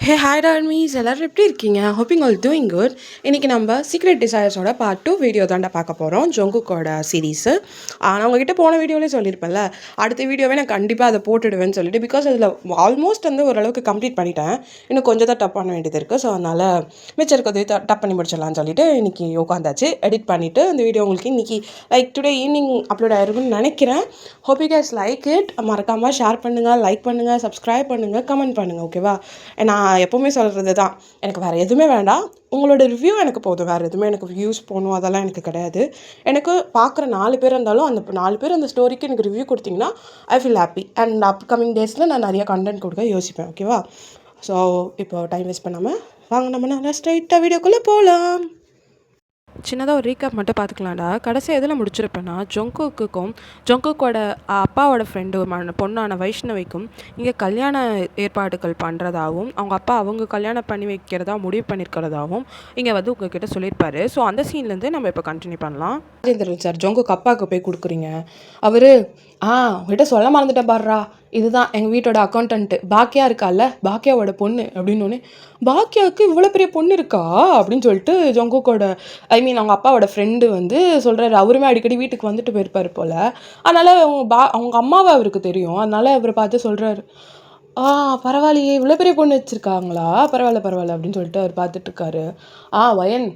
Hey hi டார்மீஸ் எல்லோரும் எப்படி இருக்கீங்க? Hoping all doing good. இன்றைக்கி நம்ம சீக்ரெட் டிசைர்ஸோட பார்ட் 2 வீடியோ தாண்டா பார்க்க போகிறோம், ஜொங்குக்கோட சீரீஸு. நான் உங்ககிட்ட போன வீடியோலேயே சொல்லியிருப்பேன்ல, அடுத்த வீடியோவே நான் கண்டிப்பாக அதை போட்டுடுவேன்னு சொல்லிட்டு, பிகாஸ் அதில் ஆல்மோஸ்ட் ஓரளவுக்கு கம்ப்ளீட் பண்ணிட்டேன். இன்னும் கொஞ்சம் தான் டப் பண்ண வேண்டியது இருக்குது. ஸோ அதனால் மிச்சம் இருக்கிறது டப் பண்ணி முடிச்சிடலான்னு சொல்லிட்டு இன்றைக்கி உட்காந்தாச்சு. எடிட் பண்ணிவிட்டு இந்த வீடியோ உங்களுக்கு இன்றைக்கி டுடே ஈவினிங் அப்லோட் ஆயிருக்குன்னு நினைக்கிறேன். Hope you guys like it. மறக்காமல் ஷேர் பண்ணுங்கள், லைக் பண்ணுங்கள், சப்ஸ்கிரைப் பண்ணுங்கள், கமெண்ட் பண்ணுங்கள். ஓகேவா? நான் எப்போவுமே சொல்கிறது தான், எனக்கு வேறு எதுவுமே வேண்டாம், உங்களோட ரிவ்யூ எனக்கு போதும். வேறு எதுவுமே எனக்கு வியூஸ் போகணும் அதெல்லாம் எனக்கு கிடையாது. எனக்கு பார்க்குற 4 பேர் இருந்தாலும் அந்த 4 பேர் அந்த ஸ்டோரிக்கு எனக்கு ரிவ்யூ கொடுத்தீங்கன்னா I feel happy. And upcoming டேஸில் நான் நிறைய கண்டென்ட் கொடுக்க யோசிப்பேன். ஓகேவா? ஸோ இப்போ டைம் வேஸ்ட் பண்ணாமல் வாங்க நம்ம நல்லா ஸ்ட்ரைட்டாக வீடியோக்குள்ளே போகலாம். சின்னதாக ஒரு ரீகேப் மட்டும் பார்த்துக்கலாம்டா. கடைசி எதில் முடிச்சிருப்பேன்னா, ஜொங்குக்கோட அப்பாவோட ஃப்ரெண்டு பொண்ணான வைஷ்ணவிக்கும் இங்கே கல்யாண ஏற்பாடுகள் பண்ணுறதாகவும் அவங்க கல்யாணம் பண்ணி வைக்கிறதா முடிவு பண்ணியிருக்கிறதாகவும் இங்கே உங்ககிட்ட சொல்லியிருப்பாரு. ஸோ அந்த சீன்லேருந்து நம்ம இப்போ கண்டினியூ பண்ணலாம். ராஜேந்திரன் சார் ஜொங்குக்கு அப்பாவுக்கு போய் கொடுக்குறீங்க. அவர் உங்கள்கிட்ட சொல்ல மறந்துட்டேன் பாடுறா, இதுதான் எங்கள் வீட்டோட அக்கௌண்டன்ட்டு பாக்கியா இருக்கால, பாக்கியாவோட பொண்ணு அப்படின்னோடனே, பாக்கியாவுக்கு இவ்வளோ பெரிய பொண்ணு இருக்கா அப்படின்னு சொல்லிட்டு ஜொங்குக்கோட அவங்க அப்பாவோட ஃப்ரெண்டு சொல்கிறாரு. அவருமே அடிக்கடி வீட்டுக்கு வந்துட்டு போயிருப்பார் போல். அதனால் அவங்க அம்மாவை அவருக்கு தெரியும். அதனால் அவரை பார்த்து சொல்கிறாரு, பரவாயில்லையே இவ்வளோ பெரிய பொண்ணு வச்சுருக்காங்களா, பரவாயில்ல அப்படின்னு சொல்லிட்டு அவர் பார்த்துட்ருக்காரு. வயன்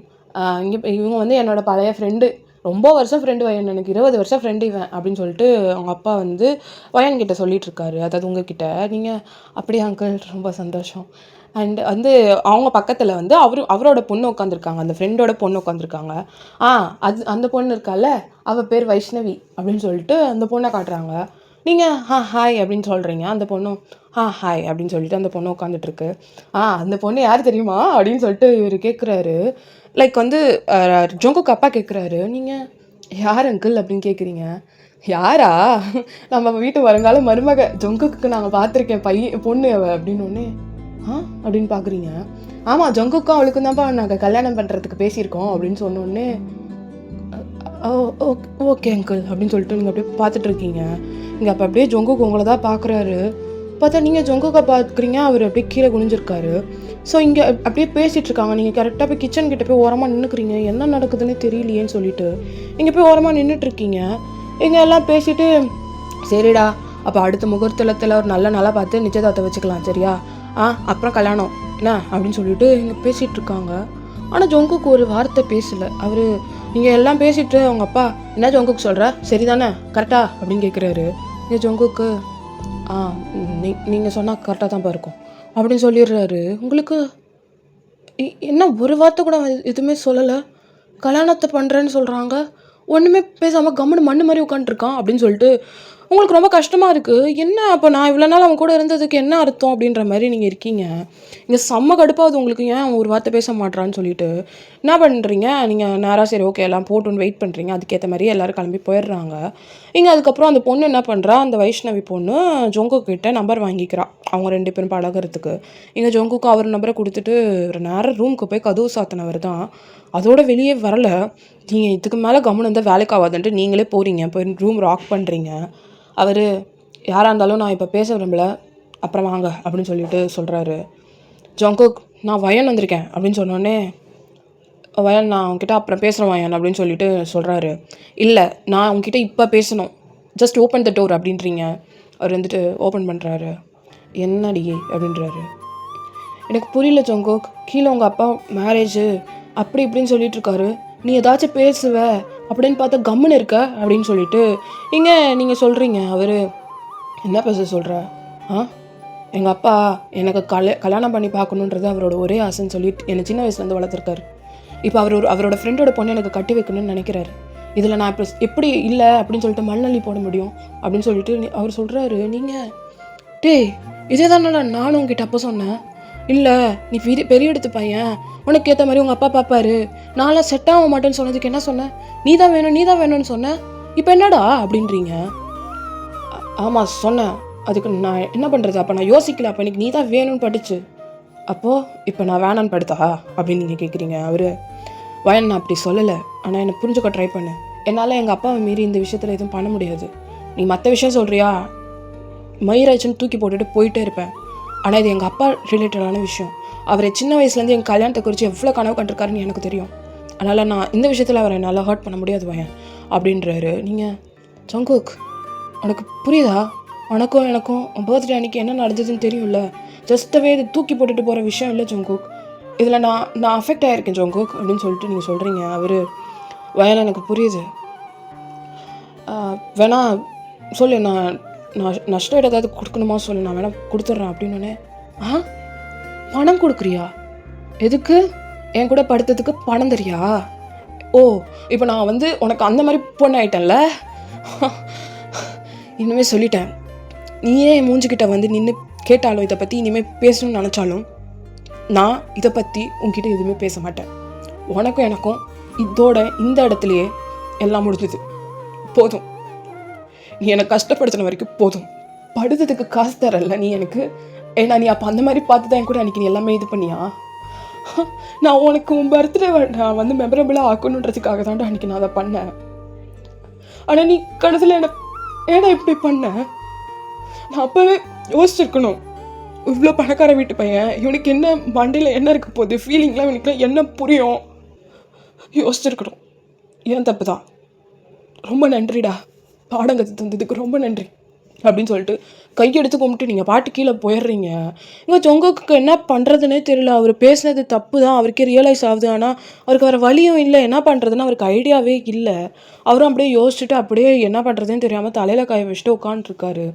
இவங்க என்னோடய பழைய ஃப்ரெண்டு, ரொம்ப வருஷம் ஃப்ரெண்டு வயன், எனக்கு 20 வருஷம் ஃப்ரெண்டு இவன் அப்படின்னு சொல்லிட்டு அவங்க அப்பா வயன்கிட்ட சொல்லிகிட்ருக்காரு. அதாவது உங்ககிட்ட. நீங்கள் அப்படியே அங்கிள், ரொம்ப சந்தோஷம். அண்ட் அவங்க பக்கத்தில் அவரோட பொண்ணு உட்காந்துருக்காங்க, அந்த ஃப்ரெண்டோட பொண்ணு உட்காந்துருக்காங்க. அந்த பொண்ணு இருக்கால, அவள் பேர் வைஷ்ணவி அப்படின்னு சொல்லிட்டு அந்த பொண்ணை காட்டுறாங்க. நீங்கள் ஹாய் அப்படின்னு சொல்கிறீங்க. அந்த பொண்ணும் ஹாய் அப்படின்னு சொல்லிட்டு அந்த பொண்ணு உட்காந்துட்ருக்கு. அந்த பொண்ணு யார் தெரியுமா அப்படின்னு சொல்லிட்டு இவர் கேட்குறாரு. லைக் ஜொங்குக்கு அப்பா கேட்குறாரு, நீங்கள் யார் அங்கிள் அப்படின்னு கேட்குறீங்க. யாரா? நம்ம வீட்டு வருங்கால மருமக ஜொங்குக்கு நாங்கள் பார்த்துருக்கேன், பொண்ணு அவள் அப்படின்னு ஒன்று அப்படின்னு பார்க்குறீங்க. ஆமாம், ஜொங்குக்கும் அவளுக்கும் தான்ப்பா நாங்கள் கல்யாணம் பண்ணுறதுக்கு பேசியிருக்கோம் அப்படின்னு சொன்னோடனே, ஓகே அங்கிள் அப்படின்னு சொல்லிட்டு நீங்கள் அப்படியே பார்த்துட்ருக்கீங்க. இங்கே அப்போ அப்படியே ஜொங்குக்கு உங்களை தான் பார்க்குறாரு. பார்த்தா நீங்கள் ஜொங்குக்கை பார்க்குறீங்க, அவர் அப்படியே கீழே குனிஞ்சிருக்காரு. ஸோ இங்கே அப்படியே பேசிகிட்ருக்காங்க. நீங்கள் கரெக்டாக போய் கிச்சன் கிட்டே போய் ஓரமாக நின்றுக்குறீங்க. என்ன நடக்குதுன்னு தெரியலையேன்னு சொல்லிட்டு இங்கே போய் ஓரமாக நின்றுட்டுருக்கீங்க. இங்கே எல்லாம் பேசிவிட்டு, சரிடா அப்போ அடுத்த முகூர்த்தத்தில் ஒரு நல்ல நாளாக பார்த்து நிச்சயதார்த்தம் வச்சுக்கலாம், சரியா? அப்புறம் கல்யாணம் என்ன அப்படின்னு சொல்லிட்டு இங்கே பேசிகிட்ருக்காங்க. ஆனால் ஜொங்குக்கு ஒரு வார்த்தை பேசலை. அவர் நீங்கள் எல்லாம் பேசிவிட்டு அவங்க அப்பா, என்ன ஜொங்குக்கு சொல்கிற, சரிதானே, கரெக்டா அப்படின்னு கேட்குறாரு. இங்கே ஜொங்குக்கு நீங்கள் சொன்னால் கரெக்டாக தான்ப்பா இருக்கும் அப்படின்னு சொல்லிடுறாரு. உங்களுக்கு என்ன ஒரு வார்த்தை கூட எதுவுமே சொல்லலை, கல்யாணத்தை பண்ணுறேன்னு சொல்கிறாங்க, ஒன்றுமே பேசாமல் கம்முன்னு மண்ணு மாதிரி உட்காந்துருக்கான் அப்படின்னு சொல்லிட்டு உங்களுக்கு ரொம்ப கஷ்டமாக இருக்குது. என்ன அப்போ நான் இவ்வளோ நாள் அவன் கூட இருந்ததுக்கு என்ன அர்த்தம் அப்படின்ற மாதிரி நீங்கள் இருக்கீங்க. இங்கே செம்ம கடுப்பாகுது உங்களுக்கு, ஏன் அவன் ஒரு வார்த்தை பேச மாட்டான்னு சொல்லிட்டு என்ன பண்ணுறீங்க நீங்கள்? நேராக சரி ஓகே எல்லாம் போட்டுன்னு வெயிட் பண்ணுறீங்க. அதுக்கேற்ற மாதிரி எல்லோரும் கிளம்பி போயிடுறாங்க. இங்கே அதுக்கப்புறம் அந்த பொண்ணு என்ன பண்ணுறா, அந்த வைஷ்ணவி பொண்ணு ஜொங்குக்கிட்ட நம்பர் வாங்கிக்கிறா அவங்க 2 பேரும் பழகிறதுக்கு. இங்கே ஜொங்குக்கு அவர் நம்பரை கொடுத்துட்டு ஒரு நேரம் ரூமுக்கு போய் கதவு சாத்தினவர் தான், அதோட வெளியே வரலை. நீங்கள் இதுக்கு மேலே கவனம் இருந்தால் வேலைக்கு ஆகாதுன்ட்டு நீங்களே போகிறீங்க, போய் ரூம் ராக் பண்ணுறீங்க. அவர் யாராக இருந்தாலும் நான் இப்போ பேச விரும்பலை, அப்புறம் வாங்க அப்படின்னு சொல்லிட்டு சொல்கிறாரு. ஜொங்குக், நான் வயன் வந்திருக்கேன் அப்படின்னு சொன்னோடனே, வயன் நான் அவங்ககிட்ட அப்புறம் பேசுகிறேன் வயன் அப்படின்னு சொல்லிட்டு சொல்கிறாரு. இல்லை, நான் அவங்ககிட்ட இப்போ பேசணும், ஜஸ்ட் ஓப்பன் த டோர் அப்படின்றீங்க. அவர் ஓப்பன் பண்ணுறாரு. என்னடி அப்படின்றாரு. எனக்கு புரியல ஜொங்குக், கீழே உங்கள் அப்பா மேரேஜு அப்படி இப்படின்னு சொல்லிகிட்ருக்காரு, நீ ஏதாச்சும் பேசுவ அப்படின்னு பார்த்தா கம்முன்னு இருக்க அப்படின்னு சொல்லிட்டு இங்கே நீங்கள் சொல்கிறீங்க. அவர் என்ன பேச சொல்கிற? எங்கள் அப்பா எனக்கு கல்யாணம் பண்ணி பார்க்கணுன்றது அவரோட ஒரே ஆசைன்னு சொல்லிட்டு என்னை சின்ன வயசுலேருந்து வளர்த்துருக்காரு. இப்போ அவரோட ஃப்ரெண்டோட பொண்ணு எனக்கு கட்டி வைக்கணும்னு நினைக்கிறாரு. இதில் நான் இப்போ எப்படி இல்லை அப்படின்னு சொல்லிட்டு மண்ணள்ளி போட முடியும் அப்படின்னு சொல்லிட்டு அவர் சொல்கிறாரு. நீங்கள் இதே தானே நானும் உங்ககிட்ட அப்போ சொன்னேன், இல்லை நீ பெரிய எடுத்து பையன், உனக்கு ஏற்ற மாதிரி உங்கள் அப்பா பார்ப்பாரு, நான்லாம் செட் ஆக மாட்டேன்னு சொன்னதுக்கு என்ன சொன்னேன், நீ தான் வேணும்னு சொன்னேன், இப்போ என்னடா அப்படின்றீங்க. ஆமாம் சொன்னேன், அதுக்கு நான் என்ன பண்ணுறது, அப்போ நான் யோசிக்கல, அப்போ எனக்கு நீ தான் வேணும்னு பட்டுச்சு, அப்போது இப்போ நான் வேணான்னு படுத்தா அப்படின்னு நீங்கள் கேட்குறீங்க. அவர் வயன் நான் அப்படி சொல்லலை, ஆனால் என்னை புரிஞ்சுக்க ட்ரை பண்ணு, என்னால் எங்கள் அப்பாவை மீறி இந்த விஷயத்தில் எதுவும் பண்ண முடியாது, நீ மற்ற விஷயம் சொல்கிறியா மயிராச்சுன்னு தூக்கி போட்டுட்டு போயிட்டே இருப்பேன், ஆனால் இது எங்கள் அப்பா ரிலேட்டடான விஷயம். அவர் சின்ன வயசுலேருந்து எங்கள் கல்யாணத்தை குறித்து எவ்வளோ கனவு கண்டிருக்காருன்னு எனக்கு தெரியும். அதனால் நான் இந்த விஷயத்தில் அவரை என்னால் ஹர்ட் பண்ண முடியாது பையன் அப்படின்றாரு. நீங்கள் ஜங்குக் உனக்கு புரியுதா? உனக்கும் எனக்கும் பர்த்டே அன்றைக்கி என்ன நடந்ததுன்னு தெரியும்ல. ஜஸ்ட்டவே இது தூக்கி போட்டுட்டு போகிற விஷயம் இல்லை ஜங்குக். இதில் நான் அஃபெக்ட் ஆகிருக்கேன் ஜங்குக் அப்படின்னு சொல்லிட்டு நீங்கள் சொல்கிறீங்க. அவர் வயல் எனக்கு புரியுது, வேணா சொல்லு, நான் நஷ்டம் ஏதாவது கொடுக்கணுமா சொல்லு, நான் வேணா கொடுத்துட்றேன் அப்படின்னே. பணம் கொடுக்குறியா? எதுக்கு? என் கூட படுத்ததுக்கு பணம் தெரியா? ஓ, இப்போ நான் உனக்கு அந்த மாதிரி பொண்ணு ஆயிட்டேன்ல. இனிமேல் சொல்லிட்டேன், நீயே என் மூஞ்சிக்கிட்ட நின்று கேட்டாலும் இதை பற்றி இனிமேல் பேசணும்னு நினச்சாலும் நான் இதை பற்றி உங்ககிட்ட எதுவுமே பேச மாட்டேன். உனக்கும் எனக்கும் இதோட இந்த இடத்துலையே எல்லாம் முடிஞ்சுது. போதும், நீ என்னை கஷ்டப்படுத்தின வரைக்கும் போதும். படுத்ததுக்கு காசு தரல நீ எனக்கு. ஏன்னா நீ அப்போ அந்த மாதிரி பார்த்து தான் என் கூட அன்றைக்கி நீ எல்லாமே இது பண்ணியா? நான் உனக்கு உன் பர்த்டே நான் மெமரபிளாக ஆக்கணுன்றதுக்காக தான்டா அன்றைக்கி நான் அதை பண்ணேன். ஆனால் நீ கடைசியில் ஏன்னா இப்படி பண்ண? நான் அப்போவே யோசிச்சிருக்கணும். இவ்வளோ பணக்கார வீட்டு பையன், இவனுக்கு என்ன மண்டையில் என்ன இருக்க போகுது, ஃபீலிங்லாம் இவனுக்குலாம் என்ன புரியும், யோசிச்சிருக்கணும். ஏன் தப்பு தான். ரொம்ப நன்றிடா, பாடங்கத்து தந்ததுக்கு ரொம்ப நன்றி அப்படின்னு சொல்லிட்டு கையெடுத்து கும்பிட்டு நீங்கள் பாட்டு கீழே போயிடுறீங்க. இங்கே ஜங்குக்கு என்ன பண்ணுறதுனே தெரியல. அவர் பேசினது தப்பு தான், அவருக்கே ரியலைஸ் ஆகுது. ஆனால் அவருக்கு வேறு வழியும் இல்லை. என்ன பண்ணுறதுன்னு அவருக்கு ஐடியாவே இல்லை. அவரும் அப்படியே யோசிச்சுட்டு அப்படியே என்ன பண்ணுறதுன்னு தெரியாமல் தலையில் காய வச்சுட்டு உட்காந்துருக்காரு.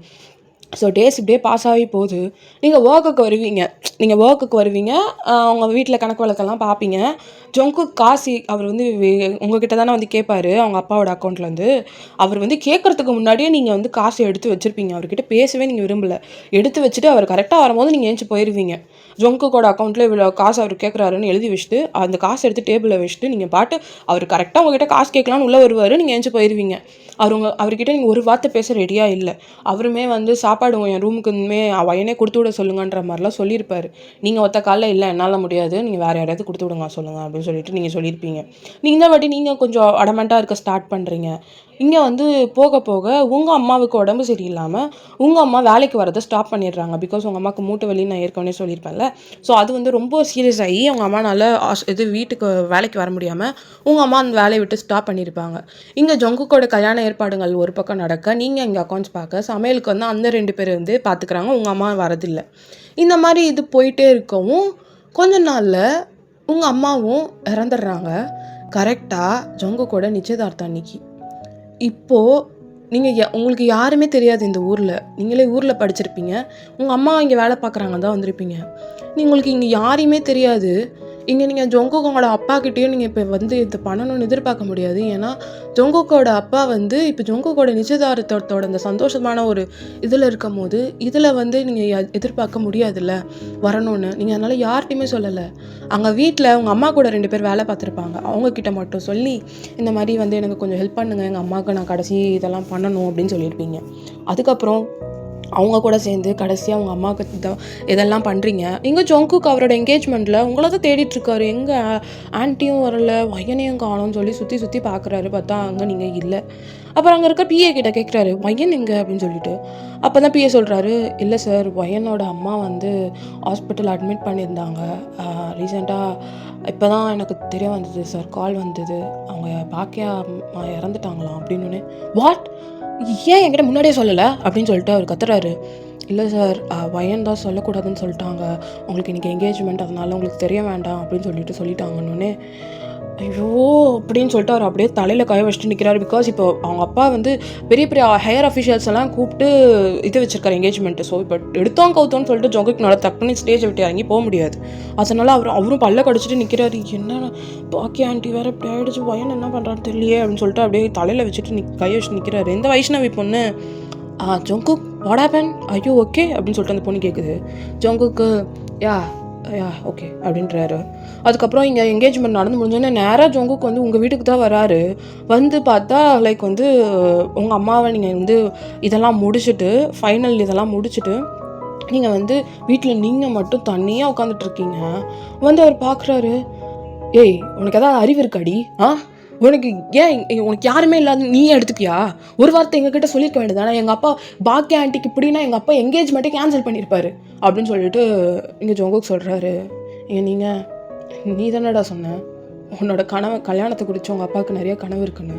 ஸோ டேஸ் இப்படியே பாஸ் ஆகி போகுது. நீங்கள் ஒர்க்குக்கு வருவீங்க, அவங்க வீட்டில் கணக்கு வழக்கெல்லாம் பார்ப்பீங்க. ஜங்குக் காசி அவர் உங்ககிட்ட தானே கேட்பாரு அவங்க அப்பாவோட அக்கௌண்ட்லேருந்து. அவர் கேட்குறதுக்கு முன்னாடியே நீங்கள் காசு எடுத்து வச்சுருப்பீங்க. அவர்கிட்ட பேசவே நீங்கள் விரும்பலை. எடுத்து வச்சுட்டு அவர் கரெக்டாக வரும்போது நீங்கள் ஏஞ்சி போயிடுவீங்க. ஜங்குக்கோட அக்கௌண்ட்டில் இவ்வளோ காசு அவர் கேட்குறாருன்னு எழுதி வச்சுட்டு அந்த காசு எடுத்து டேபிளில் வச்சுட்டு நீங்கள் பாட்டு அவர் கரெக்டாக உங்ககிட்ட காசு கேட்கலான்னு உள்ளே வருவார். நீங்கள் ஏஞ்சி போயிடுவீங்க. அவர்கிட்ட நீங்கள் ஒரு வார்த்தை பேச ரெடியாக இல்லை. அவருமே சாப்பாடு என் ரூமுக்கு வயனே கொடுத்து விட சொல்லுங்கன்ற மாதிரிலாம் சொல்லியிருப்பார். நீங்கள் ஒத்த காலில் இல்லை, என்னால் முடியாது, நீங்கள் வேறு யாராவது கொடுத்து விடுங்க சொல்லுங்கள் அப்படின்னு சொல்லிட்டு நீங்கள் சொல்லியிருப்பீங்க. இந்த வாட்டி நீங்கள் கொஞ்சம் அடமெண்ட்டாக இருக்க ஸ்டார்ட் பண்ணுறீங்க. இங்கே போக போக உங்கள் அம்மாவுக்கு உடம்பு சரியில்லாமல் உங்கள் அம்மா வேலைக்கு வரதை ஸ்டாப் பண்ணிடுறாங்க. பிகாஸ் உங்கள் அம்மாவுக்கு மூட்டு வலி நான் ஏற்கனவே சொல்லியிருப்பேன்ல. ஸோ அது ரொம்ப சீரியஸ் ஆகி அவங்க அம்மானால வீட்டுக்கு வேலைக்கு வர முடியாமல் உங்கள் அம்மா அந்த வேலையை விட்டு ஸ்டாப் பண்ணியிருப்பாங்க. இங்கே ஜங்குக்கோட கல்யாண ஏற்பாடுகள் ஒரு பக்கம் நடக்க, நீங்கள் இங்கே அக்கௌண்ட்ஸ் பார்க்க, சமையலுக்கு அந்த 2 பேர் பார்த்துக்கிறாங்க. உங்கள் அம்மா வரதில்லை. இந்த மாதிரி இது போயிட்டே இருக்கவும் கொஞ்ச நாளில் உங்கள் அம்மாவும் இறந்துடுறாங்க. கரெக்டாக ஜங்குக்கோட நிச்சயதார்த்தம் அன்னைக்கு. இப்போது நீங்கள் உங்களுக்கு யாருமே தெரியாது இந்த ஊரில். நீங்களே ஊரில் படிச்சிருப்பீங்க, உங்கள் அம்மா இங்கே வேலை பார்க்குறாங்க தான் வந்திருப்பீங்க. உங்களுக்கு இங்கே யாரையுமே தெரியாது. இங்கே நீங்கள் ஜங்குக்கோட அப்பாக்கிட்டேயும் நீங்கள் இப்போ இது பண்ணணும்னு எதிர்பார்க்க முடியாது. ஏன்னா ஜங்குக்கோட அப்பா இப்போ ஜங்குக்கோட நிச்சயதார்த்தத்தோட அந்த சந்தோஷமான ஒரு இதில் இருக்கும் போது இதில் நீங்கள் எதிர்பார்க்க முடியாதுல்ல வரணும்னு. நீங்கள் அதனால் யார்கிட்டையுமே சொல்லலை. அங்கே வீட்டில் உங்கள் அம்மா கூட 2 பேர் வேலை பார்த்துருப்பாங்க, அவங்கக்கிட்ட மட்டும் சொல்லி இந்த மாதிரி எனக்கு கொஞ்சம் ஹெல்ப் பண்ணுங்கள், எங்கள் அம்மாவுக்கு நான் கடைசி இதெல்லாம் பண்ணணும் அப்படின்னு சொல்லியிருப்பீங்க. அதுக்கப்புறம் அவங்க கூட சேர்ந்து கடைசியாக அவங்க அம்மாவுக்கு இதெல்லாம் பண்ணுறீங்க. இங்கே ஜங்குக் அவரோட என்கேஜ்மெண்ட்டில் உங்களை தான் தேடிட்டுருக்காரு. எங்கள் ஆன்ட்டியும் வரல, வயனையும் காணும்னு சொல்லி சுற்றி பார்க்குறாரு. பார்த்தா அங்கே நீங்கள் இல்லை. அப்புறம் அங்கே இருக்க பிஏ கிட்ட கேட்குறாரு, வயன் எங்கே அப்படின்னு சொல்லிட்டு. அப்போ தான் பிஏ சொல்கிறாரு, இல்லை சார், வயனோட அம்மா ஹாஸ்பிட்டல் அட்மிட் பண்ணியிருந்தாங்க. ரீசெண்டாக இப்போ தான் எனக்கு தெரிய வந்தது சார், கால் வந்தது, அவங்க பாக்கியா இறந்துட்டாங்களாம் அப்படின்னு. வாட், ஏன் என்கிட்ட முன்னாடியே சொல்லலை அப்படின்னு சொல்லிட்டு அவர் கத்துறாரு. இல்லை சார், வயன் தான் சொல்லக்கூடாதுன்னு சொல்லிட்டாங்க, உங்களுக்கு இன்றைக்கி என்கேஜ்மெண்ட், அதனால உங்களுக்கு தெரிய வேண்டாம் அப்படின்னு சொல்லிட்டாங்கன்னொன்னே ஐயோ அப்படின்னு சொல்லிட்டு அவர் அப்படியே தலையில் கை வச்சுட்டு நிற்கிறாரு. பிகாஸ் இப்போ அவங்க அப்பா பெரிய பெரிய ஹையர் அஃபிஷியல்ஸ் எல்லாம் கூப்பிட்டு இது வச்சிருக்காரு என்கேஜ்மெண்ட்டு. ஸோ இப்போ எடுத்தோம் கவுத்தோன்னு சொல்லிட்டு ஜங்குக்கு நல்லா தப்புன்னு ஸ்டேஜை விட்டு இறங்கி போக முடியாது. அதனால் அவரும் பல்ல கடிச்சிட்டு நிற்கிறாரு. என்ன பாக்கியா ஆண்டி வேறு இப்படி ஆகிடுச்சு, வயன் என்ன பண்ணுறான்னு தெரியலையே அப்படின்னு சொல்லிட்டு அப்படியே தலையில் வச்சுட்டு கை வச்சுட்டு நிற்கிறாரு. இந்த வைஷ்ணவி பொண்ணு ஜங்குக் வாட் ஹேப்பன், ஐயோ ஓகே அப்படின்னு சொல்லிட்டு அந்த பொண்ணு கேட்குது. ஜங்குக்கு யா ஓகே அப்படின்றாரு. அதுக்கப்புறம் இங்கே என்கேஜ்மெண்ட் நடந்து முடிஞ்சோடனே நேராக ஜங்குக் உங்கள் வீட்டுக்கு தான் வராரு. பார்த்தா லைக் உங்கள் அம்மாவை நீங்கள் இதெல்லாம் முடிச்சுட்டு ஃபைனல் இதெல்லாம் முடிச்சுட்டு நீங்கள் வீட்டில் நீங்கள் மட்டும் தனியாக உட்காந்துட்ருக்கீங்க. அவர் பார்க்குறாரு, ஏய் உனக்கு எதாவது அறிவு இருக்காடி, உனக்கு ஏன் உனக்கு யாருமே இல்லாத நீ எடுத்துப்பியா? ஒரு வார்த்தை எங்ககிட்ட சொல்லியிருக்க வேண்டியதானே, எங்கள் அப்பா பாக்கிய ஆண்டிக்கு இப்படின்னா எங்கள் அப்பா என்கேஜ்மெண்ட்டே கேன்சல் பண்ணியிருப்பாரு அப்படின்னு சொல்லிட்டு இங்கே ஜோங்குக்கு சொல்கிறாரு. நீ தானடா சொன்ன உன்னோட கல்யாணத்தை குறித்து உங்கள் அப்பாவுக்கு நிறைய கனவு இருக்குன்னு.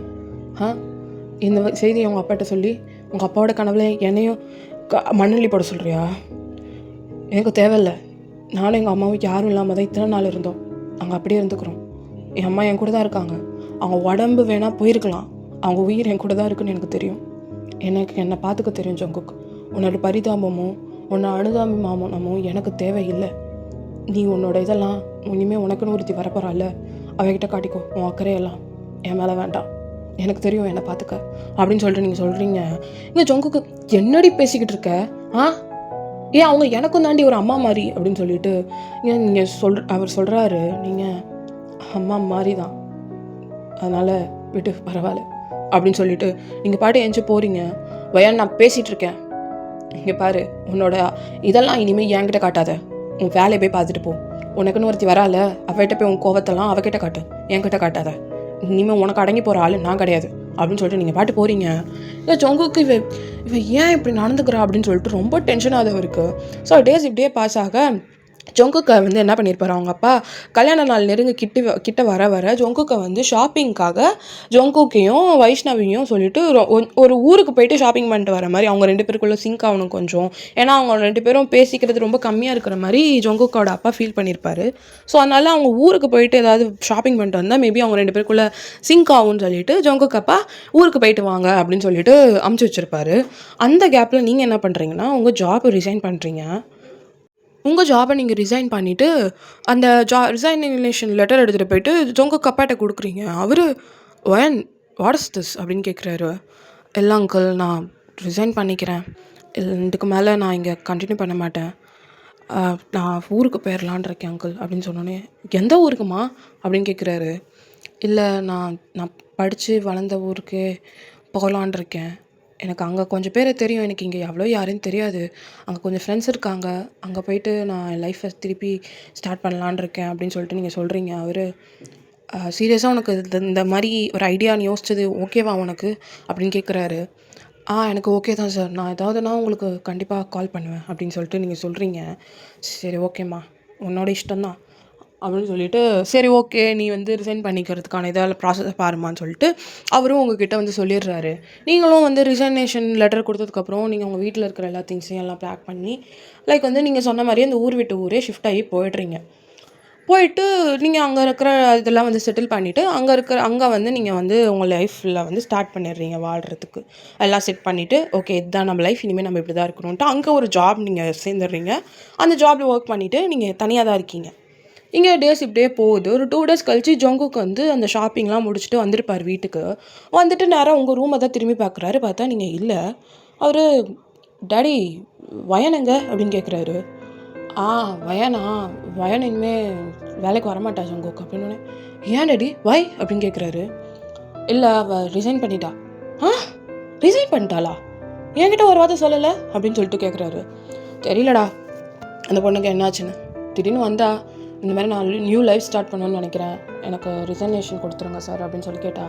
இந்த செய்தியை உங்கள் அப்பாட்ட சொல்லி உங்கள் அப்பாவோட கனவுல என்னையும் மண்ணள்ளி போட சொல்கிறியா? எனக்கு தேவையில்லை. நானும் எங்கள் அம்மாவும் யாரும் இல்லாமல் தான் இத்தனை நாள் இருந்தோம். அங்கே அப்படியே இருந்துக்கிறோம். என் அம்மா என் கூட தான் இருக்காங்க. அவங்க உடம்பு வேணால் போயிருக்கலாம், அவங்க உயிர் என் கூட தான் இருக்குன்னு எனக்கு தெரியும். என்னை பார்த்துக்க தெரியும் ஜங்குக். உன்னோட பரிதாபமும் உன்னோட அனுதாபமும் எனக்கு தேவையில்லை. நீ உன்னோட இதெல்லாம் இனிமேல் உனக்குன்னு ஒருத்தி வரப்போறாள், அவகிட்ட காட்டிக்கோ உன் அக்கறையெல்லாம். என் மேலே வேண்டாம், எனக்கு தெரியும் என்னை பார்த்துக்க அப்படின்னு சொல்லிட்டு நீங்கள் சொல்கிறீங்க. இங்கே ஜங்குக்கு என்னடி பேசிக்கிட்டு இருக்க? ஏன் அவங்க எனக்கும் தாண்டி ஒரு அம்மா மாதிரி அப்படின்னு சொல்லிட்டு நீங்கள் அவர் சொல்கிறாரு. நீங்கள் அம்மா மாதிரி தான், அதனால் விட்டு பரவாயில்ல அப்படின்னு சொல்லிட்டு நீங்கள் பாட்டு எஞ்சி போகிறீங்க. வயன் நான் பேசிகிட்டு இருக்கேன், இங்கே பாரு உன்னோட இதெல்லாம் இனிமேல் என்கிட்ட காட்டாத, உன் வேலையை போய் பார்த்துட்டு போ. உனக்குன்னு ஒருத்தி வரால, அவகிட்ட போய் உன் கோவத்தெல்லாம் அவகிட்ட காட்டு, என்கிட்ட காட்டாத. இனிமேல் உனக்கு அடங்கி போகிற ஆள் நான் கிடையாது அப்படின்னு சொல்லிட்டு நீங்கள் பாட்டு போகிறீங்க. இல்லை ஜங்குக்கு இவ ஏன் இப்படி நடந்துக்கிறா அப்படின்னு சொல்லிட்டு ரொம்ப டென்ஷனாக இருக்குது. ஸோ டேஸ் இப்படியே பாஸ் ஆக ஜொங்குக்கை வந்து என்ன பண்ணியிருப்பாரு, அவங்க அப்பா கல்யாண நாள் நெருங்க கிட்ட வர ஜொங்குக்கை ஷாப்பிங்காக ஜொங்குக்கையும் வைஷ்ணவியும் சொல்லிட்டு ஒரு ஊருக்கு போயிட்டு ஷாப்பிங் பண்ணிட்டு வர மாதிரி அவங்க 2 பேருக்குள்ளே சிங்க் ஆகணும் கொஞ்சம். ஏன்னா அவங்க 2 பேரும் பேசிக்கிறது ரொம்ப கம்மியாக இருக்கிற மாதிரி ஜொங்குக்கோட அப்பா ஃபீல் பண்ணியிருப்பாரு. ஸோ அதனால அவங்க ஊருக்கு போயிட்டு ஏதாவது ஷாப்பிங் பண்ணிட்டு வந்தால் மேபி அவங்க 2 பேருக்குள்ளே சிங்க் ஆகும்னு சொல்லிட்டு ஜொங்குக்கு அப்பா ஊருக்கு போயிட்டு வாங்க அப்படின்னு சொல்லிட்டு அமுச்சு வச்சிருப்பாரு. அந்த கேப்பில் நீங்கள் என்ன பண்ணுறீங்கன்னா உங்கள் ஜாப் ரிசைன் பண்ணுறீங்க. உங்கள் ஜாபை நீங்கள் ரிசைன் பண்ணிவிட்டு அந்த ரிசைனேஷன் லெட்டர் எடுத்துகிட்டு போயிட்டு ஜொங்குக்கு அப்பாட்ட கொடுக்குறீங்க. அவர் வாட் இஸ் திஸ் அப்படின்னு கேட்குறாரு. இல்லை அங்கிள், நான் ரிசைன் பண்ணிக்கிறேன், இதுக்கு மேலே நான் இங்கே கண்டினியூ பண்ண மாட்டேன், நான் ஊருக்கு போயிடலான் இருக்கேன் அங்கிள் அப்படின்னு சொன்னோன்னே. எந்த ஊருக்குமா அப்படின்னு கேட்குறாரு. இல்லை நான் படித்து வளர்ந்த ஊருக்கு போகலான் இருக்கேன், எனக்கு அங்கே கொஞ்சம் பேரை தெரியும், எனக்கு இங்கே எவ்வளோ யாருன்னு தெரியாது, அங்கே கொஞ்சம் ஃப்ரெண்ட்ஸ் இருக்காங்க, அங்கே போயிட்டு நான் லைஃப்பை திருப்பி ஸ்டார்ட் பண்ணலான் இருக்கேன் அப்படின்னு சொல்லிட்டு நீங்கள் சொல்கிறீங்க. அவர் சீரியஸாக உனக்கு இந்த மாதிரி ஒரு ஐடியா நீ யோசிச்சது ஓகேவா உனக்கு அப்படின்னு கேட்குறாரு. எனக்கு ஓகே தான் சார், நான் ஏதாவதுனா உங்களுக்கு கண்டிப்பாக கால் பண்ணுவேன் அப்படின்னு சொல்லிட்டு நீங்கள் சொல்கிறீங்க. சரி ஓகேம்மா, உன்னோட இஷ்டம்தான் அப்படின்னு சொல்லிட்டு சரி ஓகே நீ ரிசைன் பண்ணிக்கிறதுக்கான இதால் ப்ராசஸை பாருமான்னு சொல்லிட்டு அவரும் உங்ககிட்ட சொல்லிடுறாரு. நீங்களும் ரிசைனேஷன் லெட்டர் கொடுத்ததுக்கப்புறம் நீங்கள் உங்கள் வீட்டில் இருக்கிற எல்லா திங்ஸையும் எல்லாம் பேக் பண்ணி லைக் நீங்கள் சொன்ன மாதிரியே அந்த ஊர் விட்டு ஊரே ஷிஃப்ட் ஆகி போயிட்டு நீங்கள் அங்கே இருக்கிற இதெல்லாம் செட்டில் பண்ணிவிட்டு அங்கே நீங்கள் உங்கள் லைஃப்பில் ஸ்டார்ட் பண்ணிடுறீங்க வாழ்கிறதுக்கு. எல்லாம் செட் பண்ணிவிட்டு ஓகே இதுதான் நம்ம லைஃப், இனிமேல் நம்ம இப்படி தான் இருக்கணும்ன்ட்டு அங்கே ஒரு ஜாப் நீங்கள் சேர்ந்துடுறீங்க. அந்த ஜாபில் ஒர்க் பண்ணிவிட்டு நீங்கள் தனியாக தான் இருக்கீங்க. இங்கே டேஸ் இப்படியே போகுது. ஒரு 2 days கழிச்சு ஜொங்குக்கு அந்த ஷாப்பிங்லாம் முடிச்சுட்டு வந்திருப்பார் வீட்டுக்கு. வந்துட்டு நேராக உங்கள் ரூமை தான் திரும்பி பார்க்குறாரு. பார்த்தா நீங்கள் இல்லை. அவர் டாடி வயனுங்க அப்படின்னு கேட்குறாரு. வயன் இனிமேல் வேலைக்கு வரமாட்டா ஜொங்குக்கு அப்படின்னு. ஏன் டாடி வை அப்படின்னு கேட்குறாரு. இல்லை அவள் ரிசைன் பண்ணிட்டா. ரிசைன் பண்ணிட்டாளா? என்கிட்ட ஒரு வார்த்தை சொல்லலை அப்படின்னு சொல்லிட்டு கேட்குறாரு. தெரியலடா அந்த பொண்ணுக்கு என்னாச்சுன்னு, திடீர்னு வந்தா இந்த மாதிரி நான் நியூ லைஃப் ஸ்டார்ட் பண்ணணும்னு நினைக்கிறேன், எனக்கு ரிசைனேஷன் கொடுத்துருங்க சார் அப்படின்னு சொல்லி கேட்டா.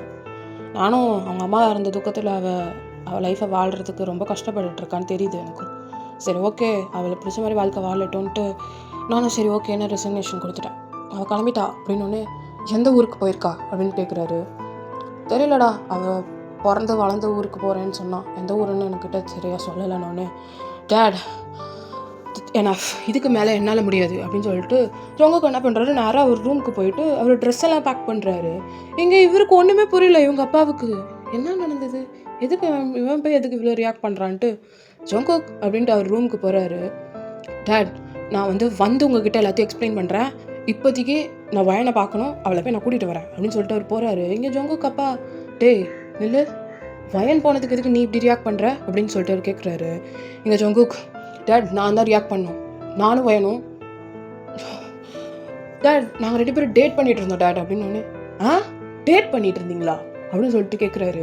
நானும் அவங்க அம்மா இருந்த துக்கத்தில் அவள் லைஃப்பை வாழ்கிறதுக்கு ரொம்ப கஷ்டப்பட்டுருக்கான்னு தெரியுது எனக்கு. சரி ஓகே அவளை பிடிச்ச மாதிரி வாழ்க்கை வாழட்டோன்ட்டு நானும் சரி ஓகேன்னு ரிசைனேஷன் கொடுத்துட்டேன். அவள் கிளம்பிட்டா அப்படின்னோடனே எந்த ஊருக்கு போயிருக்கா அப்படின்னு கேட்குறாரு. தெரியலடா, அவள் பிறந்து வளர்ந்த ஊருக்கு போகிறேன்னு சொன்னான், எந்த ஊருன்னு என்கிட்ட சரியாக சொல்லலைன்னொன்னே டேட் என்ஃப், இதுக்கு மேலே என்னால் முடியாது அப்படின்னு சொல்லிட்டு ஜொங்குக்கு என்ன பண்ணுறாரு, நேராக அவர் ரூமுக்கு போயிட்டு அவர் ட்ரெஸ் எல்லாம் பேக் பண்ணுறாரு. இங்கே இவருக்கு ஒன்றுமே புரியல, இவங்க அப்பாவுக்கு என்ன நடந்தது, எதுக்கு இவன் போய் எதுக்கு இவ்வளோ ரியாக்ட் பண்ணுறான்ட்டு ஜொங்குக் அப்படின்ட்டு அவர் ரூமுக்கு போகிறாரு. டேட் நான் உங்ககிட்ட எல்லாத்தையும் எக்ஸ்பிளைன் பண்ணுறேன், இப்போதைக்கு நான் வயனை பார்க்கணும், அவளை போய் நான் கூட்டிகிட்டு வரேன் அப்படின்னு சொல்லிட்டு அவர் போகிறாரு. இங்கே ஜொங்குக் அப்பா டேய் நில்லு, வயன் போனதுக்கு எதுக்கு நீ இப்படி ரியாக்ட் பண்ணுற அப்படின்னு சொல்லிட்டு அவர் கேட்குறாரு. இங்கே ஜொங்குக் டேட் நான் தான் ரியாக்ட் பண்ணோம், நானும் வயனும் டேட் நாங்கள் 2 பேரும் டேட் பண்ணிட்டு இருந்தோம் டேட் அப்படின்னு. டேட் பண்ணிட்டு இருந்தீங்களா அப்படின்னு சொல்லிட்டு கேட்குறாரு.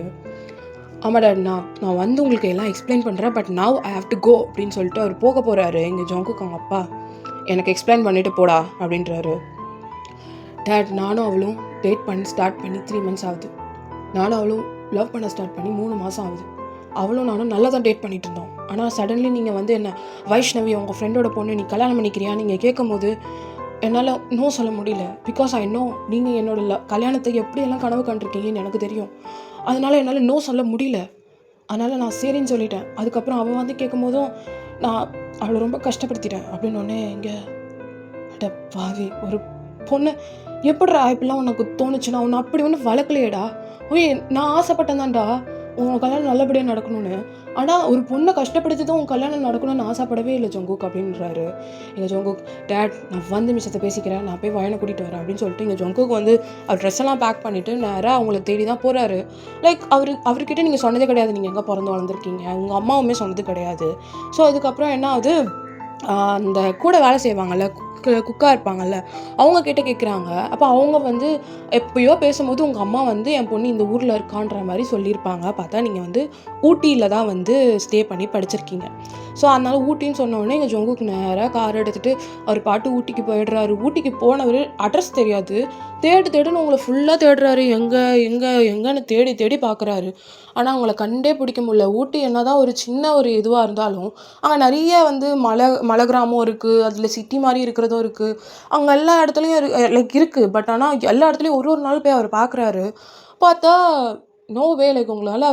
ஆமாம் டேட், நான் உங்களுக்கு எல்லாம் எக்ஸ்பிளைன் பண்ணுறேன், but now I have to go அப்படின்னு சொல்லிட்டு அவர் போக போகிறாரு. இங்கே ஜொங்குக்கு அவங்க அப்பா எனக்கு எக்ஸ்பிளைன் பண்ணிட்டு போடா அப்படின்றாரு. டேட் நானும் அவளும் டேட் பண்ணி ஸ்டார்ட் பண்ணி 3 மந்த்ஸ் ஆகுது. நானும் அவளும் லவ் பண்ண ஸ்டார்ட் பண்ணி 3 மாதம் ஆகுது. அவளும் நானும் நல்லா தான் டேட் பண்ணிட்டு இருந்தோம். ஆனால் சடன்லி நீங்கள் வந்து என்ன வைஷ்ணவி உங்கள் ஃப்ரெண்டோட பொண்ணு நீ கல்யாணம் பண்ணிக்கிறியா நீங்கள் கேட்கும் போது என்னால் நோ சொல்ல முடியல. பிகாஸ் ஐ நோ நீங்கள் என்னோட கல்யாணத்துக்கு எப்படியெல்லாம் கனவு கண்டிருக்கீங்கன்னு எனக்கு தெரியும். அதனால் என்னால் நோ சொல்ல முடியல. அதனால் நான் சரின்னு சொல்லிட்டேன். அதுக்கப்புறம் அவள் வந்து கேட்கும் போதும் நான் அவளை ரொம்ப கஷ்டப்படுத்திட்டேன் அப்படின்னு ஒன்னே இங்கே அட பாவி ஒரு பொண்ணு எப்படிடா இப்படிலாம் உனக்கு தோணுச்சுன்னா உன்னை அப்படி ஒன்றும் வளர்க்கலையேடா. ஓய் நான் ஆசைப்பட்டேன் தான்டா உன் கல்யாணம் நல்லபடியாக நடக்கணும்னு. ஆனால் ஒரு பொண்ணை கஷ்டப்படுத்தி தான் உன் கல்யாணம் நடக்கணும்னு ஆசைப்படவே இல்லை ஜங்குக் அப்படின்றாரு. எங்கள் ஜங்குக் டேட் நான் வந்து மிச்சத்தை பேசிக்கிறேன் நான் போய் வயனை கூட்டிகிட்டு வரேன் அப்படின்னு சொல்லிட்டு எங்கள் ஜங்குக் வந்து அவர் ட்ரெஸ் எல்லாம் பேக் பண்ணிவிட்டு நேராக அவங்கள தேடி தான் போகிறாரு. லைக் அவர்கிட்ட நீங்கள் சொன்னதே கிடையாது நீங்கள் எங்கே பிறந்து வளர்ந்துருக்கீங்க, உங்கள் அம்மாவுமே சொன்னது கிடையாது. ஸோ அதுக்கப்புறம் என்ன ஆகுது, அந்த கூட வேலை செய்வாங்கள்ல குக்காக இருப்பாங்கல்ல அவங்க கிட்ட கேட்குறாங்க. அப்போ அவங்க வந்து எப்பயோ பேசும்போது உங்கள் அம்மா வந்து என் பொண்ணு இந்த ஊரில் இருக்கான்ற மாதிரி சொல்லியிருப்பாங்க. பார்த்தா நீங்கள் வந்து ஊட்டியில் தான் வந்து ஸ்டே பண்ணி படிச்சிருக்கீங்க. ஸோ அதனால் ஊட்டின்னு சொன்னோடனே எங்கள் ஜங்குக்கு நேராக கார் எடுத்துகிட்டு அவர் பாட்டு ஊட்டிக்கு போயிடுறாரு. ஊட்டிக்கு போனவர் அட்ரஸ் தெரியாது, தேடுன்னு உங்களை ஃபுல்லாக தேடுறாரு. எங்கன்னு தேடி பார்க்குறாரு. ஆனால் அவங்கள கண்டே பிடிக்க முடியல. ஊட்டி என்ன தான் ஒரு சின்ன ஒரு இதுவாக இருந்தாலும் அங்கே நிறைய வந்து மலை கிராமம் இருக்குது, அதில் சிட்டி மாதிரி இருக்கிறதும் இருக்குது. அங்கே எல்லா இடத்துலையும் லைக் இருக்குது. பட் ஆனால் எல்லா இடத்துலையும் ஒரு நாள் போய் அவர் பார்க்குறாரு. பார்த்தா நோ வே, லைக் உங்களால்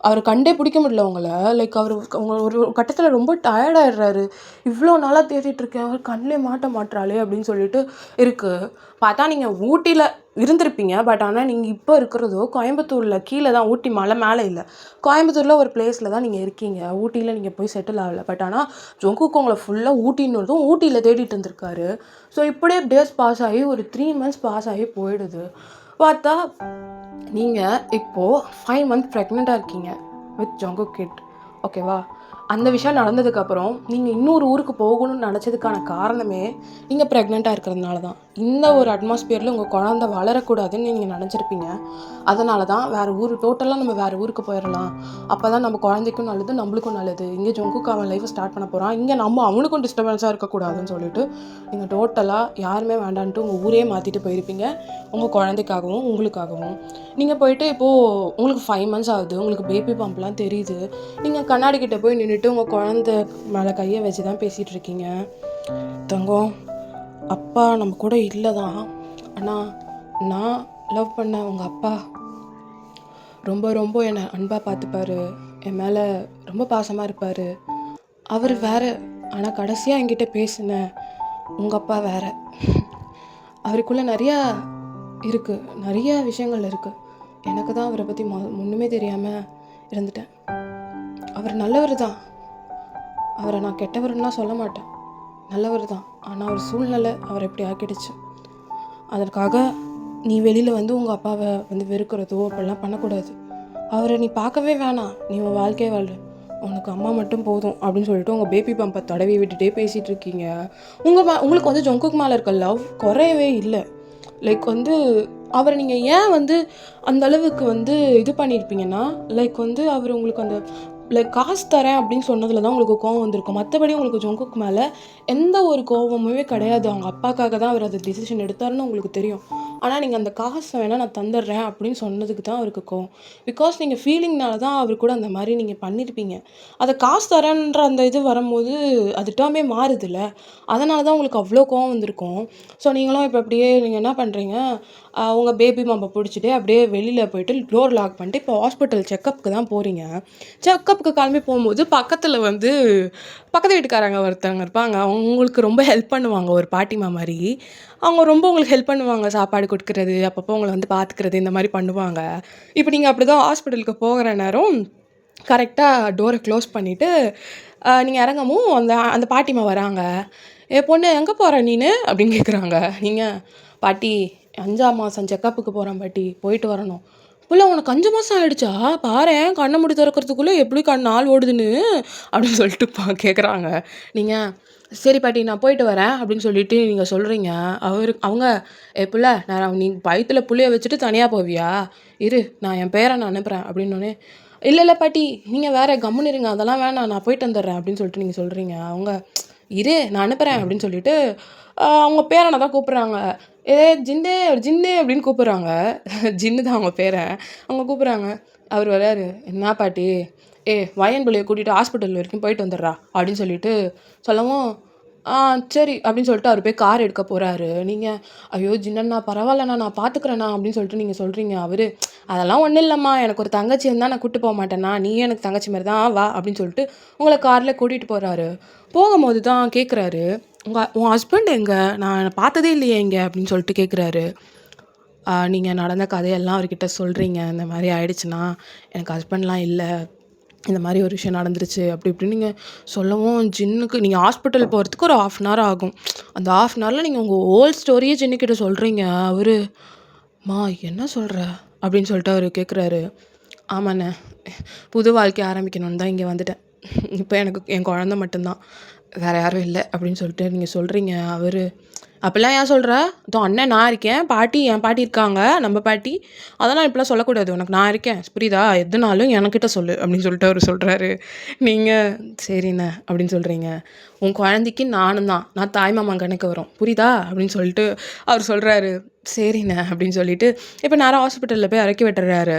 அவர் கண்டே பிடிக்க முடியல உங்களை. லைக் அவங்க ஒரு கட்டத்தில் ரொம்ப டயர்டாயிடுறாரு. இவ்வளோ நாளாக தேடிட்டுருக்கேன் அவர் கண்ணிலே மாட்டாளே அப்படின்னு சொல்லிட்டு இருக்குது. பார்த்தா நீங்கள் ஊட்டியில் இருந்திருப்பீங்க. பட் ஆனால் நீங்கள் இப்போ இருக்கிறதோ கோயம்புத்தூரில் கீழே தான், ஊட்டி மலை மேலே இல்லை, கோயம்புத்தூரில் ஒரு பிளேஸில் தான் நீங்கள் இருக்கீங்க. ஊட்டியில் நீங்கள் போய் செட்டில் ஆகலை. பட் ஆனால் ஜங்குக்கு உங்களை ஃபுல்லாக ஊட்டின்னு ஊட்டியில் தேடிட்டு இருந்திருக்காரு. ஸோ இப்படியே டேஸ் பாஸ் ஆகி ஒரு 3 மந்த்ஸ் பாஸ் ஆகி போயிடுது. பார்த்தா நீங்கள் இப்போது 5 மந்த் ப்ரெக்னெண்ட்டாக இருக்கீங்க வித் ஜங்குக் கிட். ஓகேவா? அந்த விஷயம் நடந்ததுக்கப்புறம் நீங்கள் இன்னொரு ஊருக்கு போகணும்னு நினச்சதுக்கான காரணமே நீங்கள் ப்ரெக்னெண்ட்டாக இருக்கிறதுனால தான். இந்த ஒரு அட்மாஸ்பியரில் உங்கள் குழந்தை வளரக்கூடாதுன்னு நீங்கள் நினச்சிருப்பீங்க. அதனால தான் டோட்டலாக நம்ம வேறு ஊருக்கு போயிடலாம், அப்போ தான் நம்ம குழந்தைக்கும் நல்லது நம்மளுக்கும் நல்லது, இங்கே ஜங்குக்கு அவன் லைஃப்பை ஸ்டார்ட் பண்ண போகிறான், இங்கே அவனுக்கும் டிஸ்டர்பன்ஸாக இருக்கக்கூடாதுன்னு சொல்லிட்டு நீங்கள் டோட்டலாக யாருமே வேண்டான்ட்டு உங்கள் ஊரே மாற்றிட்டு போயிருப்பீங்க. உங்கள் குழந்தைக்காகவும் உங்களுக்காகவும் நீங்கள் போயிட்டு இப்போது உங்களுக்கு 5 மந்த்ஸ் ஆகுது, உங்களுக்கு பேபி பம்ப்லாம் தெரியுது. நீங்கள் கண்ணாடி கிட்டே போய் நின்றுட்டு உங்கள் குழந்தை மேலே கையை வச்சு தான் பேசிகிட்டு இருக்கீங்க. தங்கம், அப்பா நம்ம கூட இல்லை தான், ஆனால் நான் லவ் பண்ண உங்கள் அப்பா ரொம்ப என்னை அன்பாக பார்த்துப்பாரு, என் மேலே ரொம்ப பாசமாக இருப்பார். அவர் வேறு, ஆனால் கடைசியாக என்கிட்ட பேசின உங்கள் அப்பா வேறு. அவருக்குள்ளே நிறையா இருக்குது, நிறைய விஷயங்கள் இருக்குது. எனக்கு தான் அவரை பற்றி ஒன்றுமே தெரியாமல் இருந்துட்டேன். அவர் நல்லவர் தான், அவரை நான் கெட்டவர்லாம் சொல்ல மாட்டேன், நல்லவர் தான். ஆனால் அவர் சூழ்நிலை அவரை எப்படி ஆக்கிடுச்சு. அதற்காக நீ வெளியில் வந்து உங்கள் அப்பாவை வந்து வெறுக்கிறதோ அப்படிலாம் பண்ணக்கூடாது. அவரை நீ பார்க்கவே வேணாம், நீ உன் வாழ்க்கையை வாழ, உனக்கு அம்மா மட்டும் போதும் அப்படின்னு சொல்லிட்டு உங்கள் பேபி பம்பை தடவி விட்டுட்டே பேசிகிட்டு இருக்கீங்க. உங்களுக்கு வந்து ஜங்குக்கு மேலே இருக்க லவ் குறையவே இல்லை. லைக் வந்து அவரை நீங்கள் ஏன் வந்து அந்த அளவுக்கு வந்து இது பண்ணியிருப்பீங்கன்னா, லைக் வந்து அவர் உங்களுக்கு அந்த லைக் காசு தரேன் அப்படின்னு சொன்னதில் தான் உங்களுக்கு கோவம் வந்திருக்கும். மற்றபடி உங்களுக்கு ஜங்குக்கு மேலே எந்த ஒரு கோவமுமே கிடையாது. அவங்க அப்பாக்காக தான் அவர் அந்த டிசிஷன் எடுத்தாருன்னு உங்களுக்கு தெரியும். ஆனால் நீங்கள் அந்த காசை வேணால் நான் தந்துடுறேன் அப்படின்னு சொன்னதுக்கு தான் அவருக்கு கோவம். பிகாஸ் நீங்கள் ஃபீலிங்னால தான் அவர் கூட அந்த மாதிரி நீங்கள் பண்ணியிருப்பீங்க. அதை காசு தரேன்ற அந்த இது வரும்போது அது டேர்மே மாறுதுல்ல, அதனால தான் உங்களுக்கு அவ்வளோ கோவம் வந்திருக்கும். ஸோ நீங்களும் இப்போ அப்படியே நீங்கள் என்ன பண்ணுறீங்க, உங்கள் பேபி மாம்பை பிடிச்சிட்டு அப்படியே வெளியில் போயிட்டு டோர் லாக் பண்ணிட்டு இப்போ ஹாஸ்பிட்டல் செக்கப்புக்கு தான் போகிறீங்க. செக்கப்புக்கு கிளம்பி போகும்போது பக்கத்தில் வந்து பக்கத்து வீட்டுக்காரங்க ஒருத்தவங்க இருப்பாங்க. அவங்களுக்கு ரொம்ப ஹெல்ப் பண்ணுவாங்க, ஒரு பாட்டிமா மாதிரி. அவங்க ரொம்ப உங்களுக்கு ஹெல்ப் பண்ணுவாங்க, சாப்பாடு கொடுக்குறது, அப்பப்போ உங்களை வந்து பார்த்துக்கிறது, இந்த மாதிரி பண்ணுவாங்க. இப்போ நீங்கள் அப்படி தான் ஹாஸ்பிட்டலுக்கு போகிற நேரம் கரெக்டாக டோரை க்ளோஸ் பண்ணிவிட்டு நீங்கள் இறங்கவும் அந்த பாட்டிமா வராங்க. பொண்ணு எங்கே போகிற நீனு அப்படின்னு கேட்குறாங்க. நீங்கள் பாட்டி 5ஆம் மாதம் செக்கப்புக்கு போகிறேன் பாட்டி, போயிட்டு வரணும். புள்ள உனக்கு 5 மாதம் ஆகிடுச்சா, பாரேன் கண்ணை மூடி திறக்கிறதுக்குள்ளே எப்படி நாள் ஓடுதுன்னு அப்படின்னு சொல்லிட்டு கேட்குறாங்க. நீங்கள் சரி பாட்டி நான் போயிட்டு வரேன் அப்படின்னு சொல்லிட்டு நீங்கள் சொல்கிறீங்க. அவங்க புள்ள நான் நீ வயிற்றில் புள்ளைய வச்சுட்டு தனியாக போவியா, இரு நான் என் பேரை நான் அனுப்புகிறேன் அப்படின்னோடனே இல்லை பாட்டி நீங்கள் வேறு கம்முன்னு இருங்க, அதெல்லாம் வேணாம் நான் போயிட்டு வந்துடுறேன் அப்படின்னு சொல்லிட்டு நீங்கள் சொல்கிறீங்க. அவங்க இரு நான் அனுப்புகிறேன் அப்படின்னு சொல்லிட்டு அவங்க பேரனை தான் கூப்பிட்றாங்க. ஏ ஜின்னு ஜின்னு அப்படின்னு கூப்பிட்றாங்க. ஜின்னு தான் அவங்க பேரன். அவங்க கூப்பிட்றாங்க. அவர் வராரு. என்ன பாட்டி, வயன் பிள்ளைய கூட்டிகிட்டு ஹாஸ்பிட்டல் வரைக்கும் போயிட்டு வந்துடுறா அப்படின்னு சொல்லிட்டு சொல்லவும், சரி அப்படின்னு சொல்லிட்டு அவர் போய் கார் எடுக்க போகிறாரு. நீங்கள் ஐயோ ஜின்னண்ணா பரவாயில்லண்ணா நான் பார்த்துக்குறேண்ணா அப்படின்னு சொல்லிட்டு நீங்கள் சொல்கிறீங்க. அவர் அதெல்லாம் ஒன்றும் இல்லைம்மா, எனக்கு ஒரு தங்கச்சி இருந்தால் நான் கூப்பிட்டு போக மாட்டேன்னா, நீ எனக்கு தங்கச்சி மாதிரி தான் வா அப்படின்னு சொல்லிட்டு உங்களை காரில் கூட்டிகிட்டு போகிறாரு. போகும்போது தான் கேட்குறாரு, உன் ஹஸ்பண்ட் எங்கே, நான் பார்த்ததே இல்லையே இங்கே அப்படின்னு சொல்லிட்டு கேட்குறாரு. நீங்கள் நடந்த கதையெல்லாம் அவர்கிட்ட சொல்கிறீங்க, இந்த மாதிரி ஆயிடுச்சுன்னா எனக்கு ஹஸ்பண்ட்லாம் இல்லை, இந்த மாதிரி ஒரு விஷயம் நடந்துருச்சு அப்படி இப்படின்னு நீங்கள் சொல்லவும், ஜின்னுக்கு நீங்கள் ஹாஸ்பிட்டல் போகிறதுக்கு ஒரு 1/2 அன் ஹவர் ஆகும். அந்த 1/2 அன் ஹவரில் நீங்கள் உங்கள் ஹோல் ஸ்டோரியே ஜின்னுக்கிட்ட சொல்கிறீங்க. அவர் மா என்ன சொல்கிற அப்படின்னு சொல்லிட்டு அவர் கேட்குறாரு. ஆமாண்ணே, புது வாழ்க்கை ஆரம்பிக்கணும்னு தான் இங்கே வந்துட்டேன். இப்போ எனக்கு என் குழந்த மட்டும்தான், வேறு யாரும் இல்லை அப்படின்னு சொல்லிட்டு நீங்கள் சொல்கிறீங்க. அவர் அப்படிலாம் ஏன் சொல்கிற, இதோ அண்ணன் நான் இருக்கேன், பாட்டி என் பாட்டி இருக்காங்க, நம்ம பாட்டி, அதெல்லாம் இப்படிலாம் சொல்லக்கூடாது, உனக்கு நான் இருக்கேன் புரியுதா, எதுனாலும் என்கிட்ட சொல்லு அப்படின்னு சொல்லிட்டு அவர் சொல்கிறாரு. நீங்கள் சரிண்ணே அப்படின்னு சொல்கிறீங்க. உன் குழந்தைக்கு நானும் தான், நான் தாய்மாமா கணக்கு வரும் புரியுதா அப்படின்னு சொல்லிட்டு அவர் சொல்கிறாரு. சரிண்ணே அப்படின்னு சொல்லிட்டு இப்போ நேராக ஹாஸ்பிட்டலில் போய் இறக்கி விட்டுறாரு.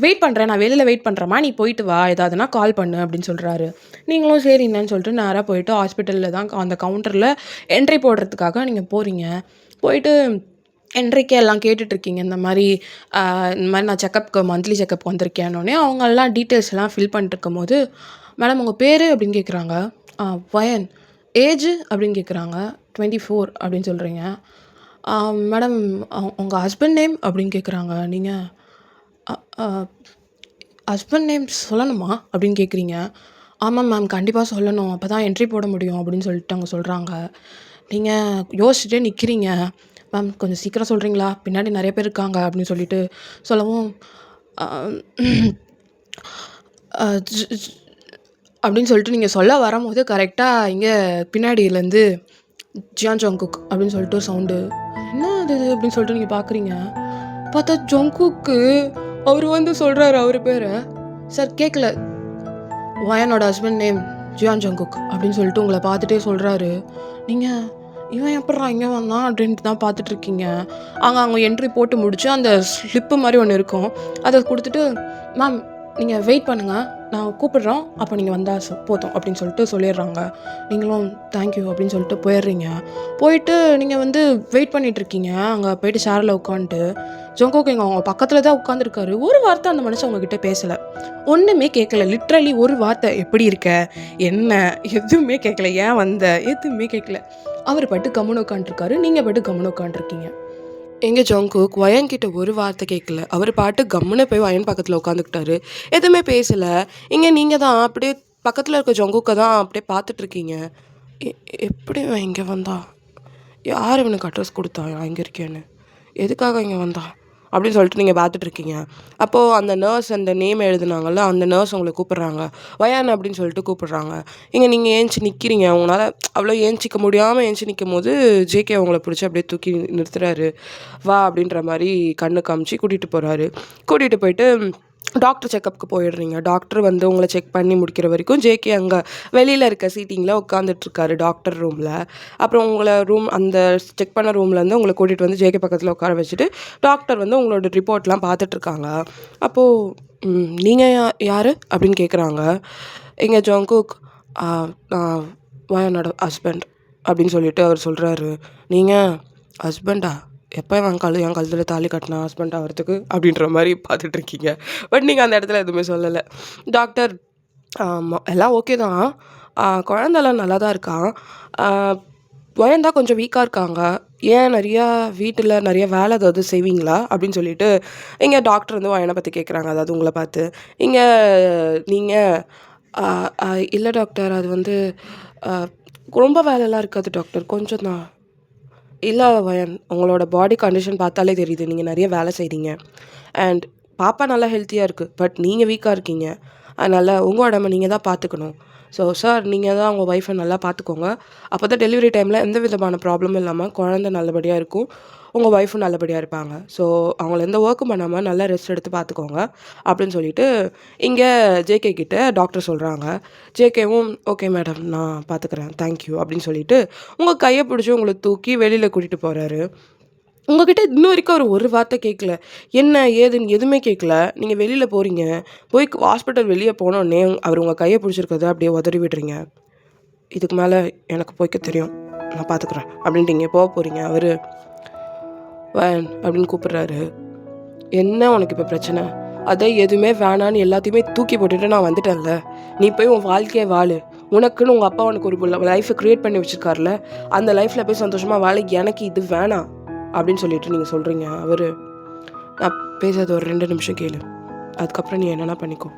வெயிட் பண்ணுறேன், நான் வெளியில் வெயிட் பண்ணுறேம்மா, நீ போயிட்டு வா, ஏதாவதுனா கால் பண்ணு அப்படின்னு சொல்கிறாரு. நீங்களும் சரிண்ணேன்னு சொல்லிட்டு நேராக போயிட்டு ஹாஸ்பிட்டலில் தான் அந்த கவுண்டரில் என்ட்ரி போடுறதுக்காக நீங்கள் போகிறீங்க. போயிட்டு என்ட்ரிக்கே எல்லாம் கேட்டுட்ருக்கீங்க. இந்த மாதிரி நான் செக்கப்புக்கு மந்த்லி செக்கப் வந்திருக்கேன்னொடனே அவங்கெல்லாம் டீட்டெயில்ஸ் எல்லாம் ஃபில் பண்ணிட்டு இருக்கும்போது, மேடம் உங்கள் பேர் அப்படின்னு கேட்குறாங்க. வயன். ஏஜ் அப்படின்னு கேட்குறாங்க. 24 அப்படின்னு சொல்கிறீங்க. மேடம் உங்கள் ஹஸ்பண்ட் நேம் அப்படின்னு கேட்குறாங்க. நீங்கள் ஹஸ்பண்ட் நேம் சொல்லணுமா அப்படின்னு கேட்குறீங்க. ஆமாம் மேம், கண்டிப்பாக சொல்லணும், அப்போ தான் என்ட்ரி போட முடியும் அப்படின்னு சொல்லிட்டு அவங்க சொல்கிறாங்க. நீங்கள் யோசிச்சுட்டே நிற்கிறீங்க. மேம் கொஞ்சம் சீக்கிரம் சொல்கிறீங்களா, பின்னாடி நிறைய பேர் இருக்காங்க அப்படின்னு சொல்லிட்டு சொல்லவும், அப்படின்னு சொல்லிட்டு நீங்கள் சொல்ல வரும்போது கரெக்டாக இங்கே பின்னாடியிலேருந்து ஜியான் ஜங்குக் அப்படின்னு சொல்லிட்டு ஒரு சவுண்டு. என்ன அது அப்படின்னு சொல்லிட்டு நீங்கள் பார்க்குறீங்க. பார்த்தா ஜங்குக்கு அவர் வந்து சொல்கிறாரு அவர் பேரை. சார் கேட்கல, வயனோட ஹஸ்பண்ட் நேம் ஜியான் ஜங்குக் அப்படின்னு சொல்லிட்டு உங்களை பார்த்துட்டே சொல்கிறாரு. நீங்கள் இவன் எப்பட்றா இங்கே வந்தான் அப்படின்ட்டு தான் பார்த்துட்ருக்கீங்க. அவங்க என்ட்ரி போட்டு முடிச்சு அந்த ஸ்லிப்பு மாதிரி ஒன்று இருக்கும், அதை கொடுத்துட்டு, மேம் நீங்கள் வெயிட் பண்ணுங்கள், நான் கூப்பிட்றோம், அப்போ நீங்கள் வந்தால் போதும் அப்படின்னு சொல்லிட்டு சொல்லிடுறாங்க. நீங்களும் தேங்க்யூ அப்படின்னு சொல்லிட்டு போயிடுறீங்க. போயிட்டு நீங்கள் வந்து வெயிட் பண்ணிகிட்ருக்கீங்க. அங்கே போயிட்டு சேரில் உட்காந்துட்டு ஜங்குக் இங்கே அவங்க பக்கத்தில் தான் உட்காந்துருக்காரு. ஒரு வார்த்தை அந்த மனுஷன் உங்ககிட்ட பேசலை, ஒன்றுமே கேட்கல. லிட்ரலி ஒரு வார்த்தை எப்படி இருக்க என்ன எதுவுமே கேட்கல, ஏன் வந்த எதுவுமே கேட்கல. அவர் பாட்டு கம்முன்னு உட்காந்துருக்காரு, நீங்கள் பாட்டு கம்முன்னு உட்காந்துருக்கீங்க. எங்கள் ஜங்குக் வயன்கிட்ட ஒரு வார்த்தை கேட்கல, அவர் பாட்டு கம்முன்னு போய் வயன் பக்கத்தில் உட்காந்துக்கிட்டாரு, எதுவுமே பேசலை. இங்கே நீங்கள் தான் அப்படியே பக்கத்தில் இருக்க ஜங்குக்கை தான் அப்படியே பார்த்துட்ருக்கீங்க. எப்படி இவன் இங்கே வந்தா, யார் இவனுக்கு அட்ரஸ் கொடுத்தா நான் இங்கே இருக்கேன்னு, எதுக்காக இங்கே வந்தா அப்படின்னு சொல்லிட்டு நீங்கள் பார்த்துட்ருக்கீங்க. அப்போது அந்த நர்ஸ் அந்த நேம் எழுதுனாங்கல்ல, அந்த நர்ஸ் உங்களை கூப்பிட்றாங்க, வயான் அப்படின்னு சொல்லிட்டு கூப்பிட்றாங்க. இங்கே நீங்கள் ஏஞ்சி நிற்கிறீங்க, உங்களால் அவ்வளோ ஏஞ்சிக்க முடியாமல் ஏஞ்சி நிற்கும் போது ஜேகே அவங்கள பிடிச்சி அப்படியே தூக்கி நிறுத்துறாரு. வா அப்படின்ற மாதிரி கண்ணு காமிச்சு கூட்டிகிட்டு போகிறாரு. கூட்டிகிட்டு போயிட்டு டாக்டர் செக்கப்புக்கு போயிடுறீங்க. டாக்டர் வந்து உங்களை செக் பண்ணி முடிக்கிற வரைக்கும் ஜேகே அங்கே வெளியில் இருக்க சீட்டிங்கில் உட்காந்துட்ருக்காரு டாக்டர் ரூமில். அப்புறம் உங்களை அந்த செக் பண்ண ரூம்லேருந்து உங்களை கூட்டிகிட்டு வந்து ஜேகே பக்கத்தில் உட்கார வச்சுட்டு டாக்டர் வந்து உங்களோட ரிப்போர்ட்லாம் பார்த்துட்ருக்காங்க. அப்போது நீங்கள் யார் அப்படின்னு கேட்குறாங்க. எங்கள் ஜங்குக் வயனோட ஹஸ்பண்ட் அப்படின்னு சொல்லிட்டு அவர் சொல்கிறாரு. நீங்கள் ஹஸ்பண்டா, எப்போ என் கழுத்தில் தாலி கட்டினா ஹஸ்பண்ட் ஆகிறதுக்கு அப்படின்ற மாதிரி பார்த்துட்ருக்கீங்க. பட் நீங்கள் அந்த இடத்துல எதுவுமே சொல்லலை. டாக்டர் எல்லாம் ஓகே தான், குழந்தெல்லாம் நல்லா தான் இருக்கான், வயன்தான் கொஞ்சம் வீக்காக இருக்காங்க, ஏன் நிறையா வீட்டில் நிறைய வேலை ஏதாவது செய்வீங்களா அப்படின்னு சொல்லிட்டு இங்கே டாக்டர் வந்து வயனை பற்றி கேட்குறாங்க, அதாவது உங்களை பார்த்து. இங்கே நீங்கள் இல்லை டாக்டர், அது வந்து ரொம்ப வேலைலாம் இருக்காது டாக்டர், கொஞ்சம் தான். இல்லை வயன், உங்களோட பாடி கண்டிஷன் பார்த்தாலே தெரியுது, நீங்கள் நிறைய வேலை செய்கிறீங்க, அண்ட் பாப்பா நல்லா ஹெல்த்தியாக இருக்குது, பட் நீங்கள் வீக்காக இருக்கீங்க, அதனால் உங்கள் உடம்பை நீங்கள் தான் பார்த்துக்கணும். ஸோ சார் நீங்கள் தான் உங்கள் ஒய்ஃபை நல்லா பார்த்துக்கோங்க. அப்போ தான் டெலிவரி டைமில் எந்த விதமான ப்ராப்ளமும் இல்லாமல் குழந்தை நல்லபடியாக இருக்கும், உங்கள் ஒய்ஃபும் நல்லபடியாக இருப்பாங்க. ஸோ அவங்கள எந்த ஒர்க்கும் பண்ணாமல் நல்லா ரெஸ்ட் எடுத்து பார்த்துக்கோங்க அப்படின்னு சொல்லிட்டு இங்கே ஜேகே கிட்ட டாக்டர் சொல்கிறாங்க. ஜேகேவும் ஓகே மேடம் நான் பார்த்துக்கிறேன் தேங்க்யூ அப்படின்னு சொல்லிட்டு உங்கள் கையை பிடிச்சி உங்களை தூக்கி வெளியில் கூட்டிகிட்டு போகிறாரு. உங்ககிட்ட இன்ன வரைக்கும் அவர் ஒரு வார்த்தை கேட்கல. என்ன ஏதுன்னு எதுவுமே கேட்கல. நீங்கள் வெளியில் போகிறீங்க. போய் ஹாஸ்பிட்டல் வெளியே போனோடனே அவர் உங்கள் கையை பிடிச்சிருக்கிறத அப்படியே உதறி விடுறீங்க. இதுக்கு மேலே எனக்கு போய்க்க தெரியும், நான் பார்த்துக்குறேன் அப்படின்ட்டு போக போகிறீங்க. அவர் வேன் அப்படின்னு கூப்பிட்றாரு. என்ன உனக்கு இப்போ பிரச்சனை? அதை எதுவுமே வேணான்னு எல்லாத்தையுமே தூக்கி போட்டுட்டு நான் வந்துட்டேன்ல, நீ போய் உன் வாழ்க்கையை வாழு. உனக்குன்னு உங்கள் அப்பா உனக்கு ஒரு லைஃப்பை க்ரியேட் பண்ணி வச்சுருக்காருல, அந்த லைஃப்பில் போய் சந்தோஷமாக வாழ. எனக்கு இது வேணாம் அப்படின்னு சொல்லிட்டு நீங்கள் சொல்கிறீங்க. அவர் நான் பேசுறது ஒரு 2 நிமிஷம் கேளு, அதுக்கப்புறம் நீ என்னென்னா பண்ணிக்கோ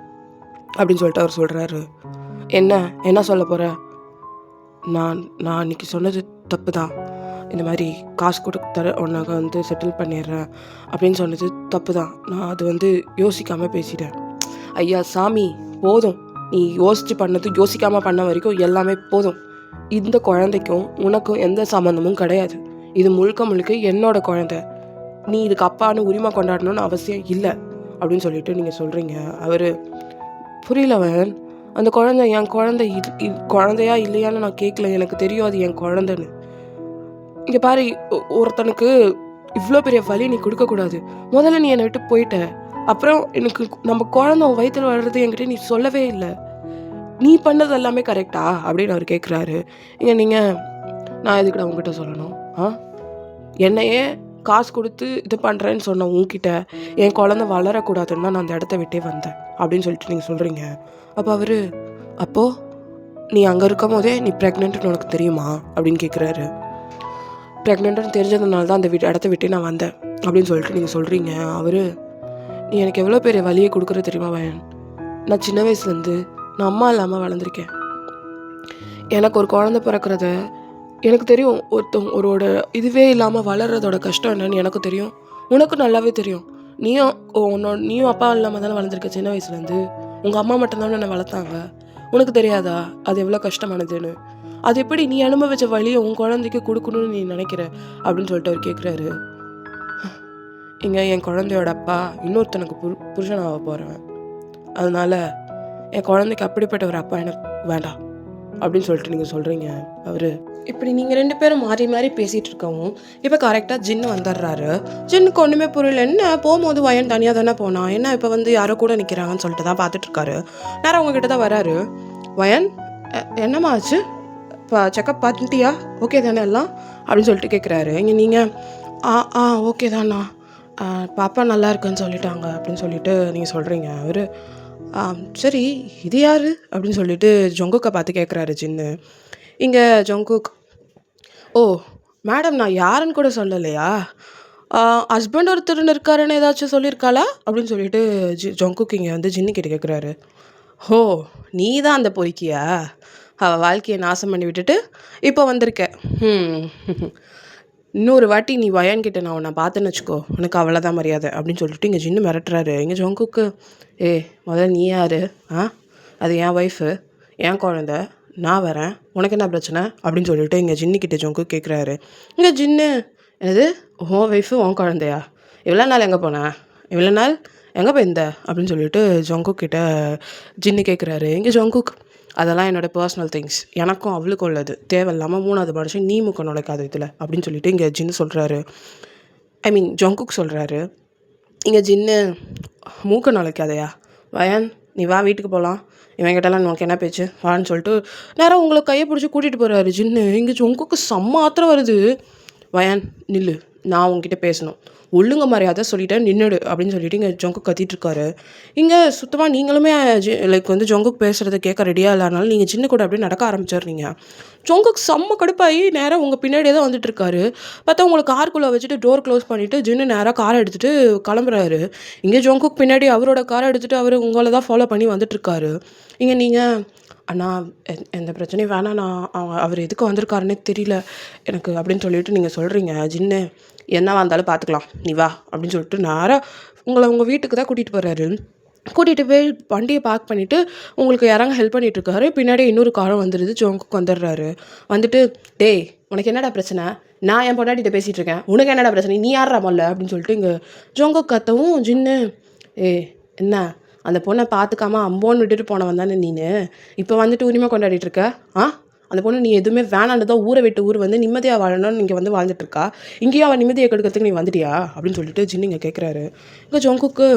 அப்படின்னு சொல்லிட்டு அவர் சொல்கிறாரு. என்ன சொல்ல போகிற? நான் அன்றைக்கி சொன்னது தப்பு தான். இந்த மாதிரி காசு கொடுத்து உனக்கு செட்டில் பண்ணிடுறேன் அப்படின்னு சொன்னது தப்பு தான். நான் அது யோசிக்காமல் பேசிட்டேன். ஐயா சாமி போதும், நீ யோசித்து பண்ணது யோசிக்காமல் பண்ண வரைக்கும் எல்லாமே போதும். இந்த குழந்தைக்கும் உனக்கும் எந்த சம்மந்தமும் கிடையாது. இது முழுக்க என்னோட குழந்தை. நீ இதுக்கு அப்பான்னு உரிமை கொண்டாடணும்னு அவசியம் இல்லை அப்படின்னு சொல்லிட்டு நீங்கள் சொல்கிறீங்க. அவர் புரியலவன், அந்த குழந்தை என் குழந்தை குழந்தையா இல்லையான்னு நான் கேட்கல, எனக்கு தெரியும் அது என் குழந்தைன்னு. இங்கே பாரு, ஒருத்தனுக்கு இவ்வளோ பெரிய வலி நீ கொடுக்கக்கூடாது. முதல்ல நீ என்னை விட்டு போயிட்ட, அப்புறம் எனக்கு நம்ம குழந்தை வயிற்றில் வளர்றது என்கிட்ட நீ சொல்லவே இல்லை. நீ பண்ணது எல்லாமே கரெக்டா அப்படின்னு அவர் கேட்குறாரு. நீங்கள் நான் எதுக்கிட்ட உங்ககிட்ட சொல்லணும்? என்னையே காசு கொடுத்து இது பண்ணுறேன்னு சொன்ன உங்ககிட்ட என் குழந்தை வளரக்கூடாதுன்னு தான் நான் அந்த இடத்த விட்டே வந்தேன் அப்படின்னு சொல்லிட்டு நீங்கள் சொல்கிறீங்க. அப்போ அவர் அப்போது நீ அங்கே இருக்கும் போதே நீ ப்ரெக்னென்ட்னு உனக்கு தெரியுமா அப்படின்னு கேட்குறாரு. ப்ரெக்னென்ட்னு தெரிஞ்சதுனால தான் அந்த இடத்த விட்டே நான் வந்தேன் அப்படின்னு சொல்லிட்டு நீங்கள் சொல்கிறீங்க. அவர் நீ எனக்கு எவ்வளோ பெரிய வலியை கொடுக்குறது தெரியுமா வயன்? நான் சின்ன வயசுலேருந்து நான் அம்மா இல்லாமல் வளர்ந்துருக்கேன். எனக்கு ஒரு குழந்தை பிறக்கிறத எனக்கு தெரியும். ஒருவோட இதுவே இல்லாமல் வளர்கிறதோட கஷ்டம் என்னன்னு எனக்கு தெரியும், உனக்கும் நல்லாவே தெரியும். நீயும் அப்பா இல்லாமல் தானே வளர்ந்துருக்க சின்ன வயசுலேருந்து. உங்கள் அம்மா மட்டும்தானே என்னை வளர்த்தாங்க. உனக்கு தெரியாதா அது எவ்வளோ கஷ்டமானதுன்னு? அது எப்படி நீ அனுபவிச்ச வழியை உன் குழந்தைக்கு கொடுக்கணும்னு நீ நினைக்கிற அப்படின்னு சொல்லிட்டு அவர் கேட்குறாரு. இங்கே என் குழந்தையோட அப்பா இன்னொருத்தனுக்கு புருஷனாக போகிறேன், அதனால என் குழந்தைக்கு அப்படிப்பட்ட ஒரு அப்பா எனக்கு வேண்டாம் அப்படின்னு சொல்லிட்டு நீங்கள் சொல்கிறீங்க. அவர் இப்படி நீங்கள் 2 பேரும் மாறி மாறி பேசிகிட்டு இருக்கவும் இப்போ கரெக்டாக ஜின்னு வந்துடுறாரு. ஜின்னுக்கு ஒன்றுமே புரியல. என்ன போகும்போது வயன் தனியாக தானே போனான், என்ன இப்போ யாரோ கூட நிற்கிறாங்கன்னு சொல்லிட்டு தான் பார்த்துட்ருக்காரு. நேரம் உங்ககிட்ட தான் வராரு. வயன் என்னம்மா ஆச்சு, இப்போ செக்கப் பார்த்துட்டியா, ஓகே தானே எல்லாம் அப்படின்னு சொல்லிட்டு கேட்குறாரு. இங்கே நீங்கள் ஓகே தானா, பாப்பா நல்லா இருக்குன்னு சொல்லிட்டாங்க அப்படின்னு சொல்லிட்டு நீங்கள் சொல்கிறீங்க. அவர் சரி இது யார் அப்படின்னு சொல்லிட்டு ஜொங்குக்கை பார்த்து கேட்குறாரு ஜின்னு. இங்கே ஜொங்குக் ஓ மேடம் நான் யாருன்னு கூட சொல்லலையா, ஹஸ்பண்ட் ஒருத்தர் இருக்காருன்னு ஏதாச்சும் சொல்லியிருக்காளா அப்படின்னு சொல்லிட்டு ஜொங்குக் இங்கே ஜின்னுக்கிட்ட கேட்குறாரு. ஓ நீ தான் அந்த பொறுக்கியா, அவள் வாழ்க்கையை நாசம் பண்ணி விட்டுட்டு இப்போ வந்திருக்க. இன்னொரு வாட்டி நீ வயன்கிட்ட நான் உன்னை பார்த்தேன்னு வச்சுக்கோ, உனக்கு அவ்வளோதான் மரியாதை அப்படின்னு சொல்லிட்டு இங்கே ஜின்னு மிரட்டுறாரு. இங்கே ஜொங்குக்கு முதல்ல நீ யார்? அது என் ஒய்ஃபு, என் குழந்த, நான் வரேன், உனக்கு என்ன பிரச்சனை அப்படின்னு சொல்லிட்டு இங்கே ஜின்னுக்கிட்ட ஜொங்கு கேட்குறாரு. இங்கே ஜின்னு என்னது உன் ஒய்ஃபு உன் குழந்தையா, இவ்வளோ நாள் எங்கே போனேன், இவ்வளோ நாள் எங்கே போயிருந்த அப்படின்னு சொல்லிட்டு ஜொங்குக் கிட்ட ஜின்னு கேட்குறாரு. இங்கே ஜொங்குக் அதெல்லாம் என்னோடய பர்சனல் திங்ஸ், எனக்கும் அவளுக்கும் உள்ளது, தேவையில்லாமல் 3வது மனுஷன் நீ மூக்க நுழைக்காது இதில் அப்படின்னு சொல்லிட்டு இங்கே ஜின்னு சொல்கிறாரு. ஜொங்குக் சொல்கிறாரு. இங்கே ஜின்னு மூக்க நுழைக்காதையா வயன், நீ வா வீட்டுக்கு போகலாம், இவங்கிட்டலாம் உனக்கு என்ன பேச்சு வான்னு சொல்லிட்டு நேரம் உங்களை கையை பிடிச்சி கூட்டிகிட்டு போகிறாரு ஜின்னு. இங்கே ஜொங்குக்கு செம்ம ஆத்திரம் வருது. வயன் நில்லு, நான் உங்ககிட்ட பேசணும், ஒழுங்க மரியாதை சொல்லிட்டேன் நின்றுடு அப்படின்னு சொல்லிட்டு இங்கே ஜொங்குக் கத்திட்டுருக்காரு. இங்கே சுத்தமாக நீங்களுமே ஜொங்குக் பேசுகிறத கேட்க ரெடியாக இல்லாதனால நீங்கள் ஜின்னு கூட அப்படியே நடக்க ஆரம்பிச்சிடுறீங்க. ஜொங்குக் செம்ம கடுப்பாகி நேராக உங்கள் பின்னாடியே தான் வந்துட்டுருக்காரு. பார்த்தா உங்களை காருக்குள்ளே வச்சுட்டு டோர் க்ளோஸ் பண்ணிவிட்டு ஜின்னு நேராக காரை எடுத்துகிட்டு கிளம்புறாரு. இங்கே ஜொங்குக் பின்னாடி அவரோட காரை எடுத்துகிட்டு அவர் உங்களை தான் ஃபாலோ பண்ணி வந்துட்டுருக்காரு. இங்கே நீங்கள் அண்ணா எந்த பிரச்சனையும் வேணாம், நான் அவர் எதுக்கு வந்திருக்காருன்னே தெரியல எனக்கு அப்படின்னு சொல்லிட்டு நீங்கள் சொல்கிறீங்க. ஜின்னு என்னவா இருந்தாலும் பார்த்துக்கலாம், நீ வா அப்படின்னு சொல்லிட்டு நேராக உங்களை உங்கள் வீட்டுக்கு தான் கூட்டிகிட்டு போகிறாரு. கூட்டிகிட்டு போய் வண்டியை பார்க் பண்ணிவிட்டு உங்களுக்கு இறங்க ஹெல்ப் பண்ணிகிட்ருக்காரு. பின்னாடி இன்னொரு காரும் வந்துடுது. ஜோங்குக் வந்துடுறாரு. வந்துட்டு, டேய் உனக்கு என்னடா பிரச்சனை? நான் என் பொண்டாட்டிகிட்ட பேசிகிட்டு இருக்கேன், உனக்கு என்னடா பிரச்சனை, நீ யாரா மொல்ல அப்படின்னு சொல்லிட்டு இங்கே ஜோங்குக் கத்தவும் ஜின்னு, என்ன அந்த பொண்ணை பார்த்துக்காம அம்போன்னு விட்டுட்டு போனவன் தானே நீனு, இப்போ வந்துட்டு உரிமை கொண்டாடிட்டு இருக்க? அந்த பொண்ணு நீ எதுவுமே வேணான்னு தான் ஊரை விட்டு ஊர் வந்து நிம்மதியாக வாழணும்னு இங்கே வந்து வாழ்ந்துட்டுருக்கா, இங்கேயும் அவன் நிம்மதியை கெடுக்கிறதுக்கு நீ வந்துட்டியா அப்படின்னு சொல்லிட்டு ஜின்னு இங்கே கேட்குறாரு. இங்கே ஜோங்குக்கு,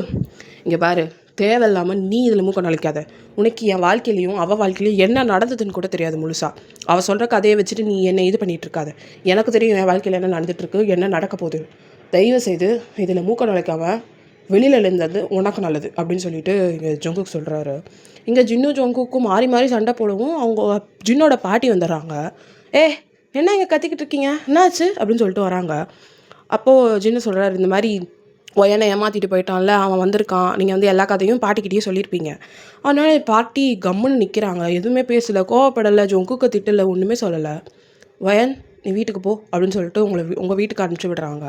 இங்கே பாரு தேவையில்லாமல் நீ இதில் மூக்க நுழைக்காத, உனக்கு என் வாழ்க்கையிலையும் அவள் வாழ்க்கையிலையும் என்ன நடந்ததுன்னு கூட தெரியாது முழுசா, அவள் சொல்கிற கதையை வச்சுட்டு நீ என்னை இது பண்ணிகிட்டு இருக்காத, எனக்கு தெரியும் என் வாழ்க்கையில் என்ன நடந்துகிட்ருக்கு, என்ன நடக்க போகுது, தயவு செய்து இதில் மூக்க நுழைக்காமல் வெளியில் இருந்தது உனக்கு நல்லது அப்படின்னு சொல்லிட்டு இங்கே ஜோங்குக் சொல்கிறாரு. இங்கே ஜின்னு ஜோங்குக்கும் மாறி மாறி சண்டை போடவும் அவங்க ஜின்னோட பாட்டி வந்துடுறாங்க. என்ன இங்கே கத்திக்கிட்டு இருக்கீங்க, என்னாச்சு அப்படின்னு சொல்லிட்டு வராங்க. அப்போது ஜின்னு சொல்கிறாரு, இந்த மாதிரி ஒயனை ஏமாற்றிட்டு போயிட்டான்ல, அவன் வந்திருக்கான், நீங்கள் வந்து எல்லா கதையும் பாட்டிக்கிட்டேயே சொல்லியிருப்பீங்க. அதனால் பாட்டி கம்முன்னு நிற்கிறாங்க, எதுவுமே பேசலை, கோவப்படலை, ஜோங்குக்கு திட்டலை, ஒன்றுமே சொல்லலை. ஒயன் நீ வீட்டுக்கு போ அப்படின்னு சொல்லிட்டு உங்கள் வீட்டுக்கு அனுப்பிச்சி விடுறாங்க.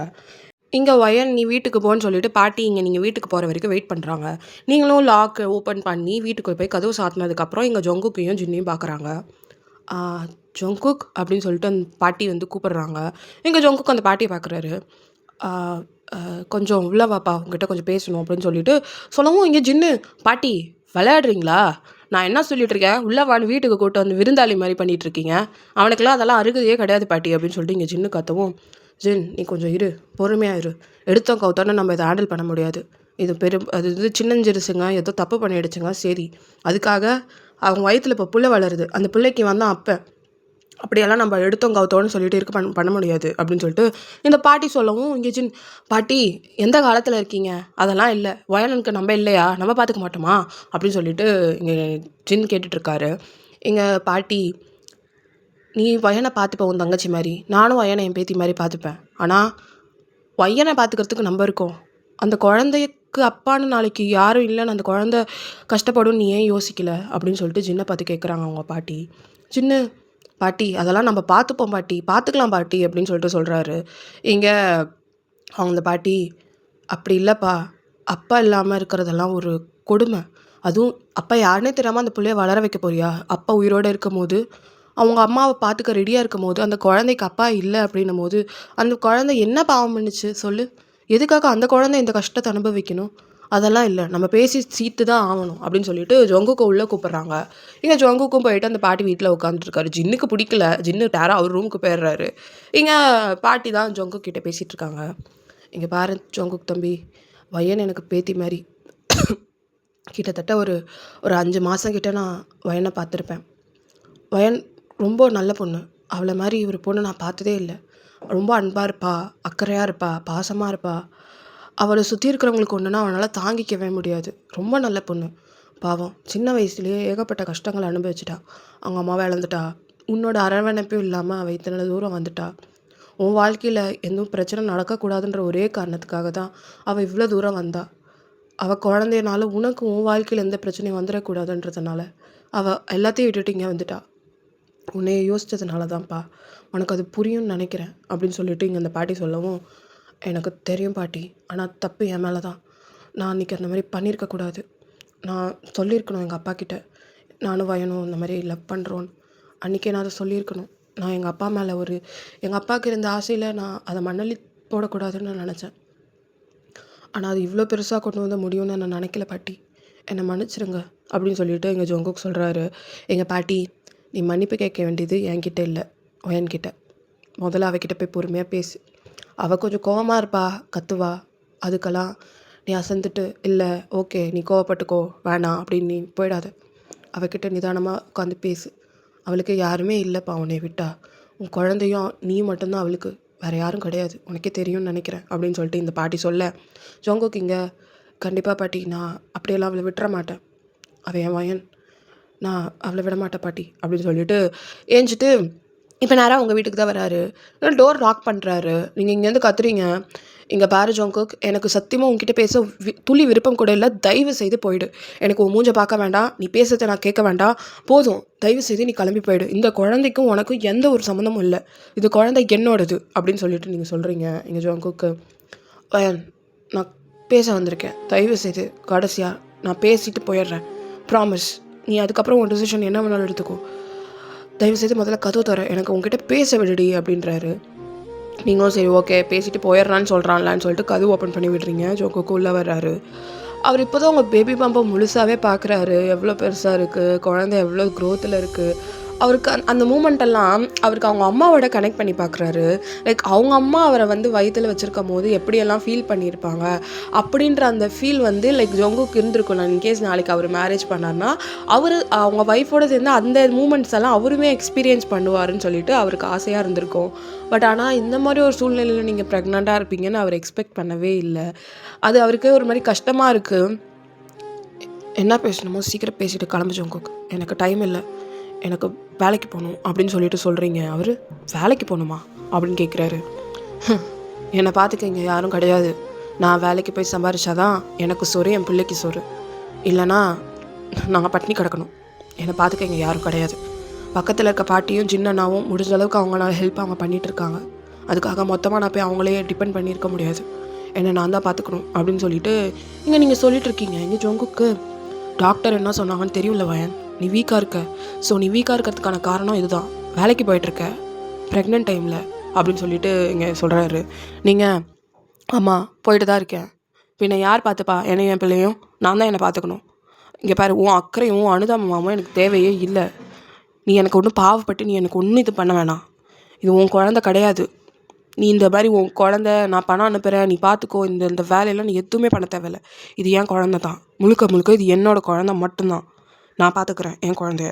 இங்கே ஒயன் நீ வீட்டுக்கு போன்னு சொல்லிட்டு பாட்டி இங்கே நீங்கள் வீட்டுக்கு போகிற வரைக்கும் வெயிட் பண்ணுறாங்க. நீங்களும் லாக் ஓப்பன் பண்ணி வீட்டுக்கு போய் கதவு சாத்தினதுக்கப்புறம் இங்கே ஜோங்குக்கையும் ஜின்னையும் பார்க்குறாங்க. ஜோங்குக் அப்படின்னு சொல்லிட்டு அந்த பாட்டி வந்து கூப்பிடுறாங்க. இங்கே ஜோங்குக் அந்த பாட்டியை பார்க்குறாரு. கொஞ்சம் உள்ள வாப்பா, உங்ககிட்ட கொஞ்சம் பேசணும் அப்படின்னு சொல்லிட்டு சொல்லவும், இங்கே ஜின்னு, பாட்டி விளையாடுறீங்களா, நான் என்ன சொல்லிட்டு இருக்கேன், உள்ளே வான்னு வீட்டுக்கு கூட்டு வந்து விருந்தாளி மாதிரி பண்ணிகிட்டு இருக்கீங்க, அவனுக்கெல்லாம் அதெல்லாம் அருகதையே கிடையாது பாட்டி அப்படின்னு சொல்லிட்டு இங்கே ஜின்னு கத்தவும், ஜின் நீ கொஞ்சம் இரு, பொறுமையாக இரு, எடுத்தோம் கவுத்தோன்னு நம்ம இதை ஹேண்டில் பண்ண முடியாது, இது அது இது சின்னஞ்சிறுசுங்க ஏதோ தப்பு பண்ணிடுச்சுங்க, சரி அதுக்காக அவங்க வயிற்றில் இப்போ புள்ள வளருது, அந்த பிள்ளைக்கு வந்தால் அப்படியெல்லாம் நம்ம எடுத்தோம் கவுத்தோன்னு சொல்லிட்டு இருக்க பண்ண முடியாது அப்படின்னு சொல்லிட்டு இந்த பாட்டி சொல்லவும், இங்கே ஜின், பாட்டி எந்த காலத்தில் இருக்கீங்க, அதெல்லாம் இல்லை, வயலனுக்கு நம்ம இல்லையா, நம்ம பார்த்துக்க மாட்டோமா அப்படின்னு சொல்லிட்டு இங்கே ஜின் கேட்டுட்ருக்காரு. எங்கள் பாட்டி, நீ வயனை பார்த்துப்ப உன் தங்கச்சி மாதிரி, நானும் வயனை என் பேத்தி மாதிரி பார்த்துப்பேன், ஆனால் வயனை பார்த்துக்கிறதுக்கு நம்ம இருக்கோம், அந்த குழந்தைக்கு அப்பான்னு நாளைக்கு யாரும் இல்லைன்னு அந்த குழந்தை கஷ்டப்படும், நீ ஏன் யோசிக்கல அப்படின்னு சொல்லிட்டு ஜின்னை பார்த்து கேட்குறாங்க அவங்க பாட்டி. ஜின்னு, பாட்டி அதெல்லாம் நம்ம பார்த்துப்போம் பாட்டி, பார்த்துக்கலாம் பாட்டி அப்படின்னு சொல்லிட்டு சொல்கிறாரு. இங்கே அவங்க அந்த பாட்டி, அப்படி இல்லைப்பா, அப்பா இல்லாமல் இருக்கிறதெல்லாம் ஒரு கொடுமை, அதுவும் அப்பா யாருன்னே தெரியாமல் அந்த பிள்ளைய வளர வைக்க போறியா, அப்பா உயிரோடு இருக்கும் போது அவங்க அம்மாவை பார்த்துக்க ரெடியாக இருக்கும் போது அந்த குழந்தைக்கு அப்பா இல்லை அப்படின்னும் போது அந்த குழந்தை என்ன பாவம் பண்ணிச்சு சொல்லு, எதுக்காக அந்த குழந்தை இந்த கஷ்டத்தை அனுபவிக்கணும், அதெல்லாம் இல்லை, நம்ம பேசி சீட்டு தான் ஆகணும் அப்படின்னு சொல்லிட்டு ஜோங்குக்கு உள்ளே கூப்பிட்றாங்க. இங்கே ஜோங்குக்கும் போயிட்டு அந்த பாட்டி வீட்டில் உட்காந்துருக்காரு. ஜின்னுக்கு பிடிக்கல, ஜின்னு டேராக அவர் ரூமுக்கு போயிடுறாரு. இங்கே பாட்டி தான் ஜோங்கு கிட்டே பேசிகிட்டு இருக்காங்க. இங்கே பாரு ஜோங்குக் தம்பி, வயன் எனக்கு பேத்தி மாதிரி, கிட்டத்தட்ட ஒரு 5 மாதம் கிட்ட நான் வயனை பார்த்துருப்பேன். வயன் ரொம்ப நல்ல பொண்ணு, அவளை மாதிரி ஒரு பொண்ணு நான் பார்த்ததே இல்லை, ரொம்ப அன்பாக இருப்பா, அக்கறையாக இருப்பா, பாசமாக இருப்பா, அவளை சுற்றி இருக்கிறவங்களுக்கு ஒன்றுனா அவனால் தாங்கிக்கவே முடியாது, ரொம்ப நல்ல பொண்ணு, பாவம் சின்ன வயசுலேயே ஏகப்பட்ட கஷ்டங்களை அனுபவிச்சிட்டா, அவங்க அம்மாவை இழந்துட்டா, உன்னோட அரவணைப்பும் இல்லாமல் அவள் இத்தனை தூரம் வந்துட்டா, உன் வாழ்க்கையில் எதுவும் பிரச்சனை நடக்கக்கூடாதுன்ற ஒரே காரணத்துக்காக தான் அவள் இவ்வளோ தூரம் வந்தா, அவள் குழந்தையனால உனக்கு உன் வாழ்க்கையில் எந்த பிரச்சனையும் வந்துடக்கூடாதுன்றதுனால அவள் எல்லாத்தையும் விட்டுட்டு இங்கே வந்துட்டா, உன்னைய யோசித்ததுனால தான்ப்பா, உனக்கு அது புரியும்னு நினைக்கிறேன் அப்படின்னு சொல்லிட்டு இங்கே அந்த பாட்டி சொல்லவும், எனக்கு தெரியும் பாட்டி, ஆனால் தப்பு என் மேலே தான், நான் அன்றைக்கி அந்த மாதிரி பண்ணியிருக்கக்கூடாது, நான் சொல்லியிருக்கணும் எங்கள் அப்பா கிட்ட, நானும் வயனும் இந்த மாதிரி லவ் பண்ணுறோன்னு, அன்றைக்கே நான் அதை சொல்லியிருக்கணும், நான் எங்கள் அப்பா மேலே எங்கள் அப்பாவுக்கு இருந்த ஆசையில் நான் அதை மண்ணள்ளி போடக்கூடாதுன்னு நான் நினச்சேன், ஆனால் அது இவ்வளோ பெருசாக கொண்டு வந்து முடியும்னு நான் நினைக்கல பாட்டி, என்னை மன்னிச்சிருங்க அப்படின்னு சொல்லிட்டு எங்கள் ஜோங்குக் சொல்கிறாரு. எங்கள் பாட்டி, நீ மன்னிப்பு கேட்க வேண்டியது என்கிட்ட இல்லை, ஒயன்கிட்ட, முதல்ல அவகிட்ட போய் பொறுமையாக பேசு, அவள் கொஞ்சம் கோவமாக இருப்பா, கத்துவா, அதுக்கெல்லாம் நீ அசந்துட்டு இல்லை ஓகே நீ கோவப்பட்டுக்கோ வேணாம் அப்படின்னு நீ போயிடாத, அவகிட்ட நிதானமாக உட்காந்து பேசு, அவளுக்கு யாருமே இல்லைப்பா உன்னை விட்டா, உன் குழந்தையும் நீ மட்டும்தான் அவளுக்கு, வேறு யாரும் கிடையாது, உனக்கே தெரியும்னு நினைக்கிறேன் அப்படின்னு சொல்லிட்டு இந்த பாட்டி சொல்ல, ஜோங்குக் இங்கே, கண்டிப்பாக பாட்டி நான் அப்படியெல்லாம் அவளை விட்டுற மாட்டேன், அவள் என் வயன், நான் அவளை விட மாட்டேன் பாட்டி அப்படின்னு சொல்லிட்டு ஏஞ்சிட்டு இப்போ நேராக உங்கள் வீட்டுக்கு தான் வராரு. டோர் லாக் பண்ணுறாரு. நீங்கள் இங்கேருந்து கத்துறீங்க. இங்கே பாரு ஜோங்குக், எனக்கு சத்தியமாக உங்ககிட்ட பேச துளி விருப்பம் கூட இல்லை, தயவு செய்து போயிடு, எனக்கு உன் மூஞ்சை பார்க்க வேண்டாம், நீ பேசுறதை நான் கேட்க வேண்டாம், போதும், தயவு செய்து நீ கிளம்பி போயிடு, இந்த குழந்தைக்கும் உனக்கும் எந்த ஒரு சம்மந்தமும் இல்லை, இது குழந்தை என்னோடது அப்படின்னு சொல்லிட்டு நீங்கள் சொல்கிறீங்க. இங்கே ஜோங்குக்கு, வயன் நான் பேச வந்திருக்கேன், தயவு செய்து கடைசியாக நான் பேசிட்டு போயிடுறேன், ப்ராமிஸ். நீ அதுக்கப்புறம் உன் டிசிஷன் என்ன வேணாலும் எடுத்துக்கோ. தயவுசெய்து முதல்ல கதவு தர, எனக்கு உங்ககிட்ட பேச விடுடி அப்படின்றாரு. நீங்களும் சரி ஓகே பேசிட்டு போயிடுறான்னு சொல்கிறான்லான்னு சொல்லிட்டு கதவு ஓப்பன் பண்ணி விடுறீங்க. ஜோங்கோக்கு உள்ளே வர்றாரு. அவர் இப்போ தான் உங்கள் பேபி பம்பை முழுசாகவே பார்க்குறாரு. எவ்வளோ பெருசாக இருக்குது, குழந்தை எவ்வளோ க்ரோத்தில் இருக்குது. அவருக்கு அந்த மூமெண்ட்டெல்லாம் அவருக்கு அவங்க அம்மாவோட கனெக்ட் பண்ணி பார்க்குறாரு. லைக் அவங்க அம்மா அவரை வந்து வயிற்றில் வச்சுருக்கும் போது எப்படியெல்லாம் ஃபீல் பண்ணியிருப்பாங்க அப்படின்ற அந்த ஃபீல் வந்து லைக் ஜோங்குக்கு இருந்திருக்கும். நான் இன்கேஸ் நாளைக்கு அவர் மேரேஜ் பண்ணார்னா அவங்க ஒய்ஃபோடு சேர்ந்து அந்த மூமெண்ட்ஸ் எல்லாம் அவருமே எக்ஸ்பீரியன்ஸ் பண்ணுவாருன்னு சொல்லிட்டு அவருக்கு ஆசையாக இருந்திருக்கும். பட் ஆனால் இந்த மாதிரி ஒரு சூழ்நிலையில் நீங்கள் ப்ரெக்னெண்ட்டாக இருப்பீங்கன்னு அவர் எக்ஸ்பெக்ட் பண்ணவே இல்லை. அது அவருக்கு ஒரு மாதிரி கஷ்டமாக இருக்குது. என்ன பேசணுமோ சீக்கிரம் பேசிட்டு கிளம்பு ஜோங்குக்கு, எனக்கு டைம் இல்லை, எனக்கு வேலைக்கு போகணும் அப்படின்னு சொல்லிட்டு சொல்கிறீங்க. அவர் வேலைக்கு போகணுமா அப்படின்னு கேட்குறாரு. என்னை பார்த்துக்க இங்கே யாரும் கிடையாது. நான் வேலைக்கு போய் சம்பாரிச்சாதான் எனக்கு சோறு, என் பிள்ளைக்கு சோறு. இல்லைனா நாங்கள் பட்டினி கிடக்கணும். என்னை பார்த்துக்க இங்கே யாரும் கிடையாது. பக்கத்தில் இருக்க பாட்டியும் ஜின்னனாவும் முடிஞ்ச அளவுக்கு அவங்களால ஹெல்ப் அவங்க பண்ணிகிட்டு இருக்காங்க. அதுக்காக மொத்தமாக நான் போய் அவங்களே டிபெண்ட் பண்ணியிருக்க முடியாது. என்னை நான் தான் பார்த்துக்கணும் அப்படின்னு சொல்லிட்டு இங்கே நீங்கள் சொல்லிட்டு இருக்கீங்க. இங்கே ஜோங்குக்கு டாக்டர் என்ன சொன்னாங்கன்னு தெரியும்ல வயன், நீ வீக்காக இருக்க. ஸோ நீ வீக்காக இருக்கிறதுக்கான காரணம் இதுதான், வேலைக்கு போயிட்டுருக்க ப்ரெக்னென்ட் டைமில் அப்படின்னு சொல்லிட்டு இங்கே சொல்கிறாரு. நீங்கள் ஆமாம் போயிட்டு தான் இருக்கேன், பின்ன யார் பார்த்துப்பா என்னையும் என் பிள்ளையும்? நான் தான் என்னை பார்த்துக்கணும். இங்கே பாரு, உன் அக்கறையும் அனுதாபமாகவும் எனக்கு தேவையே இல்லை. நீ எனக்கு ஒன்றும் பாவப்பட்டு நீ எனக்கு ஒன்றும் இது பண்ண வேணாம். இது உன் குழந்தை கிடையாது. நீ இந்த மாதிரி உன் குழந்தை நான் பணம் அனுப்புகிறேன், நீ பார்த்துக்கோ, இந்த வேலையெல்லாம் நீ எதுவுமே பண்ண தேவையில்லை. இது என் குழந்தை தான், முழுக்க முழுக்க இது என்னோடய குழந்தை மட்டும்தான். நான் பார்த்துக்குறேன் என் குழந்தைய,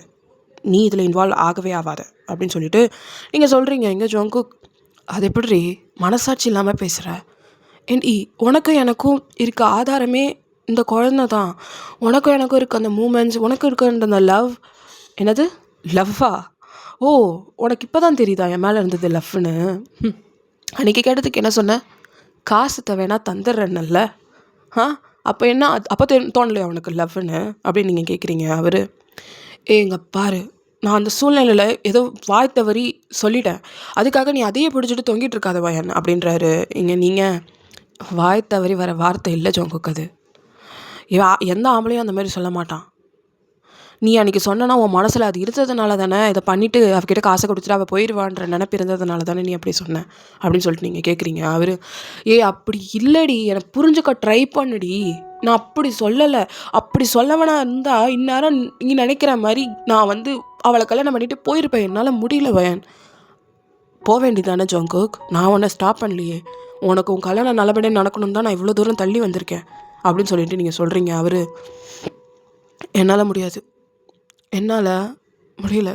நீ இதில் இன்வால்வ் ஆகவே ஆகாத அப்படின்னு சொல்லிட்டு நீங்கள் சொல்கிறீங்க. எங்கே ஜோங்கு, அது எப்படி மனசாட்சி இல்லாமல் பேசுகிற? உனக்கும் எனக்கும் இருக்க ஆதாரமே இந்த குழந்தை தான். உனக்கும் எனக்கும் இருக்க அந்த மூமெண்ட்ஸ், உனக்கு இருக்க அந்த லவ். என்னது லவ்வா? ஓ, உனக்கு இப்போ தான் தெரியுதா என் மேலே இருந்தது லவ்னு? அன்றைக்கி கேட்டதுக்கு என்ன சொன்ன? காசு தேவைன்னா தந்துடுறேன்னல்ல. அப்போ என்ன, அப்போ தோணலையா உனக்கு லவ்னு அப்படின்னு நீங்கள் கேட்குறீங்க. அவர் ஏங்க பாரு, நான் அந்த சூழ்நிலையில் ஏதோ வாய் தவறி சொல்லிட்டேன், அதுக்காக நீ அதையே பிடிச்சிட்டு தொங்கிட்டு இருக்காத வயன் அப்படின்றாரு. நீங்கள் வாய் தவறி வர வார்த்தை இல்லை ஜோங்குக்கு. அது எந்த ஆம்பளையும் அந்த மாதிரி சொல்ல மாட்டான். நீ அன்றைக்கி சொன்னா உன் மனசில் அது இருந்ததுனால தானே, இதை பண்ணிவிட்டு அவகிட்ட காசை கொடுத்துட்டு அவள் போயிடுவான்ற நினைப்பு இருந்ததுனால தானே நீ அப்படி சொன்ன அப்படின்னு சொல்லிட்டு நீங்கள் கேட்குறீங்க. அவர் அப்படி இல்லடி, எனக்கு புரிஞ்சுக்க ட்ரை பண்ணுடி, நான் அப்படி சொல்லலை. அப்படி சொல்லவனா இருந்தால் இந்நேரம் நீ நினைக்கிற மாதிரி நான் வந்து அவளை கல்யாணம் பண்ணிவிட்டு போயிருப்பேன். என்னால் முடியல வயன். போக வேண்டியதானே ஜோங்குக், நான் உன்னை ஸ்டாப் பண்ணலையே. உனக்கு உன் கல்யாணம் நல்லபடியாக நடக்கணும் தான் நான் இவ்வளோ தூரம் தள்ளி வந்திருக்கேன் அப்படின்னு சொல்லிட்டு நீங்கள் சொல்கிறீங்க. அவர் என்னால் முடியாது, என்னால் முடியல.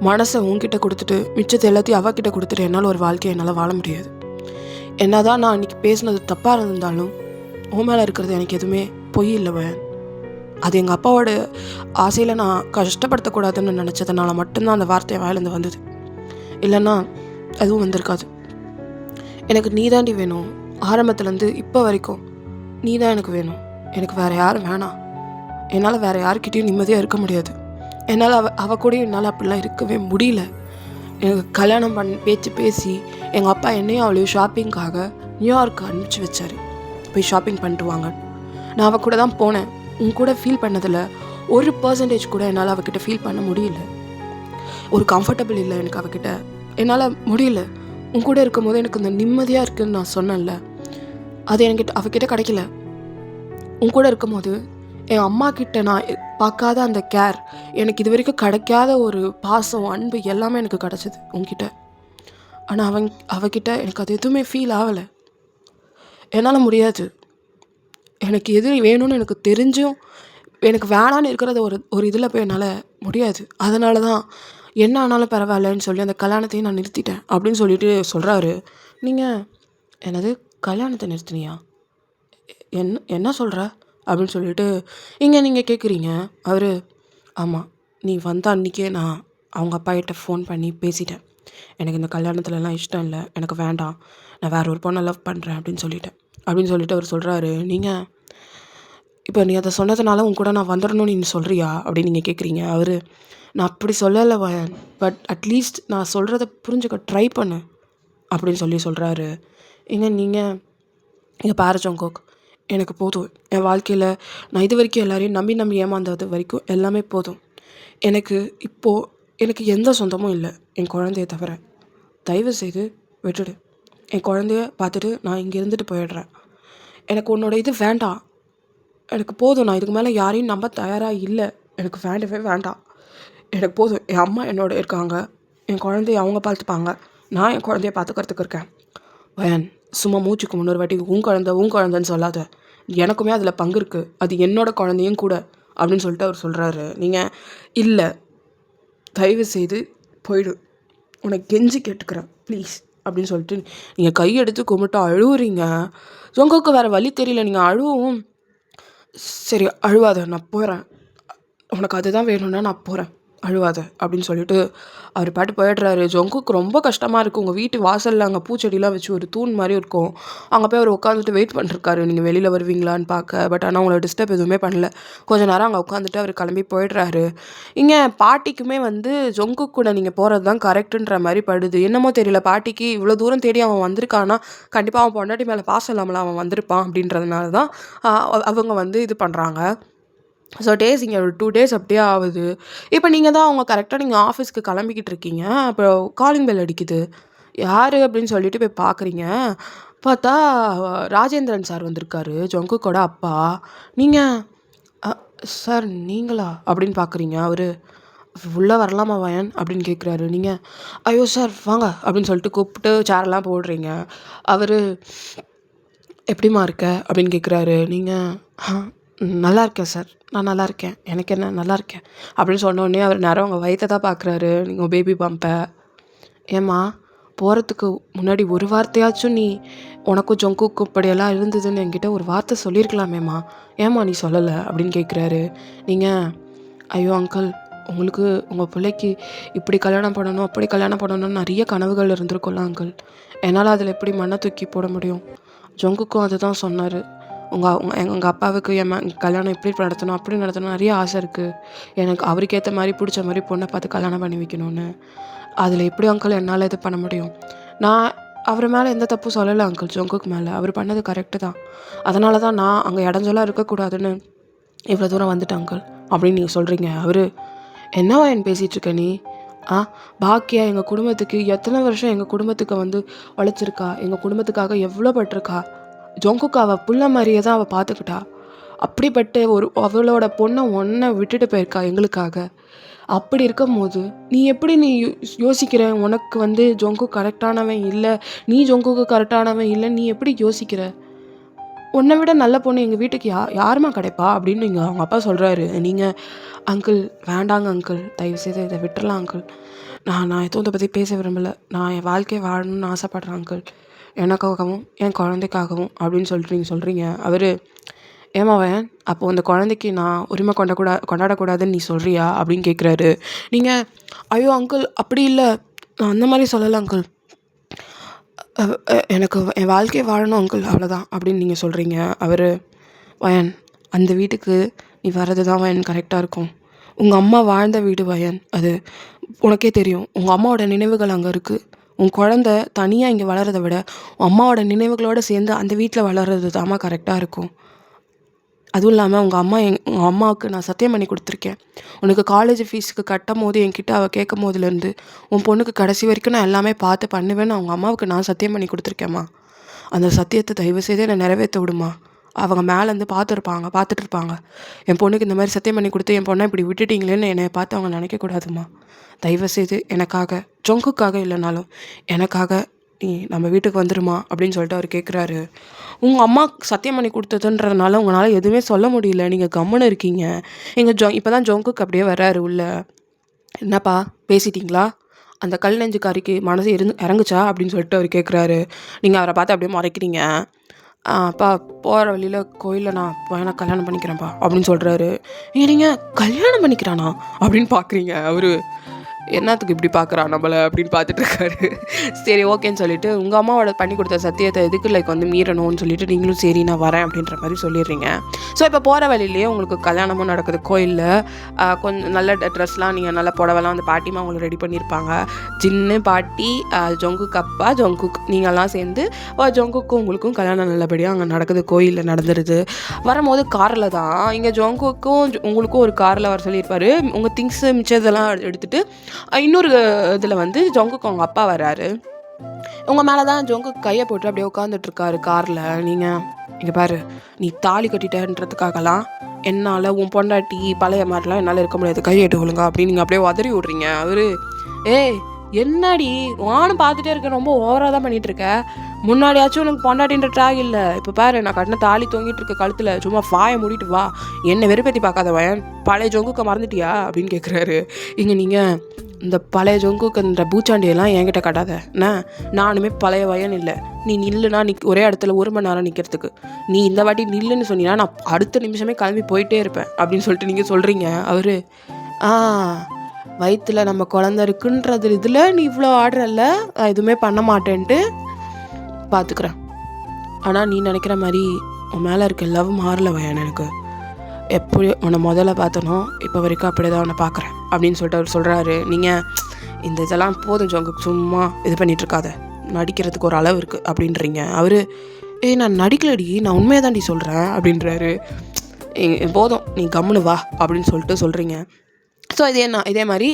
மனசை உன்கிட்ட கொடுத்துட்டு மிச்சத்தை எல்லாத்தையும் அவகிட்ட கொடுத்துட்டு என்னால் ஒரு வாழ்க்கையை என்னால் வாழ முடியாது. என்ன தான் நான் அன்றைக்கி பேசினது தப்பாக இருந்தாலும் உன் மேலே இருக்கிறது எனக்கு எதுவுமே பொய் இல்லை வயன். அது எங்கள் அப்பாவோட ஆசையில் நான் கஷ்டப்படுத்தக்கூடாதுன்னு நினச்சதுனால மட்டும்தான் அந்த வார்த்தை வாயிலேருந்து வந்தது. இல்லைன்னா அதுவும் வந்திருக்காது. எனக்கு நீ தாண்டி வேணும். ஆரம்பத்துலேருந்து இப்போ வரைக்கும் நீ தான் எனக்கு வேணும். எனக்கு வேறு யாரும் வேணாம். என்னால் வேறு யாருக்கிட்டேயும் நிம்மதியாக இருக்க முடியாது. என்னால் அவள் கூடயும் என்னால் அப்படிலாம் இருக்கவே முடியல. எனக்கு கல்யாணம் பேசி எங்கள் அப்பா என்னையும் அவளையும் ஷாப்பிங்காக நியூயார்க்கு அனுப்பிச்சி வச்சார். போய் ஷாப்பிங் பண்ணிட்டு வாங்க. நான் அவள் கூட தான் போனேன். உன் கூட ஃபீல் பண்ணதில் 1% கூட என்னால் அவகிட்ட ஃபீல் பண்ண முடியல. ஒரு கம்ஃபர்டபுள் இல்லை எனக்கு அவகிட்ட, என்னால் முடியல. உன் கூட இருக்கும் போது எனக்கு இந்த நிம்மதியாக இருக்குதுன்னு நான் சொன்னேன்ல, அது என்கிட்ட அவகிட்ட கிடைக்கல. உன் கூட இருக்கும் போது என் அம்மா கிட்ட நான் பார்க்காத அந்த கேர், எனக்கு இது வரைக்கும் கிடைக்காத ஒரு பாசம், அன்பு எல்லாமே எனக்கு கிடச்சிது உன்கிட்ட. ஆனால் அவகிட்ட எனக்கு அது எதுவுமே ஃபீல் ஆகலை. என்னால் முடியாது. எனக்கு எது வேணும்னு எனக்கு தெரிஞ்சும் எனக்கு வேணான்னு இருக்கிறத ஒரு இதில் போய் என்னால் முடியாது. அதனால தான் என்ன ஆனாலும் பரவாயில்லன்னு சொல்லி அந்த கல்யாணத்தையும் நான் நிறுத்திட்டேன் அப்படின்னு சொல்லிட்டு சொல்கிறாரு. நீங்கள் என்னது கல்யாணத்தை நிறுத்தினியா? என்ன சொல்கிற அப்படின்னு சொல்லிட்டு இங்கே நீங்கள் கேட்குறீங்க. அவர் ஆமாம், நீ வந்த அன்றைக்கே நான் அவங்க அப்பாகிட்ட ஃபோன் பண்ணி பேசிட்டேன். எனக்கு இந்த கல்யாணத்துலலாம் இஷ்டம் இல்லை, எனக்கு வேண்டாம், நான் வேறு ஒரு பொண்ணை லவ் பண்ணுறேன் அப்படின்னு சொல்லிட்டு அவர் சொல்கிறாரு. நீங்கள் இப்போ நீ அதை சொன்னதுனால உன் கூட நான் வந்துடணும்னு நீ சொல்கிறியா அப்படின்னு நீங்கள் கேட்குறீங்க. அவர் நான் அப்படி சொல்லலை வயன், பட் அட்லீஸ்ட் நான் சொல்கிறத புரிஞ்சுக்க ட்ரை பண்ணு அப்படின்னு சொல்கிறாரு. நீங்கள் பாரு ஜோங்கோக், எனக்கு போதும். என் வாழ்க்கையில் நான் இது வரைக்கும் எல்லாரையும் நம்பி நம்பி ஏமாந்தது வரைக்கும் எல்லாமே போதும். எனக்கு இப்போது எனக்கு எந்த சொந்தமும் இல்லை என் குழந்தைய தவிர. தயவு செய்து விட்டுடு. என் குழந்தைய பார்த்துட்டு நான் இங்கே இருந்துட்டு போயிடுறேன். எனக்கு உன்னோட இது வேண்டாம். எனக்கு போதும். நான் இதுக்கு மேலே யாரையும் நம்ப தயாராக இல்லை. எனக்கு வேண்டவே வேண்டாம். எனக்கு போதும். என் அம்மா என்னோட இருக்காங்க. என் குழந்தைய அவங்க பார்த்துப்பாங்க. நான் என் குழந்தைய பார்த்துக்கிறதுக்கு இருக்கேன். வயன், சும்மா மூச்சுக்கு முன்னொரு வாட்டி உன் குழந்தைன்னு சொல்லாத. எனக்குமே அதில் பங்கு இருக்குது. அது என்னோட குழந்தையும் கூட அப்படின்னு சொல்லிட்டு அவர் சொல்கிறாரு. நீங்கள் இல்லை, தயவு செய்து போயிடு. உனக்கு கெஞ்சி கேட்டுக்கிறேன் ப்ளீஸ் அப்படின்னு சொல்லிட்டு நீங்கள் கையெடுத்து கும்பிட்டு அழுவுறீங்க. உங்களுக்கு வேறு வழி தெரியல. நீங்கள் அழுவும். சரி அழுவாத, நான் போகிறேன். உனக்கு அதுதான் வேணும்னா நான் போகிறேன், அழுவாத அப்படின்னு சொல்லிட்டு அவர் பாட்டு போயிடுறாரு. ஜொங்குக்கு ரொம்ப கஷ்டமாக இருக்குது. உங்கள் வீட்டு வாசலில் அங்கே பூச்செடிலாம் வச்சு ஒரு தூண் மாதிரி இருக்கும். அங்கே போய் அவர் உட்காந்துட்டு வெயிட் பண்ணிருக்காரு, நீங்கள் வெளியில் வருவீங்களான்னு பார்க்க. பட் ஆனால் உங்களை டிஸ்டர்ப் எதுவுமே பண்ணல. கொஞ்சம் நேரம் அங்கே உட்காந்துட்டு அவர் கிளம்பி போயிடுறாரு. இங்கே பாட்டிக்குமே ஜொங்கு கூட நீங்கள் போகிறது தான் கரெக்டுன்ற மாதிரி படுது. என்னமோ தெரியல, பாட்டிக்கு இவ்வளோ தூரம் தேடி அவன் வந்திருக்கான்னா கண்டிப்பாக அவன் பொண்டாட்டி மேலே பாசம் இல்லாமல் அவன் வந்திருப்பான் அப்படின்றதுனால தான் அவங்க இது பண்ணுறாங்க. ஸோ டேஸ் இங்கே ஒரு 2 days அப்படியே ஆகுது. இப்போ நீங்கள் தான் அவங்க கரெக்டாக நீங்கள் ஆஃபீஸ்க்கு கிளம்பிக்கிட்டு இருக்கீங்க. அப்புறம் காலிங் பெல் அடிக்குது. யார் அப்படின்னு சொல்லிட்டு போய் பார்க்குறீங்க. பார்த்தா ராஜேந்திரன் சார் வந்திருக்காரு, ஜொங்குக்கோட அப்பா. நீங்கள் சார் நீங்களா அப்படின்னு பார்க்குறீங்க. அவர் உள்ளே வரலாமா வயன் அப்படின்னு கேட்குறாரு. நீங்கள் ஐயோ சார் வாங்க அப்படின்னு சொல்லிட்டு கூப்பிட்டு சேரெல்லாம் போடுறீங்க. அவர் எப்படிம்மா இருக்க அப்படின்னு கேட்குறாரு. நீங்கள் நல்லா இருக்கேன் சார், நான் நல்லா இருக்கேன், எனக்கு என்ன நல்லா இருக்கேன் அப்படின்னு சொன்னோடனே அவர் நேரம் உங்கள் வயிற்றை தான் பார்க்குறாரு. நீங்கள் பேபி பம்பை ஏம்மா போகிறதுக்கு முன்னாடி ஒரு வார்த்தையாச்சும் நீ உனக்கும் ஜொங்குக்கும் இப்படியெல்லாம் இருந்ததுன்னு என்கிட்ட ஒரு வார்த்தை சொல்லியிருக்கலாமேம்மா, ஏம்மா நீ சொல்லலை அப்படின்னு கேட்குறாரு. நீங்கள் ஐயோ அங்கிள், உங்களுக்கு உங்கள் பிள்ளைக்கு இப்படி கல்யாணம் பண்ணணும் அப்படி கல்யாணம் பண்ணணும்னு நிறைய கனவுகள் இருந்திருக்கும்ல அங்கிள். என்னால் அதில் எப்படி மண்ணை தூக்கி போட முடியும்? ஜொங்குக்கும் அதை தான் சொன்னார். எங்கள் அப்பாவுக்கு கல்யாணம் எப்படி நடத்தணும் அப்படி நடத்தணும் நிறைய ஆசை இருக்குது. எனக்கு அவருக்கு ஏற்ற மாதிரி பிடிச்ச மாதிரி பொண்ணை பார்த்து கல்யாணம் பண்ணி வைக்கணும்னு. அதில் எப்படி அங்கிள் என்னால் இது பண்ண முடியும்? நான் அவர் மேலே எந்த தப்பும் சொல்லலை அங்கிள். ஜொங்குக்கு மேலே அவர் பண்ணது கரெக்டு தான். அதனால தான் நான் அங்கே இடஞ்சொல்லாம் இருக்கக்கூடாதுன்னு இவ்வளோ தூரம் வந்துட்டேன் அங்கிள் அப்படின்னு நீங்கள் சொல்கிறீங்க. அவர் என்னவா என் பேசிகிட்ருக்க நீ? பாக்கியா எங்கள் குடும்பத்துக்கு எத்தனை வருஷம் எங்கள் குடும்பத்துக்கு உழைச்சிருக்கா, எங்கள் குடும்பத்துக்காக எவ்வளோ பட்டிருக்கா. ஜொங்குக்கு அவள் புள்ள மாதிரியே தான் அவள் பார்த்துக்கிட்டா. அப்படிப்பட்ட அவளோட பொண்ணை ஒன்றை விட்டுட்டு போயிருக்கா எங்களுக்காக. அப்படி இருக்கும் போது நீ எப்படி யோசிக்கிற உனக்கு ஜொங்கு கரெக்டானவன் இல்லை, நீ ஜொங்குக்கு கரெக்டானவன் இல்லை, நீ எப்படி யோசிக்கிற? உன்னை விட நல்ல பொண்ணு எங்கள் வீட்டுக்கு யாருமா கிடைப்பா அப்படின்னு அவங்க அப்பா சொல்கிறாரு. நீங்கள் அங்கிள் வேண்டாங்க அங்கிள், தயவுசெய்து இதை விட்டுறலாம் அங்கிள். நான் எதுவும் இதை பற்றி பேச விரும்பலை. நான் என் வாழ்க்கையை வாழணும்னு ஆசைப்பட்றேன் அங்கிள், எனக்காகவும் என் குழந்தைக்காகவும் அப்படின்னு சொல்லிட்டு நீங்கள் சொல்கிறீங்க. அவர் ஏமாவன் அப்போது அந்த குழந்தைக்கு நான் உரிமை கொண்டாடக்கூடாதுன்னு நீ சொல்கிறியா அப்படின்னு கேட்குறாரு. நீங்கள் ஐயோ அங்கிள் அப்படி இல்லை, நான் அந்த மாதிரி சொல்லலை அங்கிள், எனக்கு என் வாழ்க்கையை வாழணும் அங்கிள் அவ்வளோதான் அப்படின்னு நீங்கள் சொல்கிறீங்க. அவர் வயன் அந்த வீட்டுக்கு நீ வர்றது தான் வயன் கரெக்டாக இருக்கும். உங்கள் அம்மா வாழ்ந்த வீடு வயன், அது உனக்கே தெரியும். உங்கள் அம்மாவோட நினைவுகள் அங்கே இருக்குது. உன் குழந்த தனியாக இங்கே வளர்கிறத விட உன் அம்மாவோட நினைவுகளோடு சேர்ந்து அந்த வீட்டில் வளர்கிறது தாம்மா கரெக்டாக இருக்கும். அதுவும் இல்லாமல் உங்கள் அம்மாவுக்கு நான் சத்தியம் பண்ணி கொடுத்துருக்கேன். உனக்கு காலேஜ் ஃபீஸுக்கு கட்டும் போது என்கிட்ட அவள் கேட்கும் போதுலேருந்து உன் பொண்ணுக்கு கடைசி வரைக்கும் நான் எல்லாமே பார்த்து பண்ணுவேன்னு அவங்க அம்மாவுக்கு நான் சத்தியம் பண்ணி கொடுத்துருக்கேம்மா. அந்த சத்தியத்தை தயவு செய்து என்னை நிறைவேற்ற விடுமா. அவங்க மேலேருந்து பார்த்துட்டு இருப்பாங்க. என் பொண்ணுக்கு இந்த மாதிரி சத்தியம் பண்ணி கொடுத்து என் பொண்ணை இப்படி விட்டுட்டீங்களேன்னு என்னை பார்த்து அவங்க நினைக்கக்கூடாதுமா. தயவு செய்து எனக்காக, ஜொங்குக்காக இல்லைனாலும் எனக்காக நீ நம்ம வீட்டுக்கு வந்துடுமா அப்படின்னு சொல்லிட்டு அவர் கேட்குறாரு. உங்கள் அம்மா சத்தியம் பண்ணி கொடுத்ததுன்றதுனால உங்களால் எதுவுமே சொல்ல முடியல, நீங்கள் கம்முன்னு இருக்கீங்க. இப்போ தான் ஜொங்குக்கு அப்படியே வர்றாரு உள்ள. என்னப்பா பேசிட்டிங்களா? அந்த கல் நெஞ்சுக்காரிக்கு மனசு இறங்குச்சா அப்படின்னு சொல்லிட்டு அவர் கேட்குறாரு. நீங்கள் அவரை பார்த்து அப்படியே மறைக்கிறீங்க. அப்பா போகிற வழியில் கோயிலில் நான் பையனை கல்யாணம் பண்ணிக்கிறேன்ப்பா அப்படின்னு சொல்கிறாரு. நீங்கள் கல்யாணம் பண்ணிக்கிறானா அப்படின்னு பார்க்குறீங்க. அவர் என்னத்துக்கு இப்படி பார்க்குறான் நம்மளை அப்படின்னு பார்த்துட்டு இருக்காரு. சரி ஓகேன்னு சொல்லிட்டு உங்கள் அம்மாவோட பண்ணி கொடுத்த சத்தியத்தை எதுக்கு லைக் வந்து மீறணும்னு சொல்லிட்டு நீங்களும் சரி நான் வரேன் அப்படின்ற மாதிரி சொல்லிடுறீங்க. ஸோ இப்போ போகிற வழியிலேயே உங்களுக்கு கல்யாணமும் நடக்குது கோயிலில். கொஞ்சம் நல்ல ட்ரெஸ்லாம் நீங்கள் நல்ல புடவெல்லாம் வந்து பாட்டிமா உங்களுக்கு ரெடி பண்ணியிருப்பாங்க. ஜின்னு பாட்டி ஜொங்குக்கு அப்பா ஜொங்குக் நீங்கள்லாம் சேர்ந்து ஜொங்குக்கும் உங்களுக்கும் கல்யாணம் நல்லபடியாக அங்கே நடக்குது, கோயிலில் நடந்துருது. வரும்போது காரில் தான் இங்கே ஜொங்குக்கும் உங்களுக்கும் ஒரு காரில் வர சொல்லியிருப்பாரு. உங்கள் திங்ஸு மிச்சதெல்லாம் எடுத்துகிட்டு இன்னொரு இதில் வந்து ஜொங்குக்கு அவங்க அப்பா வர்றாரு. உங்கள் மேலே தான் ஜொங்குக்கு கையை போட்டு அப்படியே உட்காந்துட்ருக்காரு காரில். நீங்கள் இங்கே பாரு, நீ தாலி கட்டிட்டன்றதுக்காகலாம் என்னால் உன் பொண்டாட்டி பழைய மாதிரிலாம் என்னால் இருக்க முடியாது, கையெட்டு ஒழுங்கா அப்படின்னு நீங்கள் அப்படியே உதறி விட்றீங்க. அவர் ஏய் என்னடி நானும் பார்த்துட்டே இருக்கேன், ரொம்ப ஓவராக தான் பண்ணிகிட்ருக்க. முன்னாடியாச்சும் உனக்கு பொண்டாட்டின்ற ட்ராக் இல்லை, இப்போ பாரு நான் கட்டின தாலி தொங்கிட்டு இருக்க கழுத்தில், சும்மா வாயை மூடிட்டு வா, என்னை வெறுப்பேற்றி பார்க்காதவன், பழைய ஜொங்குக்க மறந்துட்டியா அப்படின்னு கேட்குறாரு. இங்கே நீங்கள் இந்த பழைய ஜொங்குக்குன்ற பூச்சாண்டியெல்லாம் என்கிட்ட காட்டாத, நானுமே பழைய வயன் இல்லை. நீ நில்லுனா ஒரே இடத்துல 1 மணி நேரம் நிற்கிறதுக்கு, நீ இந்த வாட்டி நில்லுன்னு சொன்னீங்கன்னா நான் அடுத்த நிமிஷமே கிளம்பி போயிட்டே இருப்பேன் அப்படின்னு சொல்லிட்டு நீங்கள் சொல்கிறீங்க. அவர் வயிற்றில் நம்ம குழந்த இருக்குன்றது இதில் நீ இவ்வளோ ஆடுறல்ல, எதுவுமே பண்ண மாட்டேன்ட்டு பார்த்துக்கிறேன். ஆனால் நீ நினைக்கிற மாதிரி உன் மேலே இருக்க லவ் மாறல வயன், எனக்கு எப்படி உன்னை முதல்ல பார்த்தனோ இப்போ வரைக்கும் அப்படியே தான் உன்னை பார்க்குறேன் அப்படின்னு சொல்லிட்டு அவர் சொல்கிறாரு. நீங்கள் இந்த இதெல்லாம் போதும் ஜொங்கு, சும்மா இது பண்ணிகிட்ருக்காத, நடிக்கிறதுக்கு ஒரு அளவு இருக்குது அப்படின்றீங்க. அவர் நான் நடிக்கலடி, நான் உண்மையாக தாண்டி சொல்கிறேன் அப்படின்றாரு. போதும் நீ கம்முனு வா அப்படின்னு சொல்லிட்டு சொல்கிறீங்க. ஸோ இதே மாதிரி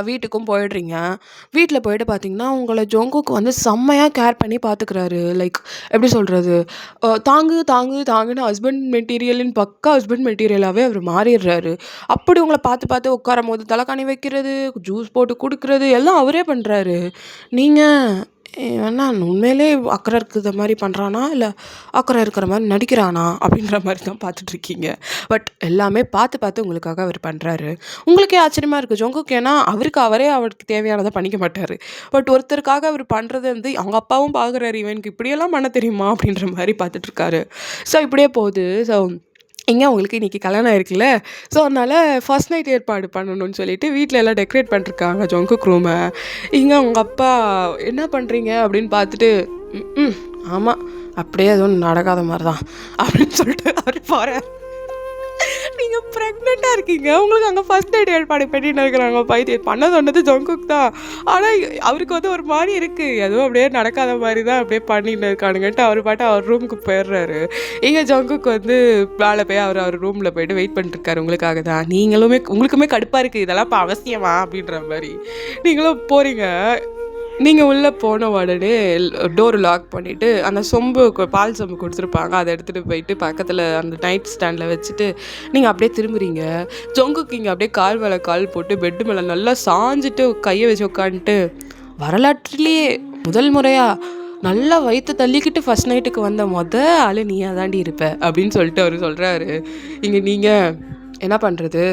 வீட்டுக்கும் போயிடுறீங்க. வீட்டில் போயிட்டு பார்த்தீங்கன்னா உங்களை ஜொங்குக்கு வந்து செம்மையாக கேர் பண்ணி பார்த்துக்கிறாரு. லைக் எப்படி சொல்கிறது, தாங்குன்னு ஹஸ்பண்ட் மெட்டீரியலின் பக்கா ஹஸ்பண்ட் மெட்டீரியலாகவே அவர் மாறிடுறாரு. அப்படி உங்களை பார்த்து உட்காரும் போது தலைக்காணி வைக்கிறது, ஜூஸ் போட்டு கொடுக்குறது எல்லாம் அவரே பண்ணுறாரு. நீங்கள் வேணா உண்மையிலே அக்கறை இருக்கிற மாதிரி பண்ணுறானா இல்லை அக்கறை இருக்கிற மாதிரி நடிக்கிறானா அப்படின்ற மாதிரி தான் பார்த்துட்ருக்கீங்க. பட் எல்லாமே பார்த்து உங்களுக்காக அவர் பண்ணுறாரு. உங்களுக்கே ஆச்சரியமாக இருக்குது ஜொங்குக்கு, ஏன்னா அவருக்கு தேவையானதை பண்ணிக்க மாட்டார். பட் ஒருத்தருக்காக அவர் பண்ணுறது வந்து அவங்க அப்பாவும் பார்க்குறாரு, இவனுக்கு இப்படியெல்லாம் பண்ண தெரியுமா அப்படின்ற மாதிரி பார்த்துட்ருக்காரு. ஸோ இப்படியே போகுது. ஸோ இங்கே உங்களுக்கு இன்றைக்கி கல்யாணம் ஆயிருக்குல்ல, ஸோ அதனால் ஃபர்ஸ்ட் நைட் ஏற்பாடு பண்ணணும்னு சொல்லிட்டு வீட்டில் எல்லாம் டெக்கரேட் பண்ணிருக்காங்க ஜொங்குக் ரூமை. இங்கே உங்கள் அப்பா என்ன பண்ணுறீங்க அப்படின்னு பார்த்துட்டு ஆமாம் அப்படியே எதுவும் நடக்காத மாதிரி தான் அப்படின்னு சொல்லிட்டு அவர் போகிறார். நீங்கள் ப்ரெக்னெண்ட்டாக இருக்கீங்க, உங்களுக்கு அங்கே ஃபர்ஸ்ட் நைட் ஏற்பாடு பண்ணிட்டு இருக்கிறாங்க. பைத்தியம் பண்ண சொன்னது ஜொங்குக் தான், ஆனால் அவருக்கு வந்து ஒரு மாதிரி இருக்குது, எதுவும் அப்படியே நடக்காத மாதிரி தான் அப்படியே பண்ணிட்டு இருக்கானுங்கன்ட்டு அவர் பாட்டு அவர் ரூமுக்கு போயிடுறாரு. இங்கே ஜொங்குக் வந்து மேலே போய் அவர் ரூமில் போய்ட்டு வெயிட் பண்ணிட்டுருக்காரு உங்களுக்காக தான். உங்களுக்குமே கடுப்பாக இருக்குது, இதெல்லாம் இப்போ அவசியமா அப்படின்ற மாதிரி நீங்களும் போகிறீங்க. நீங்கள் உள்ளே போன உடனே டோர் லாக் பண்ணிவிட்டு அந்த பால் சொம்பு கொடுத்துருப்பாங்க, அதை எடுத்துகிட்டு போயிட்டு பக்கத்தில் அந்த நைட் ஸ்டாண்டில் வச்சுட்டு நீங்கள் அப்படியே திரும்புறீங்க. ஜொங்குக்கு இங்கே அப்படியே கால் மேலே கால் போட்டு பெட்டு மேலே நல்லா சாஞ்சிட்டு கையை வச்சு உட்காந்துட்டு, வரலாற்றிலேயே முதல் முறையாக நல்லா வயிற்று தள்ளிக்கிட்டு ஃபஸ்ட் நைட்டுக்கு வந்த ஆள் நீயாக தாண்டி இருப்ப அப்படின்னு சொல்லிட்டு அவர் சொல்கிறாரு. இங்கே நீங்கள் என்ன பண்ணுறது,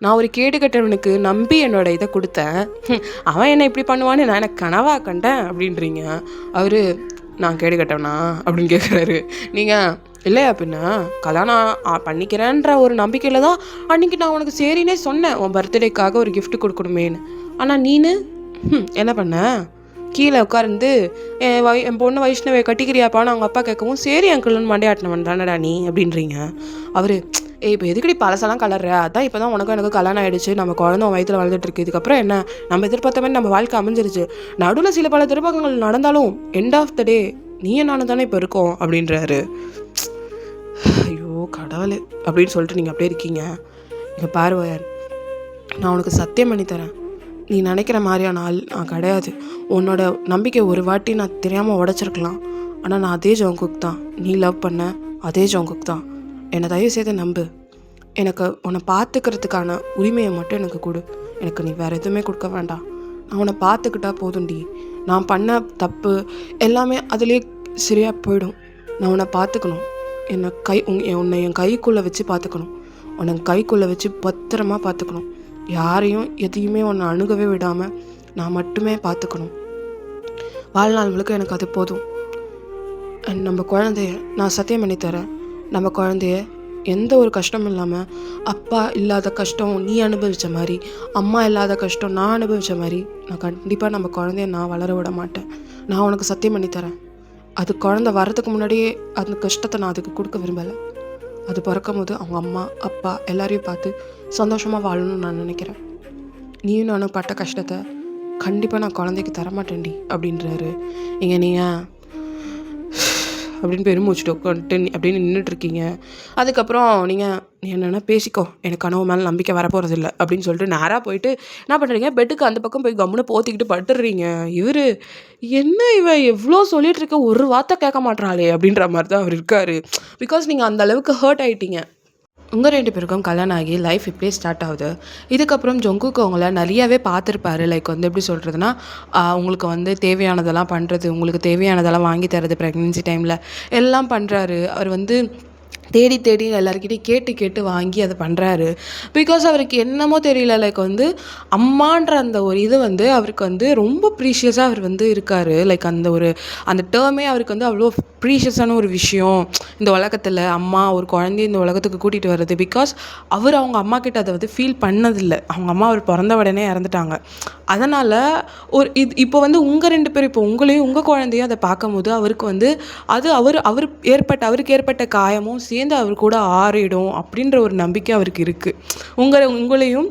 நான் ஒரு கேடு கட்டவனுக்கு நம்பி என்னோட இதை கொடுத்தேன், அவன் என்ன இப்படி பண்ணுவான்னு நான் எனக்கு கனவாக கண்டேன் அப்படின்றீங்க. அவர் நான் கேடு கட்டவனா அப்படின்னு கேட்குறாரு. நீங்கள் இல்லையா பின்ன கல்யாணம் பண்ணிக்கிறேன்ற ஒரு நம்பிக்கையில் தான் அன்றைக்கி நான் உனக்கு சரின்னே சொன்னேன், உன் பர்த்டேக்காக ஒரு கிஃப்ட் கொடுக்கணுமேன்னு. ஆனால் நீனு என்ன பண்ண, கீழே உட்கார்ந்து என் பொண்ணு வைஷ்ணவை கட்டிக்கிறியாப்பான்னு அவங்க அப்பா கேட்கவும் சரி அங்கிள்னு மண்டையாட்டினவன் தானடா நீ அப்படின்றீங்க. அவர் இப்போ எதுக்கடி பழசெல்லாம் கலர்ற, அதான் இப்போ தான் உனக்கும் எனக்கு கல்யாணம் ஆகிடுச்சு, நம்ம குழந்தை வயிற்றில் வளர்ந்துட்டு இருக்கு, இதுக்கப்புறம் என்ன நம்ம எதிர்பார்த்த மாதிரி நம்ம வாழ்க்கை அமைஞ்சிருச்சு, நடுவில் சில பல திருப்பங்கள் நடந்தாலும் எண்ட் ஆஃப் த டே நீ நானும் தானே இப்போ இருக்கோம் அப்படின்றாரு. ஐயோ கடவுளே அப்படின்னு சொல்லிட்டு நீங்கள் அப்படியே இருக்கீங்க. இங்கே பாருவாயன், நான் உனக்கு சத்தியம் பண்ணி தரேன், நீ நினைக்கிற மாதிரியான ஆள் நான் கிடையாது. உன்னோட நம்பிக்கை ஒரு வாட்டி நான் தெரியாமல் உடச்சிருக்கலாம், ஆனால் நான் அதே ஜொங்குக் தான், நீ லவ் பண்ண அதே ஜொங்குக் தான். என்னை தயவு செய்து நம்பு, எனக்கு உன்னை பார்த்துக்கிறதுக்கான உரிமையை மட்டும் எனக்கு கொடு, எனக்கு நீ வேறு எதுவுமே கொடுக்க வேண்டாம், நான் உன்னை பார்த்துக்கிட்டா போதும்டி, நான் பண்ண தப்பு எல்லாமே அதிலே சரியாக போயிடும், நான் உன்னை பார்த்துக்கணும், உன்னை என் கைக்குள்ளே வச்சு பார்த்துக்கணும், உன்னை கைக்குள்ளே வச்சு பத்திரமா பார்த்துக்கணும், யாரையும் எதையுமே உன்னை அணுகவே விடாமல் நான் மட்டுமே பார்த்துக்கணும், வாழ்நாள் முழுக்க எனக்கு அது போதும். நம்ம குழந்தைய நான் சத்தியம் பண்ணி தரேன், நம்ம குழந்தைய எந்த ஒரு கஷ்டமும் இல்லாமல் அப்பா இல்லாத கஷ்டம் நீ அனுபவித்த மாதிரி, அம்மா இல்லாத கஷ்டம் நான் அனுபவித்த மாதிரி நான் கண்டிப்பாக நம்ம குழந்தைய நான் வளர விட மாட்டேன். நான் உனக்கு சத்தியம் பண்ணி தரேன். அது குழந்தை வரதுக்கு முன்னாடியே அந்த கஷ்டத்தை நான் அதுக்கு கொடுக்க விரும்பலை. அது பிறக்கும் போது அவங்க அம்மா அப்பா எல்லாரையும் பார்த்து சந்தோஷமாக வாழணும்னு நான் நினைக்கிறேன். நீயும் நானும் பட்ட கஷ்டத்தை கண்டிப்பாக நான் குழந்தைக்கு தரமாட்டேன்டி அப்படின்றாரு. நீங்கள் அப்படின்னு பெருமூச்சுட்டு உட்காந்துட்டு அப்படின்னு நின்றுட்டுருக்கீங்க. அதுக்கப்புறம் நீங்கள் நீ என்னென்னா பேசிக்கோ, எனக்கு கனவு மேலே நம்பிக்கை வரப்போகிறதில்ல அப்படின்னு சொல்லிட்டு நேராக போயிட்டு என்ன பண்ணுறீங்க, பெட்டுக்கு அந்த பக்கம் போய் கம்முன்னு போத்திக்கிட்டு படுத்துடுறீங்க. என்ன எவ்வளோ சொல்லிட்டு இருக்க, ஒரு வார்த்தை கேட்க மாட்றாளே அப்படின்ற மாதிரி தான் அவர் இருக்காரு. பிகாஸ் நீங்கள் அந்த அளவுக்கு ஹர்ட் ஆகிட்டீங்க. உங்கள் 2 பேருக்கும் கல்யாணம் ஆகி லைஃப் இப்படியே ஸ்டார்ட் ஆகுது. இதுக்கப்புறம் ஜொங்குக்கு அவங்கள நிறையாவே பார்த்துருப்பாரு. லைக் எப்படி சொல்கிறதுனா, உங்களுக்கு தேவையானதெல்லாம் பண்ணுறது, உங்களுக்கு தேவையானதெல்லாம் வாங்கி தரது, ப்ரெக்னென்சி டைமில் எல்லாம் பண்ணுறாரு. அவர் தேடி தேடி எல்லாருக்கிட்டையும் கேட்டு கேட்டு வாங்கி அதை பண்ணுறாரு. பிகாஸ் அவருக்கு என்னமோ தெரியல, லைக் அம்மான்ற அந்த ஒரு இது அவருக்கு ரொம்ப ப்ரீஷியஸாக அவர் இருக்கார். லைக் அந்த டேர்மே அவருக்கு அவ்வளோ ப்ரீஷியஸான ஒரு விஷயம் இந்த உலகத்தில். அம்மா ஒரு குழந்தைய இந்த உலகத்துக்கு கூட்டிகிட்டு வர்றது. பிகாஸ் அவங்க அம்மா கிட்ட அதை ஃபீல் பண்ணதில்லை. அவங்க அம்மா அவர் பிறந்த உடனே இறந்துட்டாங்க. அதனால் இப்போ உங்கள் 2 பேரும் இப்போ உங்களையும் உங்கள் குழந்தையும் அதை பார்க்கும்போது அவருக்கு அது அவருக்கு ஏற்பட்ட காயமும் சேர்ந்து அவர் கூட ஆறிடும் அப்படின்ற ஒரு நம்பிக்கை அவருக்கு இருக்குது. உங்களையும்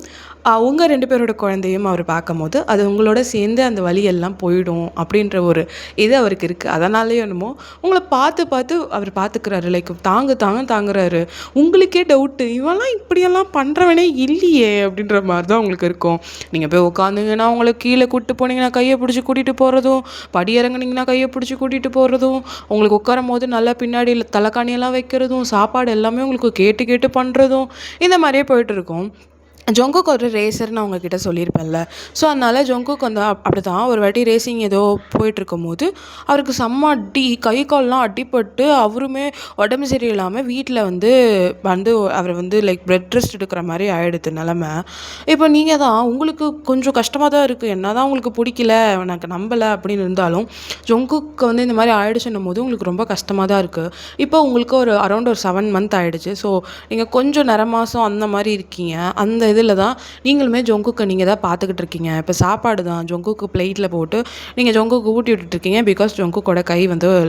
உங்கள் 2 பேரோட குழந்தையும் அவர் பார்க்கும்போது அது உங்களோட சேர்ந்து அந்த வலியெல்லாம் போயிடும் அப்படின்ற ஒரு இது அவருக்கு இருக்குது. அதனாலே என்னமோ உங்களை பார்த்து அவர் பார்த்துக்கிறாரு. லைக் தாங்குறாரு. உங்களுக்கே டவுட்டு, இவெல்லாம் இப்படியெல்லாம் பண்ணுறவனே இல்லையே அப்படின்ற மாதிரி தான் உங்களுக்கு இருக்கும். நீங்கள் போய் உட்காந்துங்கன்னா உங்களை கீழே கூப்பிட்டு போனீங்கன்னா கையை பிடிச்சி கூட்டிகிட்டு போகிறதும், படி இறங்குனீங்கன்னா கையை பிடிச்சி கூட்டிகிட்டு போகிறதும், உங்களுக்கு உட்காரும் போது நல்லா பின்னாடி தலைக்காணியெல்லாம் வைக்கிறதும், சாப்பாடு எல்லாமே உங்களுக்கு கேட்டு கேட்டு பண்ணுறதும், இந்த மாதிரியே போயிட்டு இருக்கும். ஜொங்குக்கு ஒரு ரேசர்னு அவங்கக்கிட்ட சொல்லியிருப்பேன்ல. ஸோ அதனால் ஜொங்குக்கு அப்படி தான் ஒரு வாட்டி ரேசிங் ஏதோ போயிட்டுருக்கும் போது அவருக்கு செம்ம அடி, கை கால்லாம் அடிப்பட்டு அவருமே உடம்பு சரியில்லாமல் வீட்டில் அவர் லைக் பெட் ரெஸ்ட் எடுக்கிற மாதிரி ஆகிடுது நிலமை. இப்போ நீங்கள் தான் உங்களுக்கு கொஞ்சம் கஷ்டமாக தான் இருக்குது. என்ன தான் உங்களுக்கு பிடிக்கல, எனக்கு நம்பலை அப்படின்னு இருந்தாலும் ஜொங்குக்கு இந்த மாதிரி ஆகிடுச்சுன்னும் போது உங்களுக்கு ரொம்ப கஷ்டமாக தான் இருக்குது. இப்போ உங்களுக்கு அரௌண்ட் ஒரு 7 மந்த் ஆகிடுச்சு. ஸோ நீங்கள் கொஞ்சம் நிற மாதம் அந்த மாதிரி இருக்கீங்க. அந்த இதில் தான் நீங்களுமே ஜொங்குக்கு நீங்கள் தான் பார்த்துக்கிட்டு இருக்கீங்க. இப்போ சாப்பாடு தான் ஜொங்குக்கு பிளேட்டில் போட்டு நீங்கள் ஜொங்குக்கு ஊட்டி விட்டுட்ருக்கீங்க. பிகாஸ் ஜொங்குக்கோட கை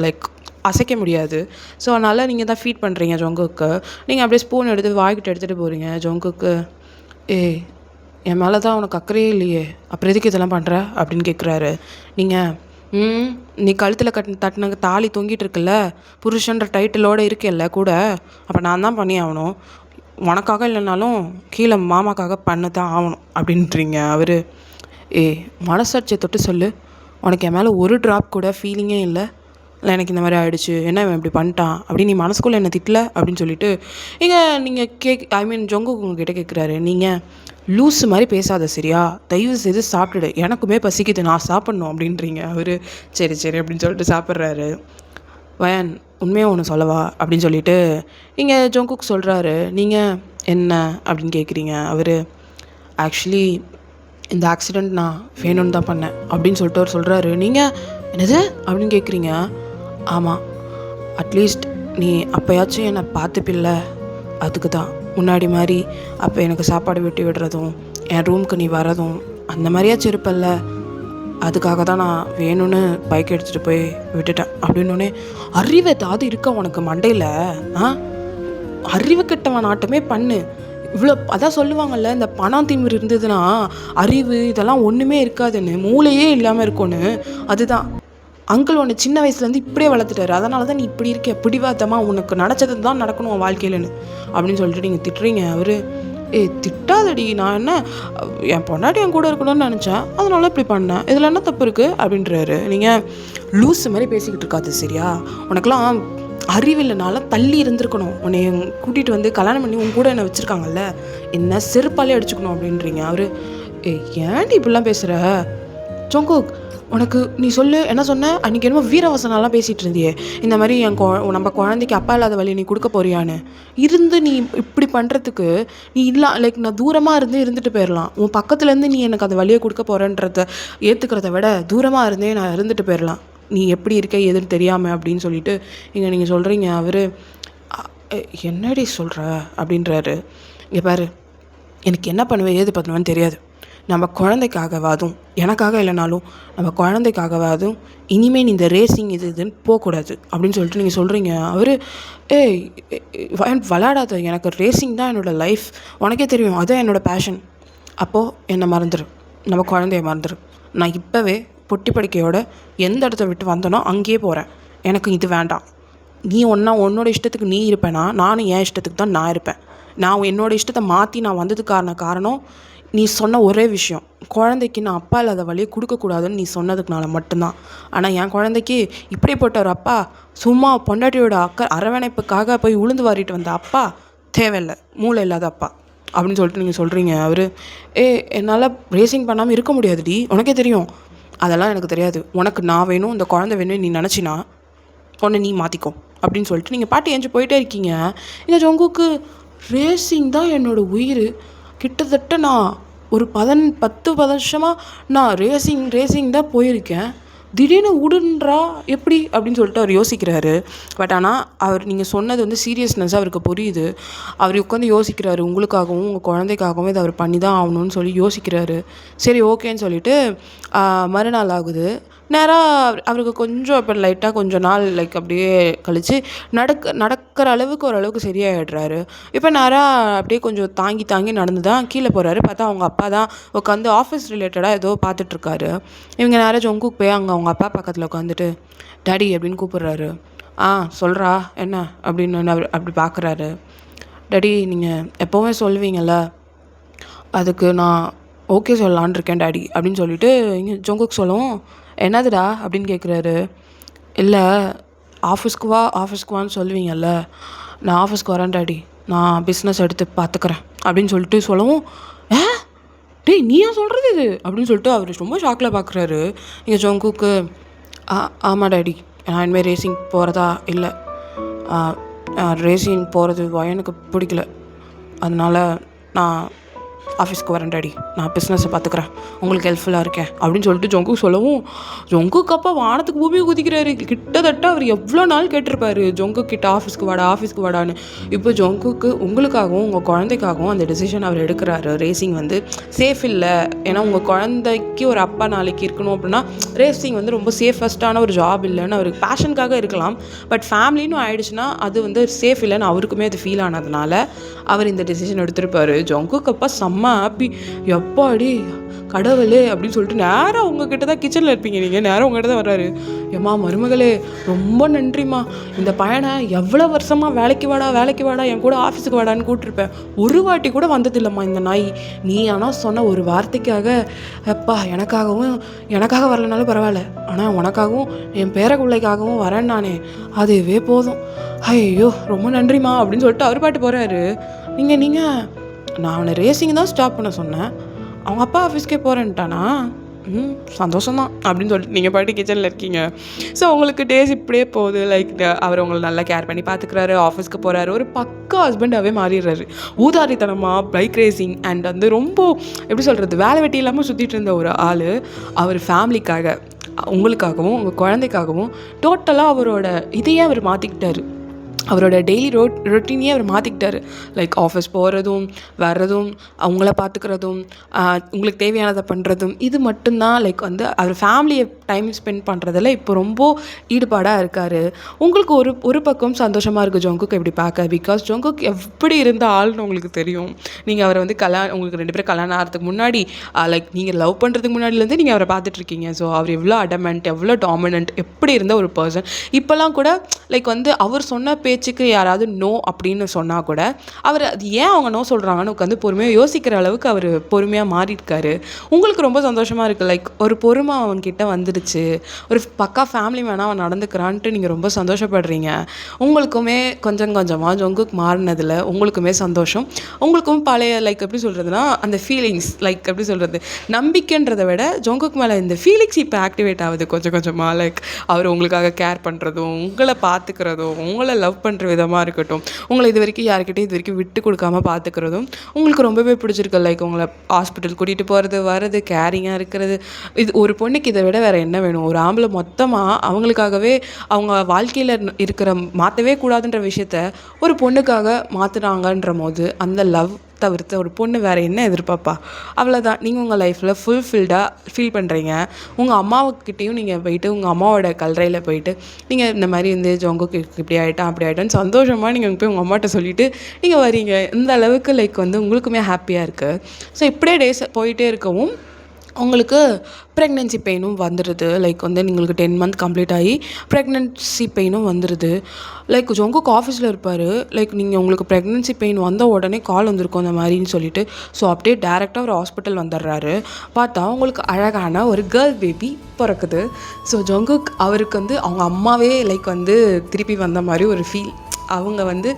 லைக் அசைக்க முடியாது. ஸோ அதனால் நீங்கள் தான் ஃபீட் பண்ணுறீங்க ஜொங்குக்கு. நீங்கள் அப்படியே ஸ்பூன் எடுத்து வாய்க்கிட்ட எடுத்துகிட்டு போகிறீங்க ஜொங்குக்கு. என் மேலே தான் உனக்கு அக்கறையே இல்லையே, அப்புறம் எதுக்கு இதெல்லாம் பண்ணுற அப்படின்னு கேட்குறாரு. நீ கழுத்தில் தட்டின தாலி தொங்கிட்டு இருக்குல்ல, புருஷன்ற டைட்டிலோடு இருக்கேல்ல கூட, அப்போ நான் தான் பண்ணி ஆகணும். உனக்காக இல்லைனாலும் கீழே மாமாக்காக பண்ண தான் ஆகணும் அப்படின்றீங்க. அவர் மனசாட்சியை தொட்டு சொல்லு, உனக்கு என் மேலே ஒரு ட்ராப் கூட ஃபீலிங்கே இல்லை, எனக்கு இந்த மாதிரி ஆகிடுச்சு, என்ன இவன் இப்படி பண்ணிட்டான் அப்படின்னு நீ மனசுக்குள்ளே என்ன திட்டல அப்படின்னு சொல்லிட்டு நீங்கள் ஜொங்குக்கு உங்ககிட்ட கேட்குறாரு. நீங்கள் லூஸு மாதிரி பேசாத சரியா, தயவு செய்து சாப்பிட்டுடு, எனக்குமே பசிக்குது, நான் சாப்பிட்ணும் அப்படின்றீங்க. அவர் சரி சரி அப்படின்னு சொல்லிட்டு சாப்பிட்றாரு. வயன் உண்மையாக ஒன்று சொல்லவா அப்படின்னு சொல்லிட்டு இங்கே ஜொங்குக்கு சொல்கிறாரு. நீங்கள் என்ன அப்படின்னு கேட்குறீங்க. அவர் ஆக்சுவலி இந்த ஆக்சிடெண்ட் நான் வேணும்னு தான் பண்ணேன் அப்படின்னு சொல்லிட்டு அவர் சொல்கிறாரு. நீங்கள் என்னது அப்படின்னு கேட்குறீங்க. ஆமாம், அட்லீஸ்ட் நீ அப்போயாச்சும் என்னை பார்த்துப்பில்ல, அதுக்கு தான். முன்னாடி மாதிரி அப்போ எனக்கு சாப்பாடு வெட்டி விடுறதும் என் ரூமுக்கு நீ வரதும் அந்த மாதிரியாச்சும் இருப்பல்ல, அதுக்காக தான் நான் வேணும்னு பைக் எடுத்துகிட்டு போய் விட்டுட்டேன் அப்படின்னோடனே, அறிவு ஏதாவது இருக்கா உனக்கு மண்டையில்? அறிவு கெட்டவன் நாட்டமே பண்ணு. இவ்வளோ அதான் சொல்லுவாங்கள்ல, இந்த பணம் திமிரு இருந்ததுன்னா அறிவு இதெல்லாம் ஒன்றுமே இருக்காதுன்னு, மூளையே இல்லாமல் இருக்கும்னு. அதுதான் அங்கிள் உன்னை சின்ன வயசுலேருந்து இப்படியே வளர்த்துட்டாரு. அதனால தான் நீ இப்படி இருக்க, பிடிவாதமாக உனக்கு நினச்சது தான் நடக்கணும் உன் வாழ்க்கையிலன்னு அப்படின்னு சொல்லிட்டு நீங்கள் திட்டுறீங்க. அவர் திட்டாதடி, நான் என்ன என் பொண்டாட்டி என் கூட இருக்கணும்னு நினச்சேன், அதனால இப்படி பண்ணேன், இதில் என்ன தப்பு இருக்குது அப்படின்றாரு. நீங்கள் லூஸு மாதிரி பேசிக்கிட்டு இருக்காது சரியா, உனக்கெல்லாம் அறிவில்லைனால தள்ளி இருந்திருக்கணும். உன்னை கூட்டிகிட்டு கல்யாணம் பண்ணி உன் கூட என்னை வச்சுருக்காங்கல்ல, என்ன செருப்பாலே அடிச்சுக்கணும் அப்படின்றீங்க. அவர் ஏன்டி இப்படிலாம் பேசுகிற ஜொங்குக், உனக்கு நீ சொல்லு என்ன சொன்ன, அன்றைக்கி என்னமோ வீரவசனம்லாம் பேசிகிட்டு இருந்தியே, இந்த மாதிரி நம்ம குழந்தைக்கு அப்பா இல்லாத வழி நீ கொடுக்க போறியான்னு நீ இப்படி பண்ணுறதுக்கு நீ இல்லை, லைக் நான் தூரமாக இருந்துட்டு போயிடலாம். உன் பக்கத்துலேருந்து நீ எனக்கு அந்த வழியை கொடுக்க போகிறேன்றத ஏற்றுக்கிறத விட தூரமாக இருந்தே நான் இருந்துட்டு போயிடலாம், நீ எப்படி இருக்க எதுன்னு தெரியாமல் அப்படின்னு சொல்லிட்டு நீங்கள் சொல்கிறீங்க. அவர் என்னடி சொல்கிற அப்படின்றாரு. இங்கே பாரு, எனக்கு என்ன பண்ணுவேன் ஏது பண்ணுவேன்னு தெரியாது. நம்ம குழந்தைக்காகவாதும், எனக்காக இல்லைனாலும் நம்ம குழந்தைக்காகவாதும் இனிமேல் நீ இந்த ரேசிங் இதுன்னு போகக்கூடாது அப்படின்னு சொல்லிட்டு நீங்கள் சொல்கிறீங்க. அவர் ஏய் விளையாடாத, எனக்கு ரேசிங் தான் என்னோடய லைஃப், உனக்கே தெரியும், அதுதான் என்னோடய பேஷன். அப்போது என்னை மறந்துடும், நம்ம குழந்தைய மறந்துடும். நான் இப்போவே பொட்டி படிக்கையோட எந்த இடத்த விட்டு வந்தனோ அங்கேயே போகிறேன். எனக்கு இது வேண்டாம். நீ உன்னோட இஷ்டத்துக்கு நீ இருப்பேனா, நானும் என் இஷ்டத்துக்கு தான் நான் இருப்பேன். நான் என்னோடய இஷ்டத்தை மாற்றி நான் வந்ததுக்கான காரணம் நீ சொன்ன ஒரே விஷயம், குழந்தைக்கு நான் அப்பா இல்லாத வழியை கொடுக்கக்கூடாதுன்னு நீ சொன்னதுக்குனால மட்டும்தான். ஆனால் என் குழந்தைக்கு இப்படிப்பட்ட ஒரு அப்பா, சும்மா பொண்டாட்டியோட அரவணைப்புக்காக போய் உளுந்து வாரிட்டு வந்த அப்பா தேவையில்லை, மூளை இல்லாத அப்பா அப்படின்னு சொல்லிட்டு நீங்கள் சொல்கிறீங்க. அவர் என்னால் ரேசிங் பண்ணாமல் இருக்க முடியாதுடி, உனக்கே தெரியும். அதெல்லாம் எனக்கு தெரியாது, உனக்கு நான் வேணும், இந்த குழந்தை வேணும் நீ நினச்சினா உன்னை நீ மாற்றிக்கோ அப்படின்னு சொல்லிட்டு நீங்கள் பாட்டு ஏஞ்சி போயிட்டே இருக்கீங்க. இந்த ஜங்குக்கு ரேசிங் தான் என்னோடய உயிர், கிட்டத்தட்ட நான் ஒரு 10 வருஷமாக நான் ரேசிங் தான் போயிருக்கேன், திடீர்னு உடுன்றா எப்படி அப்படின்னு சொல்லிட்டு அவர் யோசிக்கிறாரு. பட் ஆனால் அவர் நீங்கள் சொன்னது வந்து சீரியஸ்னஸ் அவருக்கு புரியுது. அவர் உட்காந்து யோசிக்கிறாரு, உங்களுக்காகவும் உங்கள் குழந்தைக்காகவும் இதை அவர் பண்ணி தான் ஆகணும்னு சொல்லி யோசிக்கிறாரு. சரி ஓகேன்னு சொல்லிவிட்டு மறுநாள் ஆகுது. நேராக அவருக்கு கொஞ்சம் இப்போ லைட்டாக கொஞ்சம் நாள் அப்படியே கழித்து நடக்கிற அளவுக்கு ஓரளவுக்கு சரியாயிடுறாரு. இப்போ நேராக அப்படியே கொஞ்சம் தாங்கி நடந்து தான் கீழே போகிறாரு. பார்த்தா அவங்க அப்பா தான் உட்காந்து ஆஃபீஸ் ரிலேட்டடாக ஏதோ பார்த்துட்ருக்காரு. இவங்க நேராக ஜொங்குக்கு போய் அவங்க அப்பா பக்கத்தில் உட்காந்துட்டு டாடி அப்படின்னு கூப்பிட்றாரு. சொல்கிறா என்ன அப்படின்னு அப்படி பார்க்குறாரு. டாடி நீங்கள் எப்போவுமே சொல்லுவீங்கள்ல, அதுக்கு நான் ஓகே சொல்லலான் இருக்கேன் டாடி அப்படின்னு சொல்லிட்டு இங்கே ஜொங்குக்கு சொல்லவும், என்னதுடா அப்படின்னு கேட்குறாரு. இல்லை ஆஃபீஸ்க்கு வான்னு சொல்லுவீங்கல்ல, நான் ஆஃபீஸ்க்கு வரேன் டாடி, நான் பிஸ்னஸ் எடுத்து பார்த்துக்கிறேன் அப்படின்னு சொல்லிட்டு சொல்லவும், டேய் நீயா சொல்கிறது இது அப்படின்னு சொல்லிட்டு அவர் ரொம்ப ஷாக்கில் பார்க்குறாரு. இங்கே ஜொங்குக்கு ஆமாம் டாடி, நான் இனிமேல் ரேசிங் போகிறதா இல்லை, ரேசிங் போகிறது எனக்கு பிடிக்கல, அதனால் நான் ஆஃபீஸ்க்கு வரேன் டாடி, நான் பிஸ்னஸை பார்த்துக்கிறேன், உங்களுக்கு ஹெல்ப்ஃபுல்லாக இருக்கேன் அப்படின்னு சொல்லிட்டு ஜொங்குக்கு சொல்லவும், ஜொங்குக்கு அப்பா வானத்துக்கு பூமியை குதிக்கிறாரு. கிட்டத்தட்ட அவர் எவ்வளோ நாள் கேட்டிருப்பாரு ஜொங்கு கிட்ட ஆஃபீஸ்க்கு வாடான்னு. இப்போ ஜொங்குக்கு உங்களுக்காகவும் உங்கள் குழந்தைக்காகவும் அந்த டெசிஷன் அவர் எடுக்கிறாரு. ரேசிங் வந்து சேஃப் இல்லை, ஏன்னா உங்கள் குழந்தைக்கு ஒரு அப்பா நாளைக்கு இருக்கணும் அப்படின்னா ரேசிங் வந்து ரொம்ப சேஃபஸ்ட்டான ஒரு ஜாப் இல்லைன்னு அவருக்கு பேஷனுக்காக இருக்கலாம். பட் ஃபேமிலின்னு ஆயிடுச்சுன்னா அது வந்து சேஃப் இல்லைன்னு அவருக்குமே அது ஃபீல் ஆனதுனால அவர் இந்த டெசிஷன் எடுத்திருப்பாரு. ஜொங்குக்கு அப்பா செம்ம ஹாப்பி, எப்பாடி கடவுளே அப்படின்னு சொல்லிட்டு நேராக உங்ககிட்ட தான் கிச்சனில் இருப்பீங்க நீங்கள், நேராக உங்ககிட்ட தான் வர்றாரு. ஏம்மா மருமகளே ரொம்ப நன்றிம்மா, இந்த பையனை எவ்வளோ வருஷமாக வேலைக்கு வாடா என் கூட ஆஃபீஸுக்கு வாடான்னு கூப்பிட்டுருப்பேன், ஒரு வாட்டி கூட வந்ததில்லைம்மா இந்த நாய், நீ ஆனால் சொன்ன ஒரு வார்த்தைக்காக எப்பா எனக்காக வரலனாலும் பரவாயில்ல, ஆனால் உனக்காகவும் என் பேரக்குள்ளைக்காகவும் வரேன் நானே, அதுவே போதும், ஐயோ ரொம்ப நன்றிம்மா அப்படின்னு சொல்லிட்டு அவர் பாட்டு போகிறாரு. நீங்கள் நான் அவனை ரேசிங் தான் ஸ்டாப் பண்ண சொன்னேன், அவங்க அப்பா ஆஃபீஸ்க்கே போகிறேன்ட்டானா, சந்தோஷம்தான் அப்படின்னு சொல்லிட்டு நீங்கள் பாட்டு கிச்சனில் இருக்கீங்க. ஸோ உங்களுக்கு டேஸ் இப்படியே போகுது. அவர் உங்களை நல்லா கேர் பண்ணி பார்த்துக்கிறாரு, ஆஃபீஸ்க்கு போகிறாரு, ஒரு பக்கா ஹஸ்பண்டாகவே மாறிடுறாரு. ஊதாரித்தனமாக பைக் ரேசிங் அண்ட் வந்து ரொம்ப எப்படி சொல்கிறது, வேலை வெட்டி இல்லாமல் சுற்றிட்டு இருந்த ஒரு ஆள் அவர் ஃபேமிலிக்காக, உங்களுக்காகவும் உங்கள் குழந்தைக்காகவும் டோட்டலாக அவரோட இதையே அவர் மாற்றிக்கிட்டாரு. அவரோட டெய்லி ரொட்டீனையே அவர் மாற்றிக்கிட்டாரு. ஆஃபீஸ் போகிறதும் வர்றதும் அவங்கள பார்த்துக்கிறதும் உங்களுக்கு தேவையானதை பண்ணுறதும், இது மட்டும்தான் வந்து அவர் ஃபேமிலியை டைம் ஸ்பெண்ட் பண்ணுறதில் இப்போ ரொம்ப ஈடுபாடாக இருக்கார். உங்களுக்கு ஒரு பக்கம் சந்தோஷமாக இருக்குது ஜொங்குக்கு எப்படி பார்க்க, பிகாஸ் ஜொங்குக்கு எப்படி இருந்த ஆள்னு உங்களுக்கு தெரியும். நீங்கள் அவரை வந்து உங்களுக்கு 2 பேரும் கல்யாணம் ஆகிறதுக்கு முன்னாடி நீங்கள் லவ் பண்ணுறதுக்கு முன்னாடிலேருந்து நீங்கள் அவரை பார்த்துட்ருக்கீங்க. ஸோ அவர் எவ்வளோ அடமெண்ட், எவ்வளோ டாமினன்ட், எப்படி இருந்த ஒரு பர்சன், இப்போல்லாம் கூட வந்து அவர் சொன்ன பேச்சுக்கு யாராவது நோ அப்படின்னு சொன்னால் கூட அவர் அது ஏன் அவங்க நோ சொல்கிறாங்கன்னு உட்காந்து பொறுமையாக யோசிக்கிற அளவுக்கு அவர் பொறுமையாக மாறியிருக்காரு. உங்களுக்கு ரொம்ப சந்தோஷமாக இருக்குது. ஒரு பொறுமை அவன்கிட்ட வந்துடுச்சு, ஒரு பக்கா ஃபேமிலி மேனாக அவன் நடந்துக்கிறான்ட்டு நீங்கள் ரொம்ப சந்தோஷப்படுறீங்க. உங்களுக்குமே கொஞ்சமாக ஜொங்குக்கு மாறினதில் உங்களுக்குமே சந்தோஷம். உங்களுக்கும் பழைய எப்படி சொல்கிறதுனா அந்த ஃபீலிங்ஸ் எப்படி சொல்கிறது, நம்பிக்கைன்றதை விட ஜொங்குக்கு மேலே இந்த ஃபீலிங்ஸ் இப்போ ஆக்டிவேட் ஆகுது கொஞ்சமாக. அவர் உங்களுக்காக கேர் பண்ணுறதும், உங்களை பார்த்துக்கிறதும், உங்களை லவ் பண்ணுற விதமாக இருக்கட்டும், உங்களை இது வரைக்கும் யார்கிட்டையும் இது வரைக்கும் விட்டு கொடுக்காம பார்த்துக்கிறதும் உங்களுக்கு ரொம்பவே பிடிச்சிருக்கு. லைக் உங்களை ஹாஸ்பிட்டல் கூட்டிகிட்டு போகிறது வர்றது, கேரிங்காக இருக்கிறது. இது ஒரு பொண்ணுக்கு இதை விட வேறு என்ன வேணும்? ஒரு ஆம்பளை மொத்தமாக அவங்களுக்காகவே அவங்க வாழ்க்கையில் இருக்கிற மாற்றவே கூடாதுன்ற விஷயத்த ஒரு பொண்ணுக்காக மாற்றுறாங்கன்ற போது அந்த லவ் தவிர்த்து ஒரு பொண்ணு வேறு என்ன எதிர்பார்ப்பா? அவ்வளோதான். நீங்கள் உங்கள் லைஃப்பில் ஃபுல்ஃபில்டாக ஃபீல் பண்ணுறீங்க. உங்கள் அம்மாவுக்கிட்டேயும் நீங்கள் போயிட்டு உங்கள் அம்மாவோட கல்லறையில் போயிட்டு நீங்கள் இந்த மாதிரி வந்து ஜோங்குக்கு இப்படி ஆகிட்டான் அப்படி ஆகிட்டான்னு சந்தோஷமாக நீங்கள் போய் உங்கள் அம்மாட்ட சொல்லிவிட்டு நீங்கள் வரீங்க. இந்த அளவுக்கு லைக் வந்து உங்களுக்குமே ஹாப்பியாக இருக்குது. ஸோ இப்படியே டேஸ் போயிட்டே இருக்கவும் உங்களுக்கு ப்ரெக்னென்சி பெயினும் வந்துடுது. லைக் வந்து உங்களுக்கு 10 மந்த் கம்ப்ளீட் ஆகி ப்ரெக்னென்சி பெயினும் வந்துடுது. லைக் ஜோங்குக்கு ஆஃபீஸில் இருப்பார். லைக் நீங்கள் உங்களுக்கு ப்ரெக்னென்சி பெயின் வந்த உடனே கால் வந்திருக்கும் அந்த மாதிரின்னு சொல்லிட்டு. ஸோ அப்படியே டேரெக்டாக ஒரு ஹாஸ்பிட்டல் வந்துடுறாரு. பார்த்தா உங்களுக்கு அழகான ஒரு கேர்ள் பேபி பிறக்குது. ஸோ ஜோங்குக் அவருக்கு வந்து அவங்க அம்மாவே லைக் வந்து திருப்பி வந்த மாதிரி ஒரு ஃபீல். அவங்க வந்து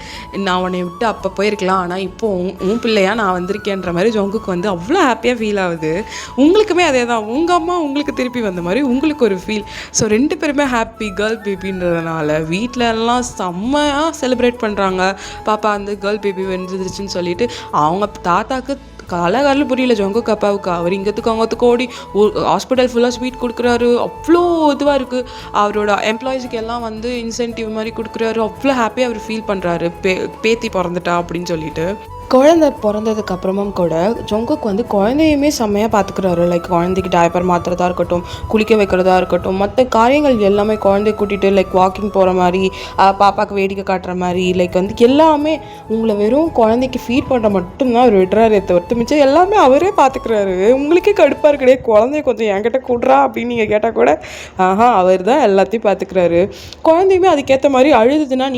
நான் உன்னை விட்டு அப்போ போயிருக்கலாம், ஆனால் இப்போது உன் பிள்ளையா நான் வந்திருக்கேன்ற மாதிரி ஜோங்குக்கு வந்து அவ்வளோ ஹாப்பியாக ஃபீல் ஆகுது. உங்களுக்குமே அதே தான், உங்கள் அம்மா உங்களுக்கு திருப்பி வந்த மாதிரி உங்களுக்கு ஒரு ஃபீல். ஸோ 2 பேருமே ஹாப்பி கேர்ள் பேபின்றதுனால வீட்டிலலாம் செம்மையாக செலிப்ரேட் பண்ணுறாங்க. பாப்பா வந்து கேர்ள் பேபி வந்துருச்சுன்னு சொல்லிட்டு அவங்க தாத்தாக்கு காலகாரில் புரியல ஜோங்குக்கு அப்பாவுக்கு. அவர் இங்கத்துக்கு அங்கத்துக்கு ஓடி ஹாஸ்பிட்டல் ஃபுல்லாக ஸ்வீட் கொடுக்குறாரு. அவ்வளோ இதுவாக இருக்குது. அவரோட எம்ப்ளாயீஸுக்கு எல்லாம் வந்து இன்சென்டிவ் மாதிரி கொடுக்குறாரு. அவ்வளோ ஹாப்பியாக அவர் ஃபீல் பண்ணுறாரு, பேத்தி பிறந்துட்டா அப்படின்னு சொல்லிட்டு. குழந்தை பிறந்ததுக்கு அப்புறமும் கூட ஜோங்குக் வந்து குழந்தையுமே செம்மையாக பார்த்துக்கிறாரு. லைக் குழந்தைக்கு டைப்பர் மாற்றுறதா இருக்கட்டும், குளிக்க வைக்கிறதா இருக்கட்டும், மற்ற காரியங்கள் எல்லாமே குழந்தைய கூட்டிகிட்டு லைக் வாக்கிங் போகிற மாதிரி, பாப்பாவுக்கு வேடிக்கை காட்டுற மாதிரி, லைக் வந்து எல்லாமே உங்களை வெறும் குழந்தைக்கு ஃபீட் பண்ணுற மட்டும்தான் அவர் விடுறாரு தவிர்த்து மிச்சம் எல்லாமே அவரே பார்த்துக்கிறாரு. உங்களுக்கே கடுப்பாக இருக்கிறே, குழந்தைய கொஞ்சம் என்கிட்ட கூடுறா அப்படின்னு நீங்கள் கேட்டால் கூட அவர் தான் எல்லாத்தையும் பார்த்துக்கிறாரு. குழந்தையுமே அதுக்கேற்ற மாதிரி அழுதுதுன்னா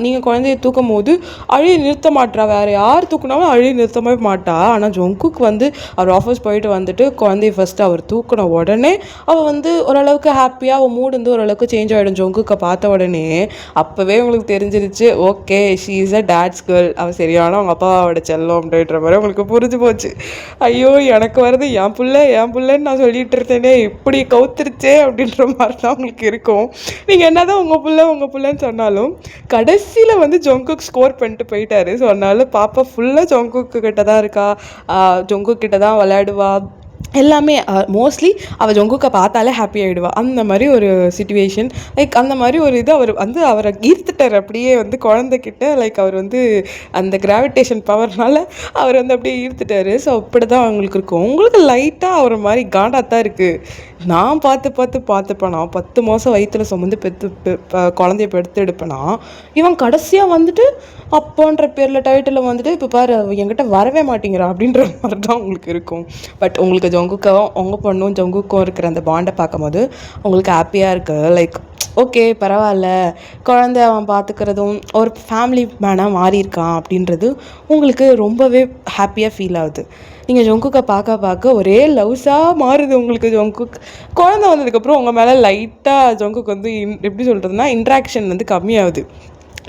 நீங்கள் குழந்தைய தூக்கும் போது அழுகி நிறுத்த மாட்டா, வேறு யார் தூக்குனாலும் அழுகி நிறுத்தவே மாட்டா. ஆனால் ஜோங்குக் வந்து அவர் ஆஃபீஸ் போயிட்டு வந்துட்டு குழந்தைய ஃபஸ்ட்டு அவர் தூக்கின உடனே அவள் வந்து ஓரளவுக்கு ஹாப்பியாக அவள் மூடு வந்து ஓரளவுக்கு சேஞ்ச் ஆகிடும். ஜோங்குக்கை பார்த்த உடனே அப்போவே உங்களுக்கு தெரிஞ்சிருச்சு, okay she is a dates girl, அவள் சரியான அவங்க அப்பாவோட செல்லம் அப்படின்ற மாதிரி உங்களுக்கு புரிஞ்சு போச்சு. ஐயோ எனக்கு வருது என் பிள்ளைன்னு நான் சொல்லிட்டு இருந்தேனே இப்படி கவுத்துருச்சே அப்படின்ற மாதிரி தான் உங்களுக்கு இருக்கும். நீங்கள் என்ன தான் உங்கள் பிள்ளைன்னு சொன்னாலும் கடைசியில் வந்து ஜோங்குக் ஸ்கோர் பண்ணிட்டு போயிட்டாரு. ஸோ அதனால பாப்பா ஃபுல்லாக ஜோங்குக்கு கிட்ட தான் இருக்கா, ஜோங்குக் கிட்ட தான் விளையாடுவா. எல்லாமே மோஸ்ட்லி அவள் ஜோங்குக்கை பார்த்தாலே ஹாப்பி ஆகிடுவா. அந்த மாதிரி ஒரு சிச்சுவேஷன். லைக் அந்த மாதிரி ஒரு இது அவர் வந்து அவரை ஈர்த்துட்டார் அப்படியே வந்து குழந்தைக்கிட்ட. லைக் அவர் வந்து அந்த கிராவிடேஷன் பவர்னால அவர் வந்து அப்படியே ஈர்த்துட்டார். ஸோ அப்படி தான் அவங்களுக்கு இருக்கும். உங்களுக்கு லைட்டாக அவர் மாதிரி காண்டாத்தான் இருக்குது. நான் பார்த்துப்பேனா 10 மாதம் வயிற்றில் சுமந்து குழந்தைய பெற்று எடுப்பேனா, இவன் கடைசியாக வந்துட்டு அப்போன்ற பேரில் டைட்டில் வந்துட்டு இப்போ பாரு என்கிட்ட வரவே மாட்டேங்கிறான் அப்படின்ற மாதிரி தான் உங்களுக்கு இருக்கும். பட் உங்களுக்கு ஜோங்குக்கும் உங்கள் பொண்ணும் ஜோங்குக்கும் இருக்கிற அந்த பாண்டை பார்க்கும்போது உங்களுக்கு ஹாப்பியாக இருக்குது. லைக் ஓகே பரவாயில்ல, குழந்தை அவன் பார்த்துக்கிறதும் ஒரு ஃபேமிலி மேனாக மாறியிருக்கான் அப்படின்றது உங்களுக்கு ரொம்பவே ஹாப்பியாக ஃபீல் ஆகுது. நீங்கள் ஜோங்குக்கை பார்க்க ஒரே லவ்ஸாக மாறுது உங்களுக்கு. ஜோங்குக் குழந்தை வந்ததுக்கப்புறம் உங்கள் மேலே லைட்டாக ஜோங்குக்கு வந்து எப்படி சொல்கிறதுனா இன்ட்ராக்ஷன் வந்து கம்மியாகுது.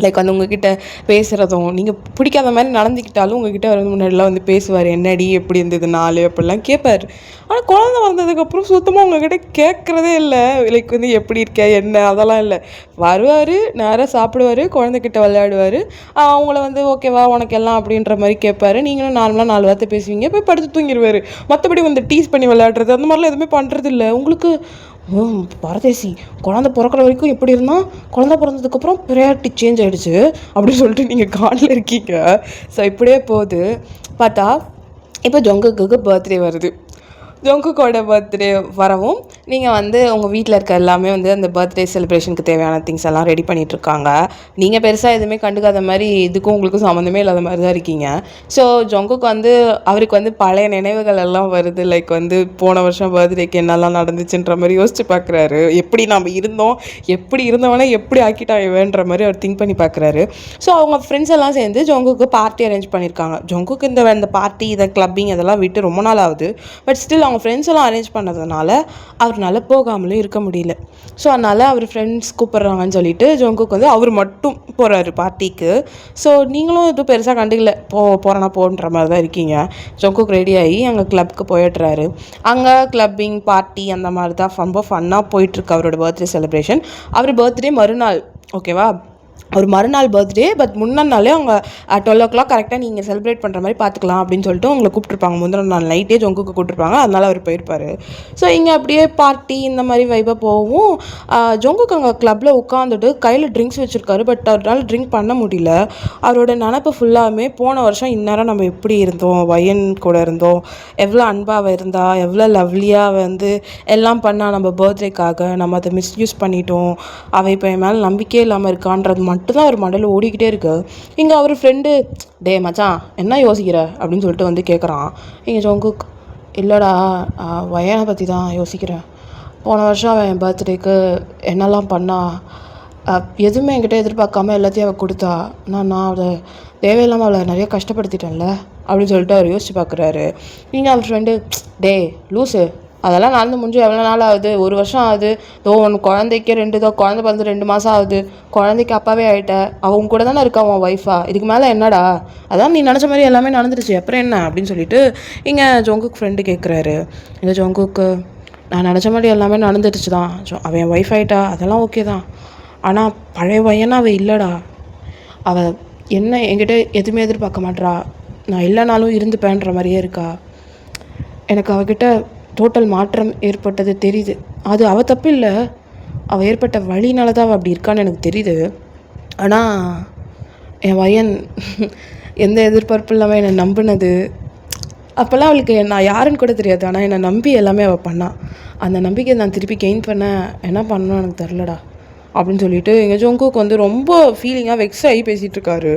லைக் வந்து உங்ககிட்ட பேசுகிறதும், நீங்கள் பிடிக்காத மாதிரி நடந்துக்கிட்டாலும் உங்ககிட்ட வந்து முன்னாடிலாம் வந்து பேசுவார், என்னடி எப்படி இருந்தது நாள் அப்படிலாம் கேட்பார். ஆனால் குழந்தை வந்ததுக்கப்புறம் சுத்தமாக உங்ககிட்ட கேட்குறதே இல்லை. லைக் வந்து எப்படி இருக்க என்ன அதெல்லாம் இல்லை. வருவார், நேராக சாப்பிடுவார், குழந்தைகிட்ட விளையாடுவார், அவங்கள வந்து ஓகேவா உனக்கு எல்லாம் அப்படின்ற மாதிரி கேட்பார். நீங்களும் நார்மலாக 4 வார்த்தை பேசுவீங்க, போய் படுத்து தூங்கிடுவார். மற்றபடி வந்து டீஸ் பண்ணி விளையாடுறது அந்த மாதிரிலாம் எதுவுமே பண்ணுறது இல்லை. உங்களுக்கு பரதேசி குழந்தை பிறக்கிற வரைக்கும் எப்படி இருந்தால் குழந்தை பிறந்ததுக்கப்புறம் ப்ரையாரிட்டி சேஞ்ச் ஆகிடுச்சு அப்படின்னு சொல்லிட்டு நீங்கள் காலில் இருக்கீங்க. ஸோ இப்படியே போகுது. பார்த்தா இப்போ ஜோங்குக்கு பர்த்டே வருது. ஜோங்குக்கோட பர்த்டே வரவும் நீங்கள் வந்து உங்கள் வீட்டில் இருக்க எல்லாமே வந்து அந்த பர்த்டே செலிப்ரேஷனுக்கு தேவையான திங்ஸ் எல்லாம் ரெடி பண்ணிகிட்ருக்காங்க. நீங்கள் பெருசாக எதுவுமே கண்டுக்காத மாதிரி இதுக்கும் உங்களுக்கும் சம்மந்தமே இல்லாத மாதிரி தான் இருக்கீங்க. ஸோ ஜோங்குக்கு வந்து அவருக்கு வந்து பழைய நினைவுகள் எல்லாம் வருது. லைக் வந்து போன வருஷம் பர்த்டேக்கு என்னெல்லாம் நடந்துச்சுன்ற மாதிரி யோசிச்சு பார்க்குறாரு. எப்படி நம்ம இருந்தோம், எப்படி இருந்தவனே எப்படி ஆக்கிட்டாவேன்ற மாதிரி அவர் திங்க் பண்ணி பார்க்குறாரு. ஸோ அவங்க ஃப்ரெண்ட்ஸ் எல்லாம் சேர்ந்து ஜோங்குக்கு பார்ட்டி அரேஞ்ச் பண்ணியிருக்காங்க. ஜோங்குக்கு இந்த பார்ட்டி இதை கிளப்பிங் இதெல்லாம் விட்டு ரொம்ப நாள் ஆகுது. பட் ஸ்டில் அவங்க ஃப்ரெண்ட்ஸ் எல்லாம் அரேஞ்ச் பண்ணதுனால அவர்னால போகாமலும் இருக்க முடியல. ஸோ அதனால் அவர் ஃப்ரெண்ட்ஸ் கூப்பிட்றாங்கன்னு சொல்லிட்டு ஜோங்குக்கு வந்து அவர் மட்டும் போகிறாரு பார்ட்டிக்கு. ஸோ நீங்களும் இது பெருசாக கண்டுக்கல, போகிறனா போன்ற மாதிரி தான் இருக்கீங்க. ஜோங்குக்கு ரெடி ஆகி அங்கே கிளப்புக்கு போயிடுறாரு. அங்கே கிளப்பிங் பார்ட்டி அந்த மாதிரி தான் ரொம்ப ஃபன்னாக போயிட்டுருக்கு அவரோட பர்த்டே செலிப்ரேஷன். அவர் பர்த்டே மறுநாள் ஓகேவா. ஒரு மறுநாள் பர்த்டே, பட் முந்தின நாளே அவங்க 12 கரெக்டாக நீங்கள் செலிப்ரேட் பண்ணுற மாதிரி பார்த்துக்கலாம் அப்படின்னு சொல்லிட்டு உங்களை கூப்பிட்ருப்பாங்க. முந்தின நாள் நைட்டே ஜொங்குக்கு கூப்பிட்ருப்பாங்க, அதனால் அவர் போயிருப்பார். ஸோ இங்கே அப்படியே பார்ட்டி இந்த மாதிரி வைப்பாக போகவும் ஜொங்குக்கு அங்கே கிளப்பில் உட்காந்துட்டு கையில் ட்ரிங்க்ஸ் வச்சுருக்காரு. பட் அவரால் ட்ரிங்க் பண்ண முடியல. அவரோட நினப்பு ஃபுல்லாமே போன வருஷம் இந்நேரம் நம்ம எப்படி இருந்தோம், வயன் கூட இருந்தோம், எவ்வளோ அன்பாக இருந்தா, எவ்வளோ லவ்லியாக வந்து எல்லாம் பண்ணால் நம்ம பர்த்டேக்காக, நம்ம அதை மிஸ்யூஸ் பண்ணிட்டோம், அவள் இப்போ என் மேலே நம்பிக்கையே இல்லாமல் இருக்கான்றது மட்டும்தான் அவர் மண்டலில் ஓடிக்கிட்டே இருக்கு. இங்கே அவர் ஃப்ரெண்டு, டே மச்சான் என்ன யோசிக்கிற அப்படின்னு சொல்லிட்டு வந்து கேட்குறான். இங்கே ஜொங்குக், இல்லைடா வயனை பற்றி தான் யோசிக்கிறேன். போன வருஷம் அவன் என் பர்த்டேக்கு என்னெல்லாம் பண்ணா, எதுவுமே என்கிட்ட எதிர்பார்க்காம எல்லாத்தையும் அவள் கொடுத்தா, நான் அதை தேவையில்லாமல் அவளை நிறைய கஷ்டப்படுத்திட்டேன்ல அப்படின்னு சொல்லிட்டு அவர் யோசிச்சு பார்க்குறாரு. இங்கே அவர் ஃப்ரெண்டு, டே லூஸு, அதெல்லாம் நடந்து முடிஞ்சு எவ்வளோ நாள் ஆகுது, 1 வருஷம் ஆகுது. ஒன்று குழந்தைக்கு 2 குழந்தை பிறந்து 2 மாதம் ஆகுது, குழந்தைக்கு அப்பாவே ஆகிட்ட, அவங்க கூட தானே இருக்கா உன் ஒய்ஃபா, இதுக்கு மேலே என்னடா, அதான் நீ நினச்ச மாதிரி எல்லாமே நடந்துருச்சு, அப்புறம் என்ன அப்படின்னு சொல்லிட்டு இங்கே ஜொங்குக் ஃப்ரெண்டு கேட்குறாரு. இங்கே ஜொங்குக்கு, நான் நினச்ச மாதிரி எல்லாமே நடந்துடுச்சு தான், அவன் என் ஒய்ஃப் ஆகிட்டா, அதெல்லாம் ஓகே தான், ஆனால் பழைய பையனா அவள் இல்லைடா, அவள் என்ன என்கிட்ட எதுவுமே எதிர்பார்க்க மாட்றா, நான் இல்லைனாலும் இருந்துப்பேன்ற மாதிரியே இருக்கா, எனக்கு அவகிட்ட டோட்டல் மாற்றம் ஏற்பட்டது தெரியுது. அது அவள் தப்பு இல்லை, அவள் ஏற்பட்ட வழினால தான் அவள் அப்படி இருக்கான்னு எனக்கு தெரியுது. ஆனால் என் பையன் எந்த எதிர்பார்ப்பு இல்லாமல் என்னை நம்பினது, அப்போல்லாம் அவளுக்கு நான் யாருன்னு கூட தெரியாது, ஆனால் என்னை நம்பி எல்லாமே அவள் பண்ணான். அந்த நம்பிக்கையை நான் திருப்பி கெயின் பண்ண என்ன பண்ணணும்னு எனக்கு தெரிலடா அப்படின்னு சொல்லிட்டு எங்கள் ஜொங்குக்கு வந்து ரொம்ப ஃபீலிங்காக வெக்ஸ் ஆகி பேசிகிட்டு இருக்காரு.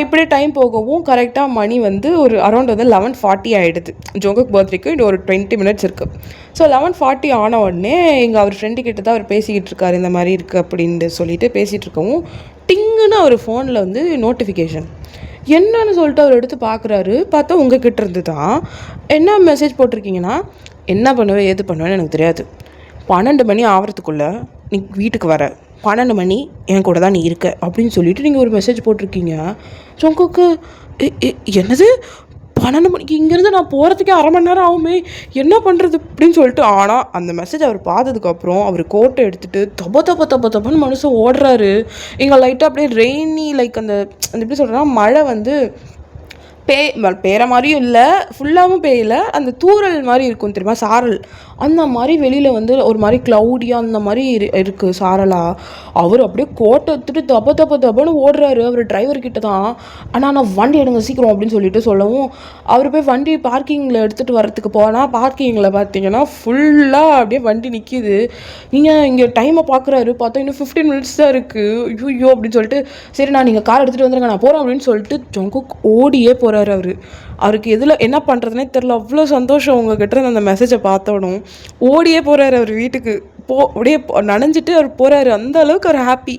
இப்படியே டைம் போகவும் கரெக்டாக மணி வந்து ஒரு அரௌண்ட் வந்து 11:40 ஆகிடுது. ஜொங்குக் பர்த்டேக்கு இன்னும் ஒரு 20 மினிட்ஸ் இருக்குது. ஸோ 11:40 ஆன உடனே எங்கள் அவர் ஃப்ரெண்டு கிட்ட தான் அவர் பேசிக்கிட்டு இருக்காரு, இந்த மாதிரி இருக்குது அப்படின்னு சொல்லிட்டு பேசிகிட்டு இருக்கவும் டிங்குன்னு அவர் ஃபோனில் வந்து நோட்டிஃபிகேஷன் என்னன்னு சொல்லிட்டு அவர் எடுத்து பார்க்குறாரு. பார்த்தா உங்கள் கிட்ட இருந்து தான். என்ன மெசேஜ் போட்டிருக்கீங்கன்னா, என்ன பண்ணுவேன் ஏது பண்ணுவேன்னு எனக்கு தெரியாது, 12 மணி ஆகிறதுக்குள்ளே நீ வீட்டுக்கு வர, 12 மணி என் கூட தான் நீ இருக்க அப்படின்னு சொல்லிட்டு நீங்கள் ஒரு மெசேஜ் போட்டிருக்கீங்க. ஜொங்குக்கு, என்னது 12 மணிக்கு இங்கேருந்து நான் போகிறதுக்கே அரை மணி நேரம் ஆகுமே, என்ன பண்ணுறது அப்படின்னு சொல்லிட்டு. ஆனால் அந்த மெசேஜ் அவர் பார்த்ததுக்கப்புறம் அவர் கோட்டை எடுத்துகிட்டு தப்பன்னு மனுஷன் ஓடுறாரு. இங்கே லைட்டாக அப்படியே ரெய்னி லைக் அந்த எப்படி சொல்கிறேன்னா மழை வந்து பேர மாதிரியும் இல்லை, ஃபுல்லாகவும் பெய்யல, அந்த தூறல் மாதிரி இருக்கும் தெரியுமா, சாரல், அந்த மாதிரி வெளியில் வந்து ஒரு மாதிரி க்ளவுடியாக அந்த மாதிரி இருக்குது சாரலாக. அவர் அப்படியே கோட்டை எடுத்துட்டு தப்பன்னு ஓடுறாரு அவர் டிரைவர்கிட்ட தான். ஆனால் நான் வண்டி எடுங்க சீக்கிரம் அப்படின்னு சொல்லிட்டு சொல்லவும் அவர் போய் வண்டி பார்க்கிங்கில் எடுத்துகிட்டு வரத்துக்கு போனால் பார்க்கிங்கில் பார்த்தீங்கன்னா ஃபுல்லாக அப்படியே வண்டி நிற்கிது. நீங்கள் இங்கே டைமை பார்க்குறாரு, பார்த்தா இன்னும் 15 மினிட்ஸ் தான் இருக்குது. ஐயோ அப்படின்னு சொல்லிட்டு, சரி நான் நீங்கள் கார் எடுத்துகிட்டு வந்துருங்க நான் போகிறேன் அப்படின்னு சொல்லிட்டு ஜொங்குக் ஓடியே போகிறார். அவருக்கு எதில் என்ன பண்ணுறதுனே தெரில, அவ்வளோ சந்தோஷம் உங்ககிட்ட அந்த மெசேஜை பார்த்தோடும் ஓடியே போகிறாரு அவர் வீட்டுக்கு. அப்படியே நனைஞ்சிட்டு அவர் போகிறாரு. அந்த அளவுக்கு அவர் ஹாப்பி.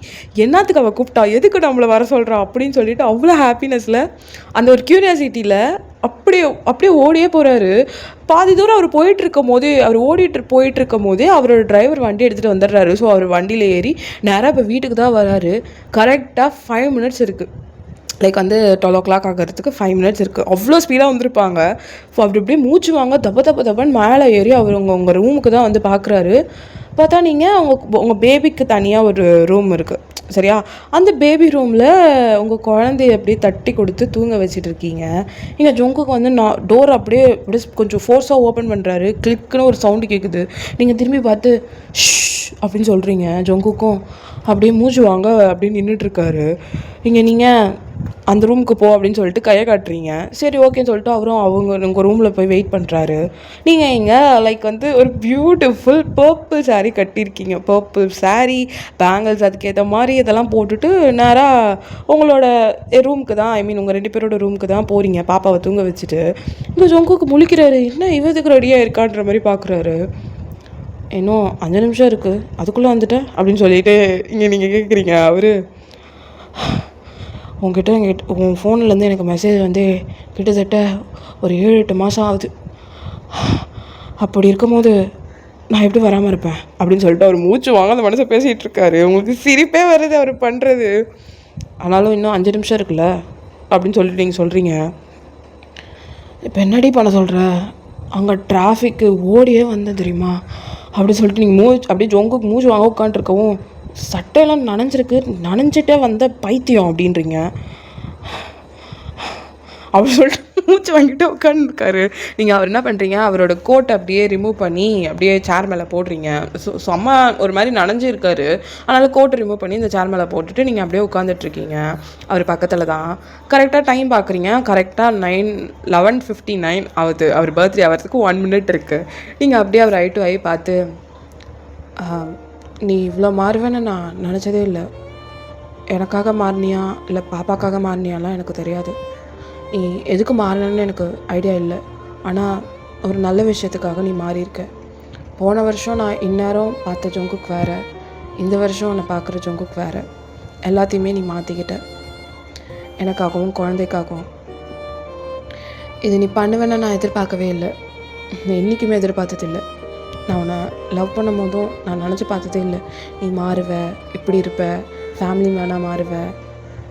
என்னத்துக்கு அவள் கூப்பிட்டா, எதுக்கு நம்மளை வர சொல்கிறா அப்படின்னு சொல்லிட்டு அவ்வளோ ஹாப்பினஸில், அந்த ஒரு க்யூரியாசிட்டியில் அப்படியே ஓடியே போகிறாரு. பாதி தூரம் அவர் போயிட்டுருக்கும் போதே, அவர் போயிட்டுருக்கும் போதே அவரோட டிரைவர் வண்டி எடுத்துகிட்டு வந்துடுறாரு. ஸோ அவர் வண்டியில் ஏறி நேராக இப்போ வீட்டுக்கு தான் வராரு. கரெக்டாக 5 மினிட்ஸ் இருக்குது, லைக் வந்து 12 ஆகிறதுக்கு 5 மினிட்ஸ் இருக்குது. அவ்வளோ ஸ்பீடாக வந்திருப்பாங்க. ஸோ அப்படி இப்படியே மூச்சு வாங்க தப்பன்னு மேலே ஏறி அவர் உங்கள் ரூமுக்கு தான் வந்து பார்க்குறாரு. பார்த்தா நீங்கள் உங்கள் பேபிக்கு தனியாக ஒரு ரூம் இருக்குது சரியா, அந்த பேபி ரூமில் உங்கள் குழந்தைய அப்படியே தட்டி கொடுத்து தூங்க வச்சுட்டு இருக்கீங்க. இங்கே ஜொங்குக்கு வந்து டோர் அப்படியே கொஞ்சம் ஃபோர்ஸாக ஓப்பன் பண்ணுறாரு. கிளிக்குன்னு ஒரு சவுண்டு கேட்குது. நீங்கள் திரும்பி பார்த்து ஷ் அப்படின்னு சொல்கிறீங்க. ஜொங்குக்கும் அப்படியே மூச்சு வாங்க அப்படின்னு நின்றுட்டுருக்காரு. இங்கே நீங்கள் அந்த ரூமுக்கு போ அப்படின்னு சொல்லிட்டு கையை காட்டுறீங்க. சரி ஓகேன்னு சொல்லிட்டு அவரும் உங்கள் ரூமில் போய் வெயிட் பண்ணுறாரு. நீங்கள் இங்கே லைக் வந்து ஒரு பியூட்டிஃபுல் பர்பிள் சாரீ கட்டியிருக்கீங்க. பர்பிள் சாரீ, பேங்கிள்ஸ் அதுக்கேற்ற மாதிரி இதெல்லாம் போட்டுட்டு நேராக உங்களோட ரூமுக்கு தான், உங்கள் 2 பேரோட ரூமுக்கு தான் போகிறீங்க பாப்பாவை தூங்க வச்சுட்டு. இங்கே ஜொங்குக்கு முழிக்கிறாரு. என்ன இவதுக்கு ரெடியாக இருக்கான்ற மாதிரி பார்க்குறாரு. இன்னும் 5 நிமிஷம் இருக்குது, அதுக்குள்ளே வந்துட்டேன் அப்படின்னு சொல்லிட்டு இங்கே நீங்கள் கேட்குறீங்க. அவர் உன் ஃபோன்லேருந்து எனக்கு மெசேஜ் வந்து கிட்டத்தட்ட ஒரு 7-8 மாதம் ஆகுது, அப்படி இருக்கும்போது நான் எப்படி வராமல் இருப்பேன் அப்படின்னு சொல்லிட்டு அவர் மூச்சு வாங்க அந்த மனசை பேசிகிட்டு இருக்காரு. உங்களுக்கு சிரிப்பே வருது அவர் பண்ணுறது. ஆனாலும் இன்னும் 5 நிமிஷம் இருக்குல்ல அப்படின்னு சொல்லிட்டு நீங்கள் சொல்கிறீங்க. இப்போ என்னடி பண்ண சொல்கிற, அங்கே டிராஃபிக்கு ஓடியே வந்தேன் தெரியுமா அப்படின்னு சொல்லிட்டு நீங்கள் அப்படியே ஜொங்குக்கு மூச்சு வாங்க உட்காந்துருக்கவும், சட்டையெல்லாம் நனைஞ்சிட்டே வந்த பைத்தியம் அப்படின்றீங்க. அப்படி சொல்லிட்டு மூச்சு வாங்கிட்டு உட்காந்துருக்காரு. நீங்கள் அவர் என்ன பண்ணுறீங்க, அவரோட கோட்டை அப்படியே ரிமூவ் பண்ணி அப்படியே சேர் மேலே போடுறீங்க. செம்ம ஒரு மாதிரி நனைஞ்சிருக்காரு. அதனால் கோட்டை ரிமூவ் பண்ணி இந்த சேர் மேலே போட்டுட்டு நீங்கள் அப்படியே உட்காந்துட்ருக்கீங்க. அவர் பக்கத்தில் தான். கரெக்டாக டைம் பார்க்குறீங்க. கரெக்டாக 11:59 ஆகுது. அவர் பர்த்டே ஆகிறதுக்கு 1 minute இருக்குது. நீங்கள் அப்படியே அவர் ஐ டு ஐ பார்த்து, நீ இவ்வளோ மாறுவேன்னு நான் நினச்சதே இல்லை. எனக்காக மாறினியா இல்லை பாப்பாக்காக மாறினியாலாம் எனக்கு தெரியாது. நீ எதுக்கு மாறினன்னு எனக்கு ஐடியா இல்லை. ஆனால் ஒரு நல்ல விஷயத்துக்காக நீ மாறியிருக்க. போன வருஷம் நான் இந்நேரம் பார்த்த ஜொங்குக்கு வேறு, இந்த வருஷம் உன்னை பார்க்குற ஜொங்குக்கு வேறு. எல்லாத்தையுமே நீ மாற்றிக்கிட்ட, எனக்காகவும் குழந்தைக்காகவும். இது நீ பண்ணுவேன்னு நான் எதிர்பார்க்கவே இல்லை. நான் என்றைக்குமே எதிர்பார்த்ததில்லை. நான் உன்னை லவ் பண்ணும் போதும் நான் நினச்சி பார்த்ததே இல்லை நீ மாறுவ, இப்படி இருப்ப, ஃபேமிலி மேனாக மாறுவ,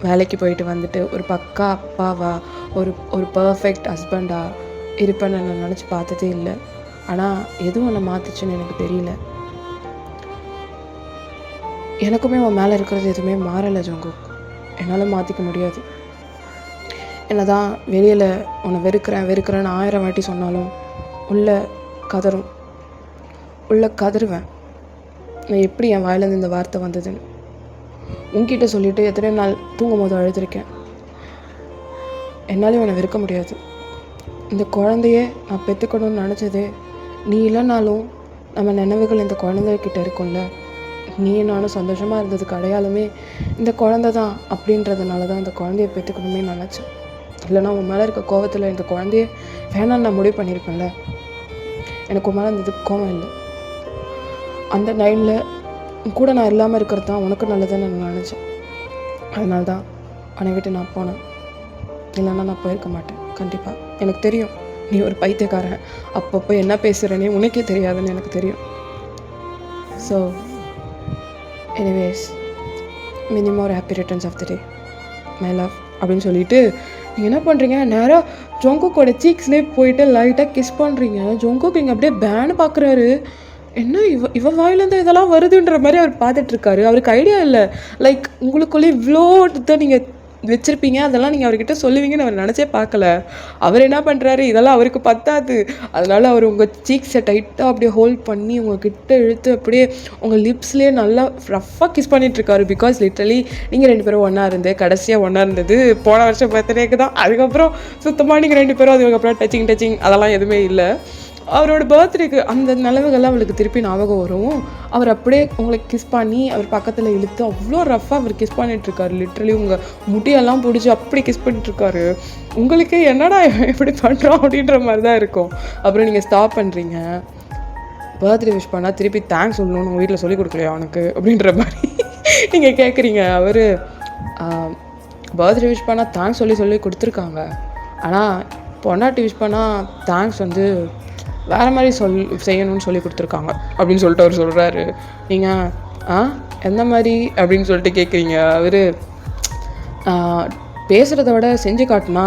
வேலைக்கு போயிட்டு வந்துட்டு ஒரு பக்கா அப்பாவா, ஒரு பர்ஃபெக்ட் ஹஸ்பண்டாக இருப்பேன்னு நான் நினச்சி பார்த்ததே இல்லை. ஆனால் எதுவும் உன்னை மாற்றுச்சுன்னு எனக்கு தெரியல. எனக்குமே உன் மேலே இருக்கிறது எதுவுமே மாறலை ஜொங்கு. என்னால் மாற்றிக்க முடியாது. என்ன தான் வெளியில் உன்னை வெறுக்கிறேன்னு 1000 வாட்டி சொன்னாலும் உள்ளே கதறுவேன். நான் எப்படி என் வாயிலேருந்து இந்த வார்த்தை வந்ததுன்னு உன்கிட்ட சொல்லிவிட்டு எத்தனை நாள் தூங்கும் போது அழுதுருக்கேன். என்னாலே உன்னை வெறுக்க முடியாது. இந்த குழந்தையே நான் பெற்றுக்கணும்னு நினச்சதே நீ இல்லைனாலும் நம்ம நினைவுகள் இந்த குழந்தைகிட்ட இருக்கும்ல. நீ நானும் சந்தோஷமாக இருந்ததுக்கு அடையாளமே இந்த குழந்தை தான் அப்படின்றதுனால தான் இந்த குழந்தைய பெற்றுக்கணுமே நினச்சேன். இல்லைனா உன் மேலே இருக்க கோவத்தில் இந்த குழந்தைய வேணான்னு நான் முடிவு பண்ணியிருப்பேன்ல. எனக்கு உன் மேலே இந்த கோவம் இல்லை. அந்த டைமில் கூட நான் இல்லாமல் இருக்கிறது தான் உனக்கு நல்லதுன்னு நான் நினச்சேன். அதனால தான் அவனை விட்டு நான் போனேன். இல்லைன்னா நான் போயிருக்க மாட்டேன் கண்டிப்பாக. எனக்கு தெரியும் நீ ஒரு பைத்தியக்காரன், அப்பப்போ என்ன பேசுகிறேனே உனக்கே தெரியாதுன்னு எனக்கு தெரியும். So anyways, many more happy returns of the day my love அப்படின்னு சொல்லிட்டு நீங்கள் என்ன பண்ணுறீங்க, நேராக ஜொங்குக்கோட சீக்ஸ்லேயே போயிட்டு லைட்டாக கிஸ் பண்ணுறீங்க. ஜொங்குக்கு இங்கே அப்படியே பேனு பார்க்குறாரு. என்ன இவ வாயிலேருந்து இதெல்லாம் வருதுன்ற மாதிரி அவர் பார்த்துட்ருக்காரு. அவருக்கு ஐடியா இல்லை லைக் உங்களுக்குள்ளே இவ்வளோ தான் நீங்கள் வச்சுருப்பீங்க, அதெல்லாம் நீங்கள் அவர்கிட்ட சொல்லுவீங்கன்னு அவர் நினச்சே பார்க்கல. அவர் என்ன பண்ணுறாரு, இதெல்லாம் அவருக்கு பத்தாது. அதனால் அவர் உங்கள் சீக்ஸை டைட்டாக அப்படியே ஹோல்ட் பண்ணி உங்கள் கிட்ட இழுத்து அப்படியே உங்கள் லிப்ஸ்லேயே நல்லா ரஃப்பாக கிஸ் பண்ணிகிட்ருக்காரு. பிகாஸ் லிட்டரலி நீங்கள் 2 பேரும் ஒன்றா கடைசியாக ஒன்றா இருந்தது போன வருஷம் பர்த்டேக்கு தான். அதுக்கப்புறம் சுத்தமாக நீங்கள் 2 பேரும் அதுக்கப்புறம் டச்சிங் அதெல்லாம் எதுவுமே இல்லை. அவரோட பர்த்டேக்கு அந்த நிலவுகள்லாம் அவளுக்கு திருப்பி ஞாபகம் வரும். அவர் அப்படியே உங்களை கிஸ் பண்ணி அவர் பக்கத்தில் இழுத்து அவ்வளோ ரஃப்பாக அவர் கிஸ் பண்ணிகிட்ருக்காரு. லிட்ரலி உங்கள் முடியெல்லாம் பிடிச்சி அப்படி கிஸ் பண்ணிட்டுருக்காரு. உங்களுக்கு என்னடா எப்படி பண்ணுறோம் அப்படின்ற மாதிரி தான் இருக்கும். அப்புறம் நீங்கள் ஸ்டாப் பண்ணுறீங்க. பர்த்டே விஷ் பண்ணால் திருப்பி தேங்க்ஸ் சொல்லணும்னு உங்கள் வீட்டில் சொல்லிக் கொடுக்கலையா அவனுக்கு அப்படின்ற மாதிரி நீங்கள் கேட்குறீங்க. அவர் பர்த்டே விஷ் பண்ணால் தேங்க்ஸ் சொல்லி கொடுத்துருக்காங்க. ஆனால் பொண்டாட்டி விஷ் பண்ணால் தேங்க்ஸ் வேறு மாதிரி செய்யணும்னு சொல்லி கொடுத்துருக்காங்க அப்படின்னு சொல்லிட்டு அவர் சொல்கிறாரு. நீங்கள் எந்த மாதிரி அப்படின்னு சொல்லிட்டு கேட்குறீங்க. அவர் பேசுகிறத விட செஞ்சு காட்டினா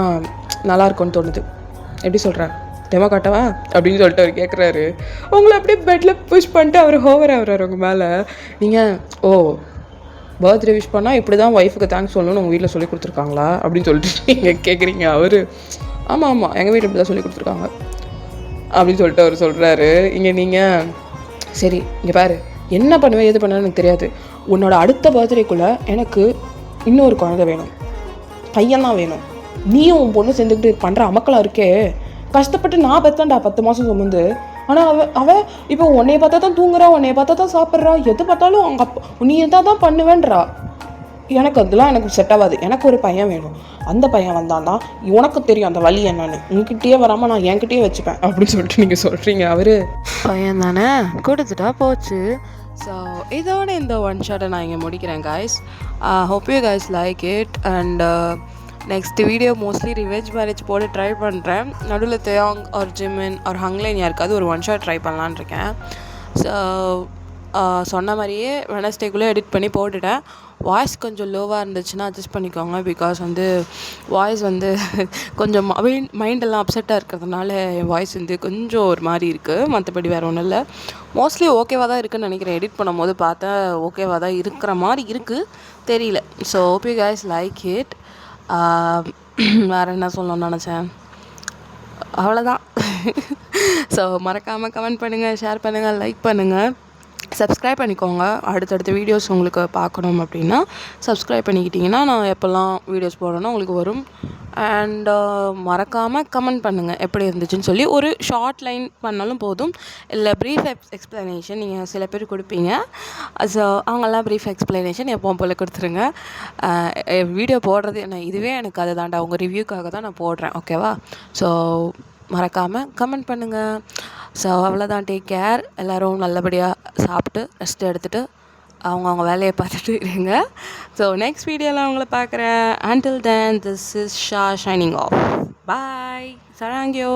நல்லாயிருக்கும்னு தோணுது. எப்படி சொல்கிறேன், டெமோ காட்டவா அப்படின்னு சொல்லிட்டு அவர் கேட்குறாரு. உங்களை அப்படியே பெட்டில் புஷ் பண்ணிட்டு அவர் ஹோவர் ஆகுறாரு உங்கள் மேலே. நீங்கள் பர்த்டே விஷ் பண்ணால் இப்படி தான் ஒய்ஃபுக்கு தேங்க்ஸ் சொல்லணும்னு உங்கள் வீட்டில் சொல்லி கொடுத்துருக்காங்களா அப்படின்னு சொல்லிட்டு நீங்கள் கேட்குறீங்க. அவர் ஆமாம் எங்கள் வீட்டில் இப்படி தான் சொல்லி கொடுத்துருக்காங்க அப்படின்னு சொல்லிட்டு அவர் சொல்கிறாரு. நீங்கள் சரி இங்கே பாரு, என்ன பண்ணுவேன் எது பண்ணுவேன்னு எனக்கு தெரியாது. உன்னோட அடுத்த பர்த்டேக்குள்ளே எனக்கு இன்னொரு குழந்தை வேணும், பையன்தான் வேணும். நீயும் உன் பொண்ணு சேர்ந்துக்கிட்டு பண்ணுற அமக்கலாம் இருக்கே. கஷ்டப்பட்டு நான் பெற்றான்டா 10 மாதம் சுமந்து. ஆனால் அவள் இப்போ உன்னைய பார்த்தா தான் தூங்குறா, உன்னைய பார்த்தா தான் சாப்பிட்றா, எது பார்த்தாலும் அவங்க அப்பா நீ தான் பண்ணுவேன்றா. எனக்கு அதெல்லாம் எனக்கு செட் ஆகாது. எனக்கு ஒரு பையன் வேணும். அந்த பையன் வந்தான்னா உனக்கு தெரியும் அந்த வழி என்னன்னு, உங்ககிட்டயே வராமல் நான் என்கிட்டயே வச்சுப்பேன் அப்படின்னு சொல்லிட்டு நீங்கள் சொல்கிறீங்க. அவர் பையன் தானே கொடுத்துட்டா போச்சு. ஸோ இதோட இந்த ஒன் ஷாட்டை நான் இங்கே முடிக்கிறேன் guys. hope you guys like it and next video mostly revenge marriage போட்டு ட்ரை பண்ணுறேன். நடுவில் தேயாங் ஒரு ஜிமின் ஒரு ஹங்லைன் யாருக்காவது ஒரு ஒன் ஷாட் ட்ரை பண்ணலான்னு இருக்கேன். ஸோ சொன்ன மாதிரியே வெனஸ்டேக்குள்ளே எடிட் பண்ணி போட்டுட்டேன். வாய்ஸ் கொஞ்சம் லோவாக இருந்துச்சுன்னா அட்ஜஸ்ட் பண்ணிக்கோங்க. பிகாஸ் வந்து வாய்ஸ் வந்து கொஞ்சம் மைண்டெல்லாம் அப்செட்டாக இருக்கிறதுனால என் வாய்ஸ் வந்து கொஞ்சம் ஒரு மாதிரி இருக்குது. மற்றபடி வேறு ஒன்றும் இல்லை. மோஸ்ட்லி ஓகேவாக தான் இருக்குதுன்னு நினைக்கிறேன். எடிட் பண்ணும்போது பார்த்தா ஓகேவாக தான் இருக்கிற மாதிரி இருக்குது, தெரியல. So hope you guys like it. வேறு என்ன சொல்லணும்னு நினச்சேன், அவ்வளோதான். ஸோ மறக்காமல் கமெண்ட் பண்ணுங்கள், ஷேர் பண்ணுங்கள், லைக் பண்ணுங்கள், சப்ஸ்கிரைப் பண்ணிக்கோங்க. அடுத்தடுத்த வீடியோஸ் உங்களுக்கு பார்க்கணும் அப்படின்னா சப்ஸ்கிரைப் பண்ணிக்கிட்டிங்கன்னா நான் எப்போல்லாம் வீடியோஸ் போடுறேன்னா உங்களுக்கு வரும். அண்ட் மறக்காமல் கமெண்ட் பண்ணுங்கள் எப்படி இருந்துச்சுன்னு சொல்லி. ஒரு ஷார்ட் லைன் பண்ணாலும் போதும், இல்லை ப்ரீஃப் எக்ஸ்ப்ளனேஷன் நீங்கள் சில பேர் கொடுப்பீங்க. ஸோ அவங்கெல்லாம் ப்ரீஃப் எக்ஸ்ப்ளனேஷன் எப்போவும் போல் கொடுத்துருங்க. வீடியோ போடுறது இதுவே எனக்கு அது தாண்டா, உங்கள் ரிவ்யூக்காக தான் நான் போடுறேன், ஓகேவா? ஸோ மறக்காமல் கமெண்ட் பண்ணுங்கள். ஸோ அவ்வளோதான். Take care. எல்லோரும் நல்லபடியாக சாப்பிட்டு ரெஸ்ட் எடுத்துகிட்டு அவங்கவுங்க வேலையை பார்த்துட்டு இருங்க. ஸோ நெக்ஸ்ட் வீடியோவில் உங்களை பார்க்குறேன். Until then, this is Shah signing off. Bye. Sarangyo.